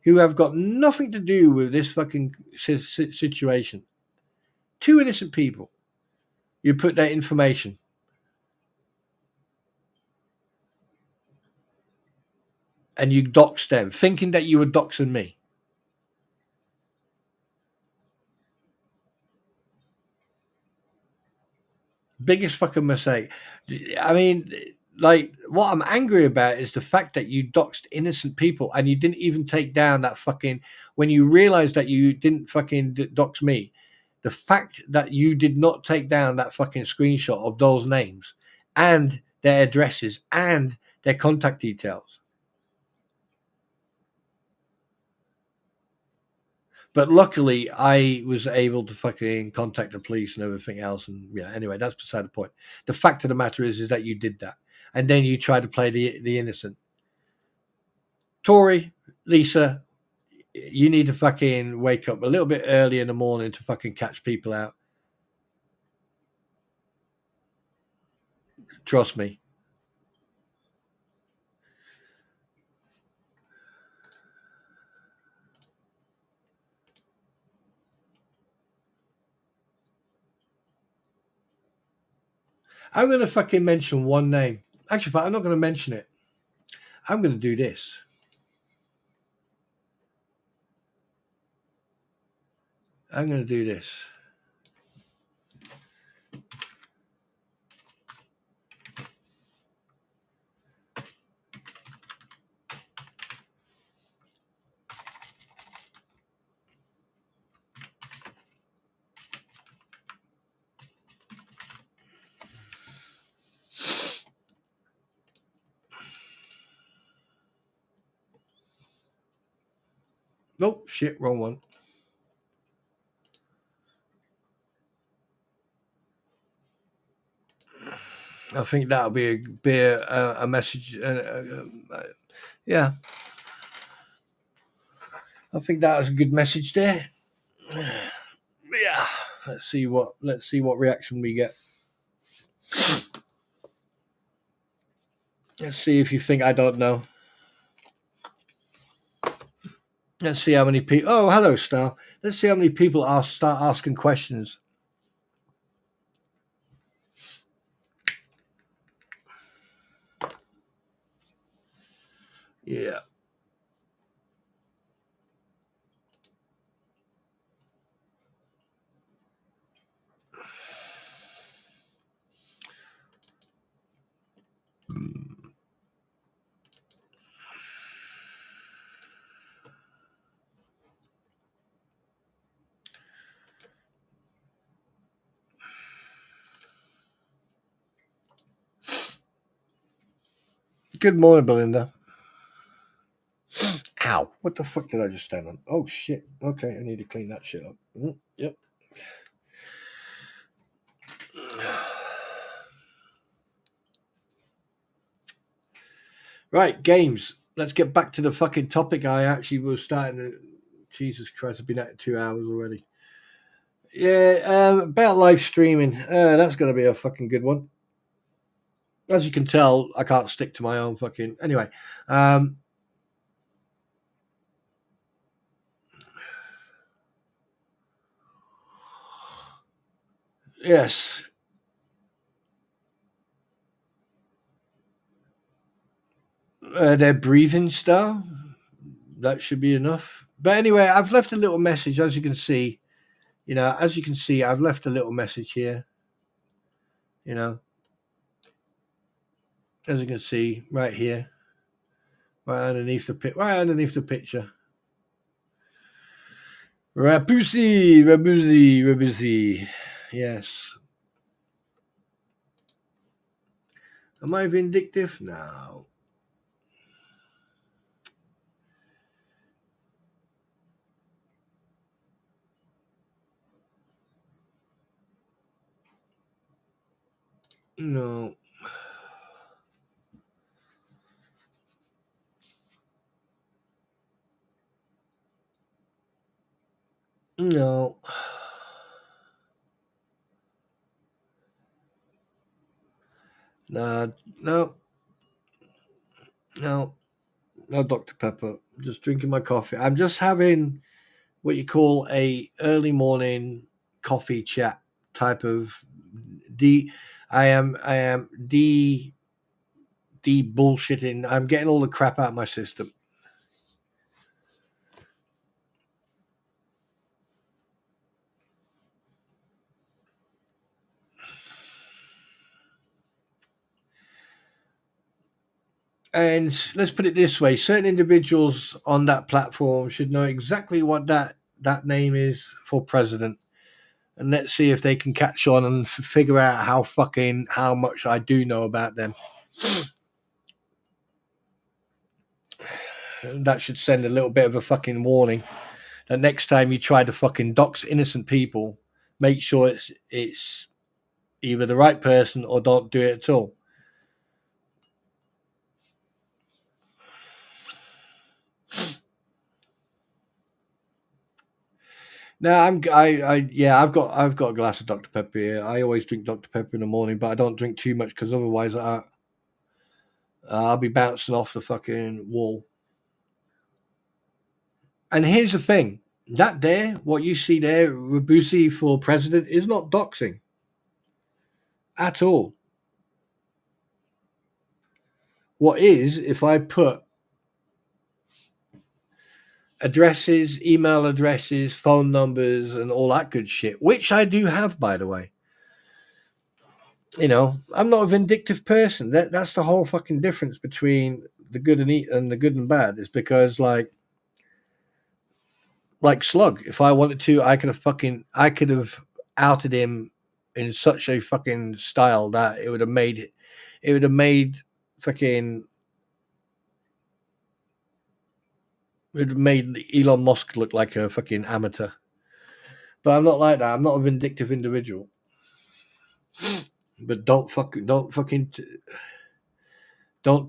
who have got nothing to do with this fucking situation. Two innocent people. You put their information. And you dox them, thinking that you were doxing me. Biggest fucking mistake. I mean, like, what I'm angry about is the fact that you doxed innocent people and you didn't even take down that fucking, when you realized that you didn't fucking dox me, the fact that you did not take down that fucking screenshot of those names and their addresses and their contact details. But luckily, I was able to fucking contact the police and everything else. And yeah, anyway, that's beside the point. The fact of the matter is that you did that. And then you try to play the innocent. Tori, Lisa, you need to fucking wake up a little bit early in the morning to fucking catch people out. Trust me. I'm going to fucking mention one name. Actually, I'm not going to mention it. I'm going to do this. I'm going to do this. Nope, shit, wrong one. I think that'll be a message. Yeah, I think that was a good message there. Yeah, let's see what reaction we get. Let's see if you think I don't know. Let's see how many people. Oh, hello, Star. Let's see how many people start asking questions. Yeah. Good morning, Belinda. Ow! What the fuck did I just stand on? Oh shit! Okay, I need to clean that shit up. Yep. Right, games. Let's get back to the fucking topic. I actually was starting to. Jesus Christ! I've been at it 2 hours already. Yeah, about live streaming. That's going to be a fucking good one. As you can tell, I can't stick to my own fucking. Anyway, yes. Their breathing style. That should be enough. But anyway, I've left a little message, as you can see. I've left a little message here. You know, as you can see, right here, right underneath the picture. Rabuzi. Yes. Am I vindictive? No. No. No. No. No. No. No, Dr. Pepper. Just drinking my coffee. I'm just having what you call a early morning coffee chat type of I am de bullshitting. I'm getting all the crap out of my system. And let's put it this way: certain individuals on that platform should know exactly what that name is for president. And let's see if they can catch on and figure out how much I do know about them. And that should send a little bit of a fucking warning that next time you try to fucking dox innocent people, make sure it's either the right person or don't do it at all. No, I've got a glass of Dr. Pepper here. I always drink Dr. Pepper in the morning, but I don't drink too much because otherwise I'll be bouncing off the fucking wall. And here's the thing: what you see there, Rabusi for president, is not doxing at all. What is if I put addresses, email addresses, phone numbers, and all that good shit, which I do have, by the way. You know, I'm not a vindictive person. That's the whole fucking difference between the good and the good and bad. Is because like Slug, if I wanted to, I could have outed him in such a fucking style that it would have made fucking It made Elon Musk look like a fucking amateur. But I'm not like that. I'm not a vindictive individual. But don't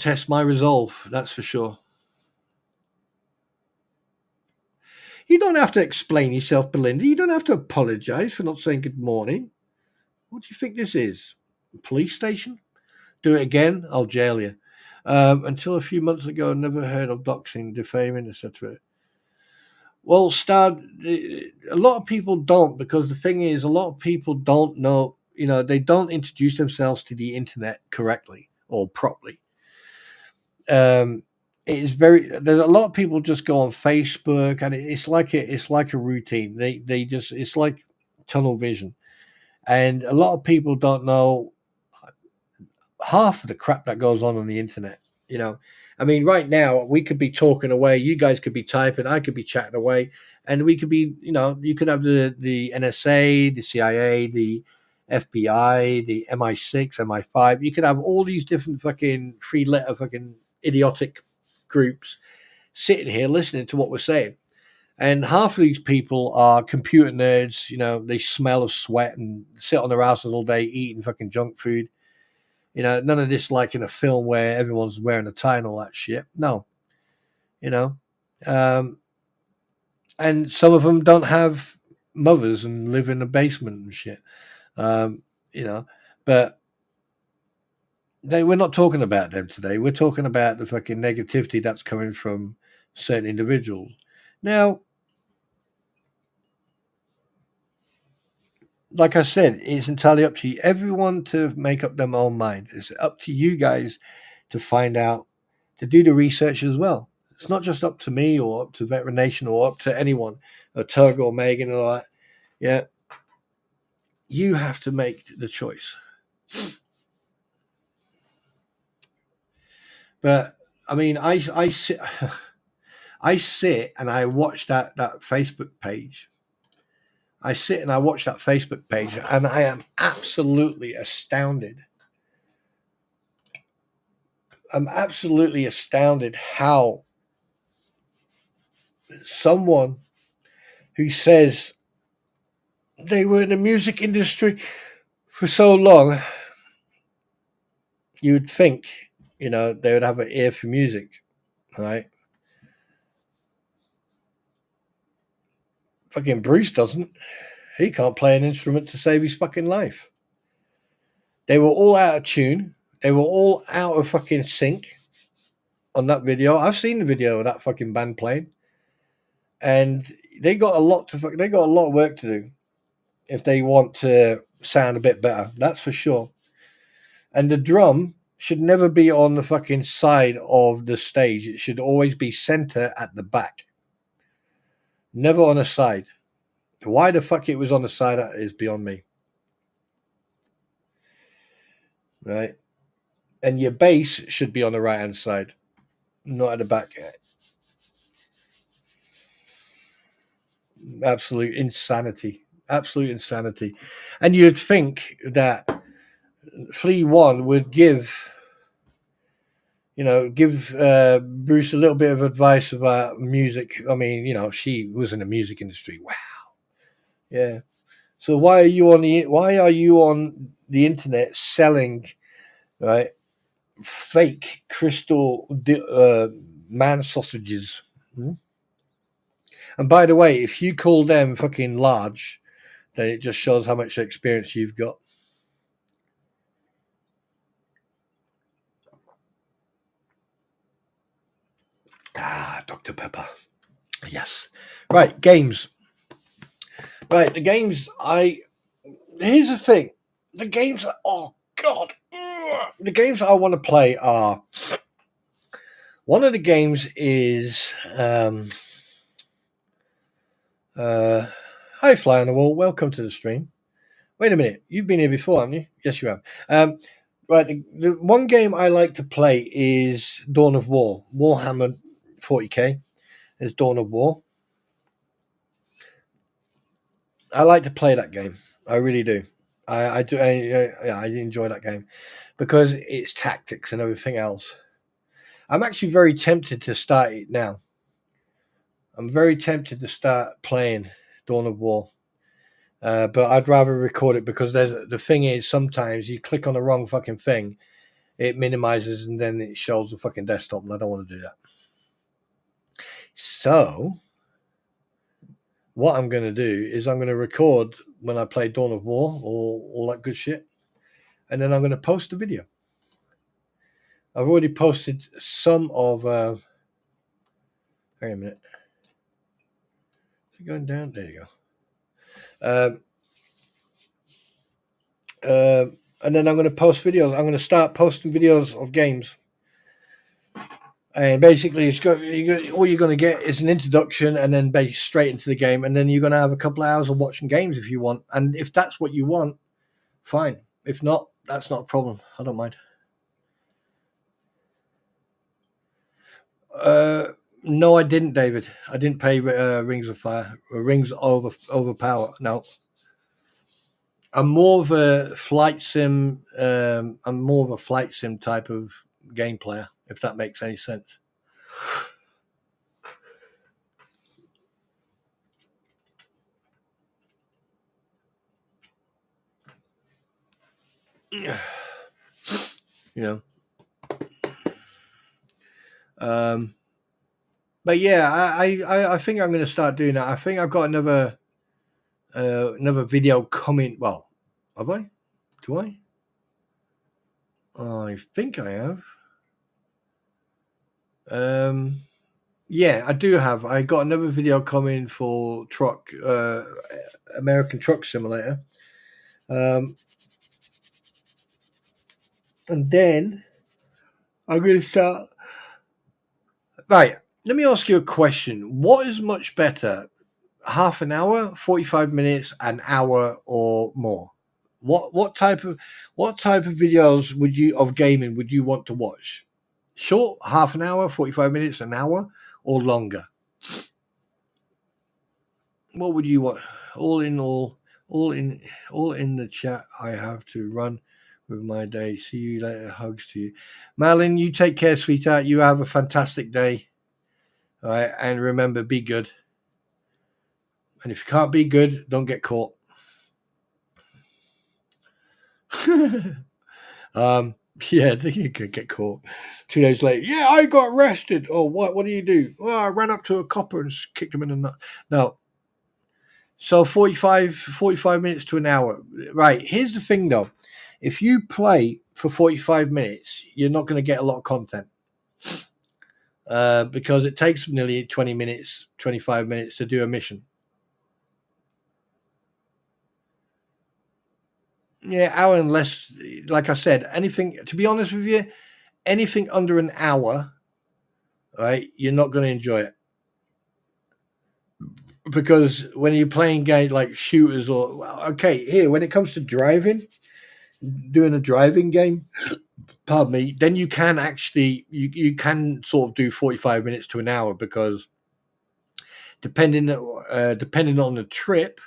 test my resolve. That's for sure. You don't have to explain yourself, Belinda. You don't have to apologize for not saying good morning. What do you think this is? A police station? Do it again, I'll jail you. Until a few months ago, I never heard of doxing, defaming, etc. Well, Stad, a lot of people don't, because the thing is, a lot of people don't know, they don't introduce themselves to the internet correctly or properly. There's a lot of people just go on Facebook, and it's like a routine. It's like tunnel vision, and a lot of people don't know half of the crap that goes on the internet. I mean, right now we could be talking away, you guys could be typing, I could be chatting away, and we could be, you could have the NSA, the CIA, the FBI, the MI6, MI5. You could have all these different fucking three-letter fucking idiotic groups sitting here listening to what we're saying. And half of these people are computer nerds. They smell of sweat and sit on their asses all day eating fucking junk food. None of this like in a film where everyone's wearing a tie and all that shit. No. Um, and some of them don't have mothers and live in a basement and shit. Um, but we're not talking about them today. We're talking about the fucking negativity that's coming from certain individuals. Now, like I said, it's entirely up to you. Everyone to make up their own mind. It's up to you guys to find out, to do the research as well. It's not just up to me or up to Veteran Nation or up to anyone, or Tug or Megan and all that. Yeah. You have to make the choice. But I mean, I sit I sit and I watch that Facebook page. I sit and I watch that Facebook page, and I am absolutely astounded. I'm absolutely astounded how someone who says they were in the music industry for so long, you would think, they would have an ear for music, right? Fucking Bruce doesn't. He can't play an instrument to save his fucking life. They were all out of tune. They were all out of fucking sync on that video. I've seen the video of that fucking band playing, and they got a lot of work to do if they want to sound a bit better. That's for sure. And the drum should never be on the fucking side of the stage. It should always be center at the back. Never on the side. Why the fuck it was on the side is beyond me. Right? And your bass should be on the right hand side, not at the back. Absolute insanity. Absolute insanity. And you'd think that Flea One would give Bruce a little bit of advice about music. I mean, she was in the music industry. Wow. Yeah. So why are you on the internet selling, right, fake crystal man sausages? And by the way, if you call them fucking large, then it just shows how much experience you've got. Dr. Pepper. Yes. Right, games. Right, the games here's the thing. The games oh god. The games I want to play are, one of the games is hi Fly on the Wall, welcome to the stream. Wait a minute, you've been here before, haven't you? Yes, you have. Right, the one game I like to play is Dawn of War. Warhammer 40k is Dawn of War. I like to play that game. I really do. I do. I enjoy that game because it's tactics and everything else. I'm actually very tempted to start it now. I'm very tempted to start playing Dawn of War. But I'd rather record it because the thing is, sometimes you click on the wrong fucking thing, it minimizes and then it shows the fucking desktop, and I don't want to do that. So what I'm going to do is I'm going to record when I play Dawn of War or all that good shit, and then I'm going to post the video. I've already posted some of. Hang a minute. Is it going down? There you go. And then I'm going to post videos. I'm going to start posting videos of games. And basically, all you're going to get is an introduction and then straight into the game. And then you're going to have a couple of hours of watching games if you want. And if that's what you want, fine. If not, that's not a problem. I don't mind. No, I didn't, David. I didn't pay Rings of Fire. Rings overpower. No. I'm more of a flight sim. I'm more of a flight sim type of game player, if that makes any sense. You know. But yeah, I think I'm going to start doing that. I think I've got another video coming. Well, have I? Do I? I think I have. Yeah, I do have. I got another video coming for American Truck Simulator. And then I'm going to start. Right. Let me ask you a question. What is much better? Half an hour, 45 minutes, an hour, or more? What type of videos of gaming would you want to watch? Short, half an hour, 45 minutes, an hour, or longer? What would you want? All in the chat. I have to run with my day. See you later. Hugs to you, Malin. You take care, sweetheart. You have a fantastic day. All right, and remember, be good. And if you can't be good, don't get caught. Yeah, you could get caught. 2 days later, yeah, I got arrested. Oh, what do you do? Oh, I ran up to a copper and kicked him in the nut. No. So 45 minutes to an hour. Right. Here's the thing, though. If you play for 45 minutes, you're not going to get a lot of content. Because it takes nearly 20 minutes, 25 minutes to do a mission. Yeah, hour and less. Like I said, anything, to be honest with you, anything under an hour, right, you're not going to enjoy it. Because when you're playing games like shooters when it comes to doing a driving game, pardon me, then you can actually, you can sort of do 45 minutes to an hour because depending on the trip,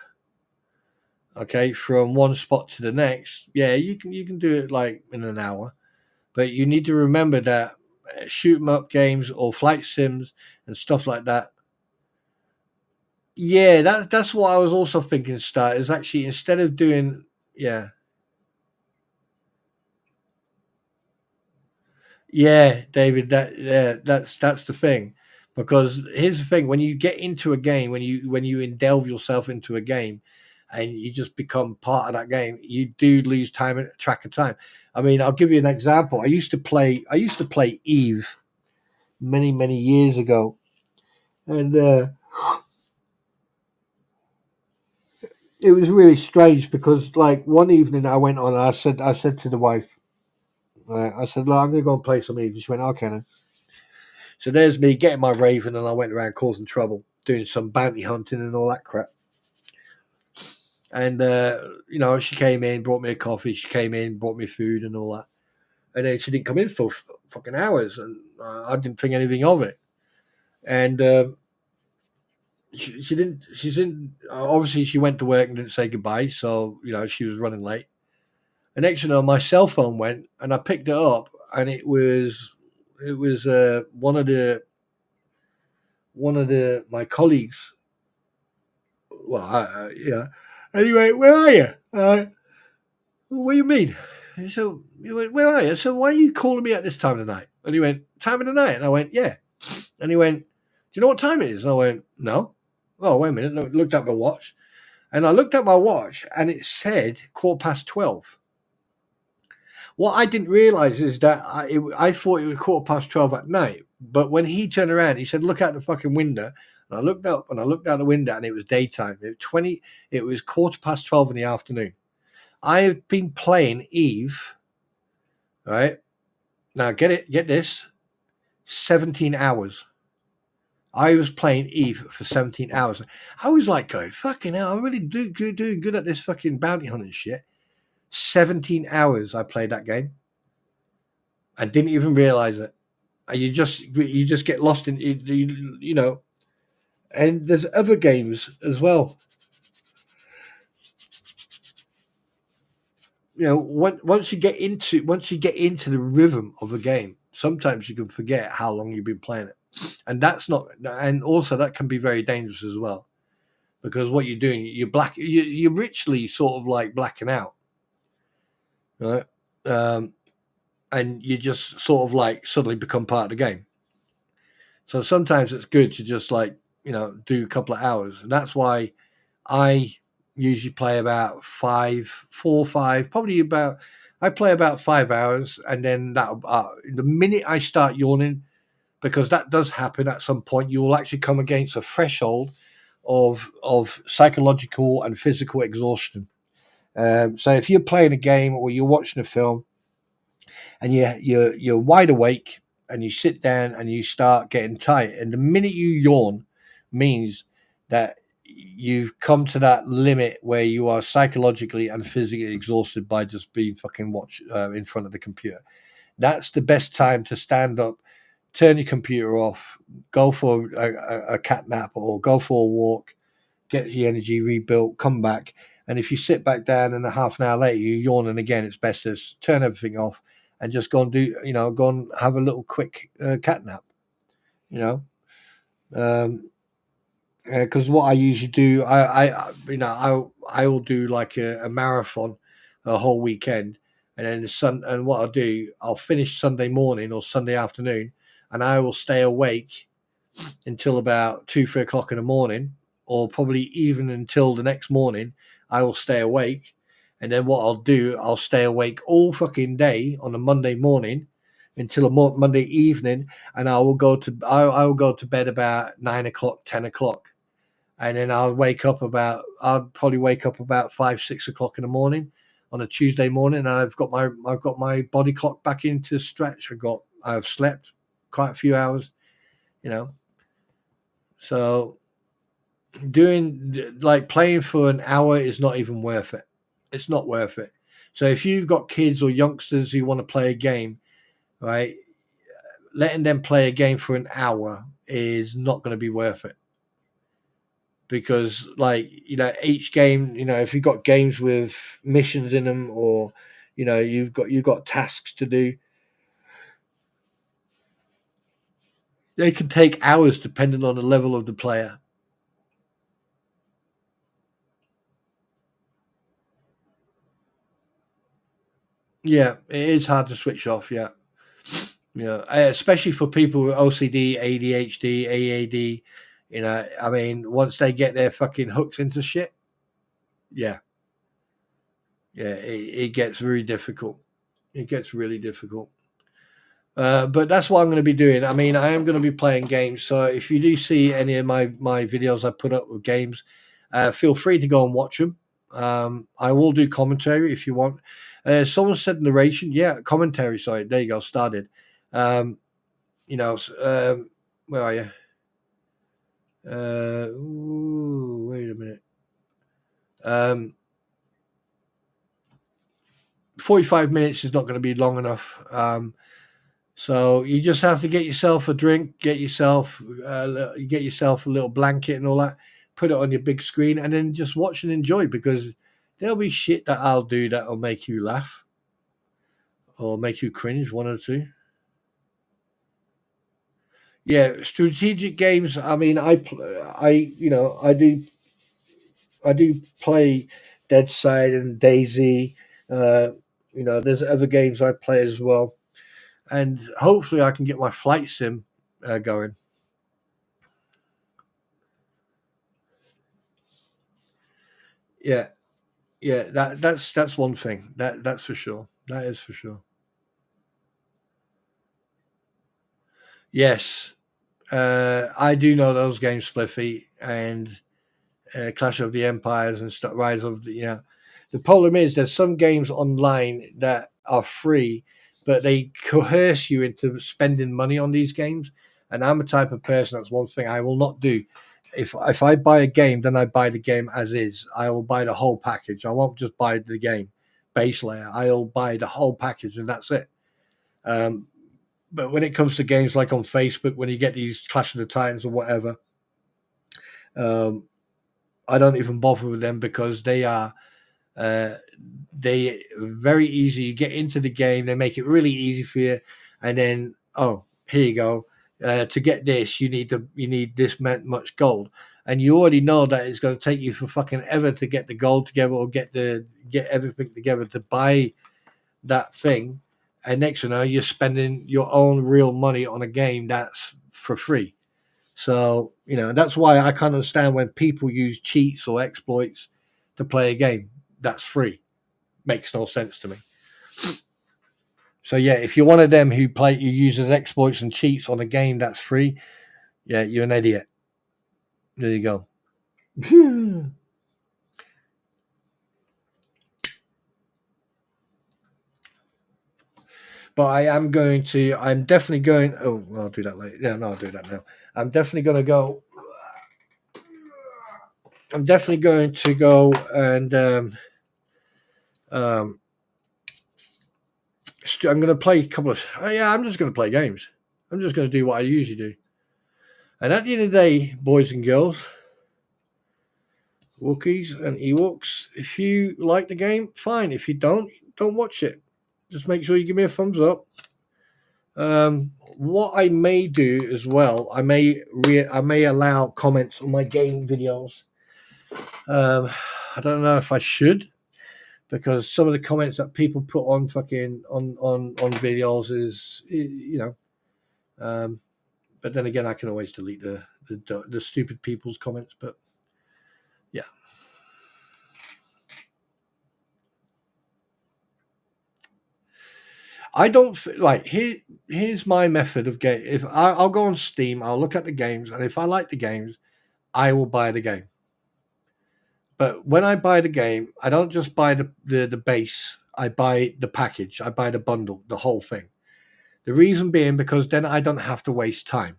okay, from one spot to the next, yeah, you can do it like in an hour. But you need to remember that shoot 'em up games or flight sims and stuff like that. Yeah, that's what I was also thinking. Start is actually instead of doing, yeah, David. That's the thing. Because here's the thing: when you get into a game, when you indulge yourself into a game, and you just become part of that game, you do lose track of time. I mean, I'll give you an example. I used to play Eve many years ago, and it was really strange because like one evening I went on, I said to the wife, I said, look, I'm going to go and play some Eve. She went, okay then. So there's me getting my Raven, and I went around causing trouble, doing some bounty hunting and all that crap. And she came in, brought me a coffee. She came in, brought me food and all that. And then she didn't come in for fucking hours, and I didn't think anything of it. And she didn't. She didn't. Obviously, she went to work and didn't say goodbye. So she was running late. And next, my cell phone went, and I picked it up, and it was one of the one of my colleagues. Well, yeah. Anyway, where are you? What do you mean? So he went, where are you? So why are you calling me at this time of the night? And he went, time of the night. And I went, yeah. And he went, do you know what time it is? And I went, no. Oh, wait a minute. Looked at my watch. And I looked at my watch and it said 12:15. What I didn't realize is that I thought it was 12:15 at night. But when he turned around, he said, look out the fucking window. And I looked up and I looked out the window and it was daytime. It was 12:15 in the afternoon. I've been playing Eve, right? Now get this, 17 hours. I was playing Eve for 17 hours. I was like going, fucking hell, I'm really doing good at this fucking bounty hunting shit. 17 hours I played that game. I didn't even realize it. You just get lost in, you know, and there's other games as well. You know, once you get into the rhythm of a game, sometimes you can forget how long you've been playing it. And that's not, and also that can be very dangerous as well, because what you're doing, you're richly sort of like blacking out, right? And you just sort of like suddenly become part of the game. So sometimes it's good to just like, do a couple of hours. And that's why I usually play about 5, probably I play about 5 hours. And then the minute I start yawning, because that does happen at some point, you will actually come against a threshold of psychological and physical exhaustion. So if you're playing a game or you're watching a film and you're wide awake and you sit down and you start getting tired, and the minute you yawn means that you've come to that limit where you are psychologically and physically exhausted by just being fucking in front of the computer. That's the best time to stand up, turn your computer off, go for a cat nap or go for a walk, get your energy rebuilt, come back. And if you sit back down and a half an hour later you're yawning again, it's best to turn everything off and just go and have a little quick cat nap, you know. Because what I usually do, I will do like a marathon a whole weekend, and then and what I'll do, I'll finish Sunday morning or Sunday afternoon, and I will stay awake until about 2, 3 o'clock in the morning, or probably even until the next morning. I will stay awake, and then what I'll do, I'll stay awake all fucking day on a Monday morning until a Monday evening, and I will go to bed about 9 o'clock, 10 o'clock, and then I'll probably wake up about 5, 6 o'clock in the morning on a Tuesday morning, and I've got my body clock back into stretch. I've slept quite a few hours, you know. So doing like playing for an hour is not even worth it. It's not worth it. So if you've got kids or youngsters who want to play a game, right, letting them play a game for an hour is not going to be worth it. Because each game, if you've got games with missions in them, or you've got tasks to do, they can take hours depending on the level of the player. Yeah, it is hard to switch off. Yeah, especially for people with OCD, ADHD, AAD. I mean, once they get their fucking hooks into shit, yeah, it gets very difficult. It gets really difficult. But that's what I'm going to be doing. I mean, I am going to be playing games. So if you do see any of my videos I put up with games, feel free to go and watch them. I will do commentary if you want. Someone said narration. Yeah, commentary. Sorry, there you go. Started. Um, where are you? Wait a minute. 45 minutes is not going to be long enough. So you just have to get yourself a drink, get yourself a little blanket and all that, put it on your big screen, and then just watch and enjoy, because there'll be shit that I'll do that'll make you laugh or make you cringe, one or two. Yeah, strategic games. I mean, I do play Dead Side and Daisy. Uh, there's other games I play as well, and hopefully I can get my flight sim going. Yeah, yeah. That's one thing. That's for sure. That is for sure. Yes, I do know those games, Spliffy, and Clash of the Empires and stuff. Rise of the The problem is there's some games online that are free, but they coerce you into spending money on these games. And I'm a type of person, that's one thing I will not do. If I buy a game, then I buy the game as is. I will buy the whole package. I won't just buy the game base layer. I'll buy the whole package, and that's it. Um, but when it comes to games like on Facebook, when you get these Clash of the Titans or whatever, um, I don't even bother with them because uh, they very easy. You get into the game, they make it really easy for you, and then here you go. To get this, you need this much gold, and you already know that it's going to take you for fucking ever to get the gold together or get everything together to buy that thing. And next, you're spending your own real money on a game that's for free. So that's why I can't understand when people use cheats or exploits to play a game that's free. Makes no sense to me. So yeah, if you're one of them who uses exploits and cheats on a game that's free, yeah, you're an idiot. There you go. But I'm definitely going. Oh, I'll do that later. Yeah, no, I'll do that now. I'm definitely going to go. I'm definitely going to go and um, I'm going to play a couple of. Yeah, I'm just going to play games. I'm just going to do what I usually do. And at the end of the day, boys and girls, Wookiees and Ewoks, if you like the game, fine. If you don't watch it. Just make sure you give me a thumbs up. What I may do as well, I may allow comments on my game videos. I don't know if I should because some of the comments that people put on fucking on videos is but then again, I can always delete the stupid people's comments. But yeah, I don't like here's my method of game. If I'll go on Steam, I'll look at the games, and if I like the games, I will buy the game. But when I buy the game, I don't just buy the base. I buy the package. I buy the bundle, the whole thing. The reason being because then I don't have to waste time.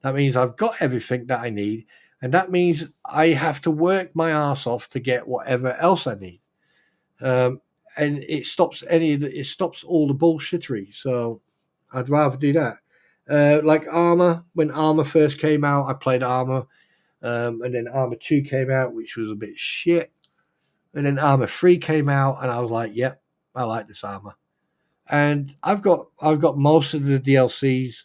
That means I've got everything that I need, and that means I have to work my ass off to get whatever else I need. Um, and it stops all the bullshittery. So I'd rather do that. Like Armor, when Armor first came out, I played Armor, and then Armor 2 came out, which was a bit shit. And then Armor 3 came out, and I was like, yep, I like this Armor. And I've got most of the DLCs,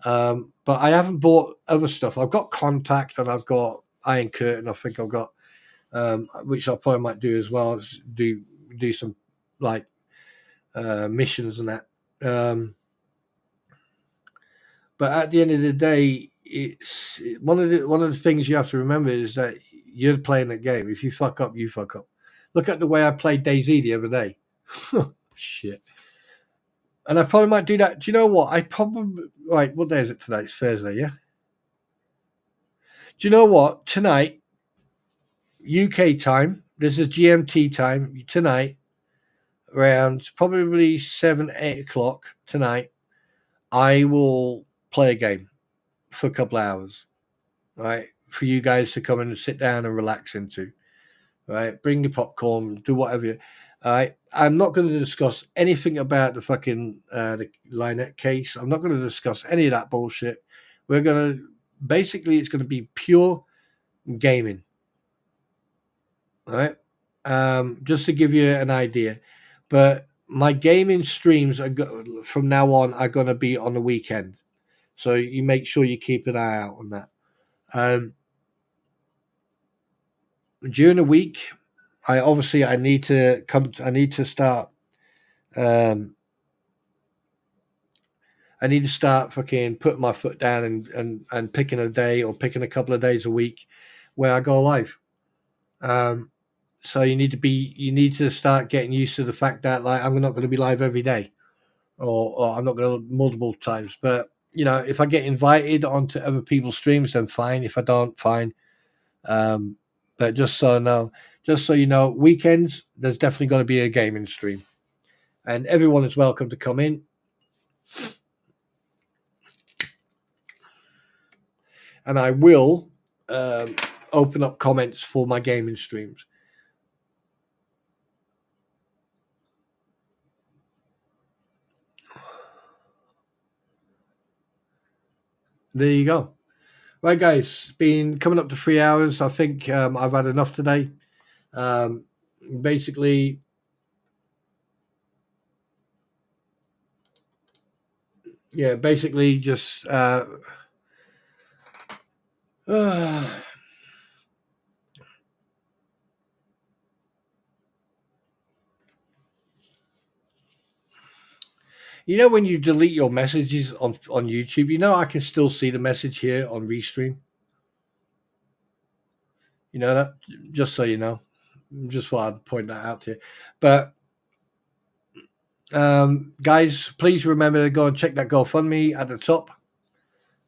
but I haven't bought other stuff. I've got Contact and I've got Iron Curtain. I think I've got, which I probably might do as well. Do some like missions and that. But at the end of the day, it's one of the things you have to remember is that you're playing the game. If you fuck up, you fuck up. Look at the way I played DayZ the other day. Shit. And I probably might do that. Do you know what? I probably right. What day is it today? It's Thursday, yeah. Do you know what? Tonight, UK time. This is GMT time tonight. Around probably 7, 8 o'clock tonight. I will play a game for a couple of hours, right? For you guys to come and sit down and relax into, right? Bring your popcorn, do whatever. All right. I'm not going to discuss anything about the fucking the Lynette case. I'm not going to discuss any of that bullshit. We're going to basically it's going to be pure gaming, right? Just to give you an idea, but my gaming streams from now on are going to be on the weekend. So you make sure you keep an eye out on that. During the week, I need to start. I need to start fucking putting my foot down and picking a day or picking a couple of days a week where I go live. So you need to start getting used to the fact that, like, I'm not going to be live every day, or I'm not going to multiple times. But if I get invited onto other people's streams, then fine. If I don't, fine. But just so you know, weekends there's definitely going to be a gaming stream, and everyone is welcome to come in. And I will open up comments for my gaming streams. There you go. Right, guys, it's been coming up to 3 hours. I think I've had enough today. Basically, just when you delete your messages on YouTube, I can still see the message here on Restream. You know that, just so you know. Just thought I'd point that out to you. But guys, please remember to go and check that GoFundMe at the top.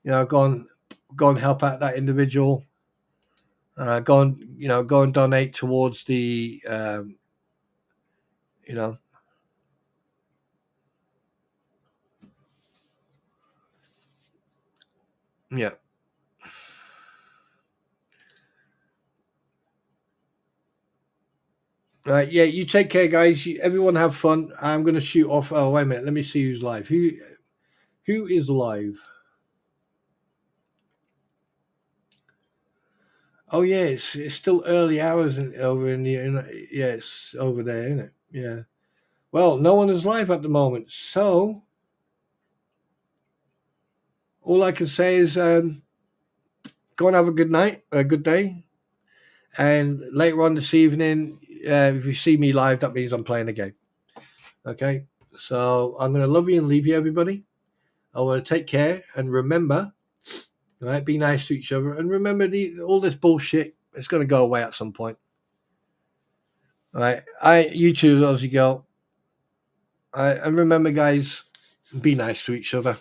Go and help out that individual. Go and donate towards the yeah. Right, yeah, you take care, guys. Everyone have fun. I'm going to shoot off. Oh, wait a minute. Let me see who's live. Who is live? Oh, yeah, it's still early hours over in the... Yeah, it's over there, isn't it? Yeah. Well, no one is live at the moment, so all I can say is go and have a good night, a good day, and later on this evening, if you see me live, that means I'm playing a game. Okay, so I'm going to love you and leave you, everybody. I want to take care and remember, all right, be nice to each other, and remember all this bullshit. It's going to go away at some point. All right, you too, Aussie girl. All right, and remember, guys, be nice to each other.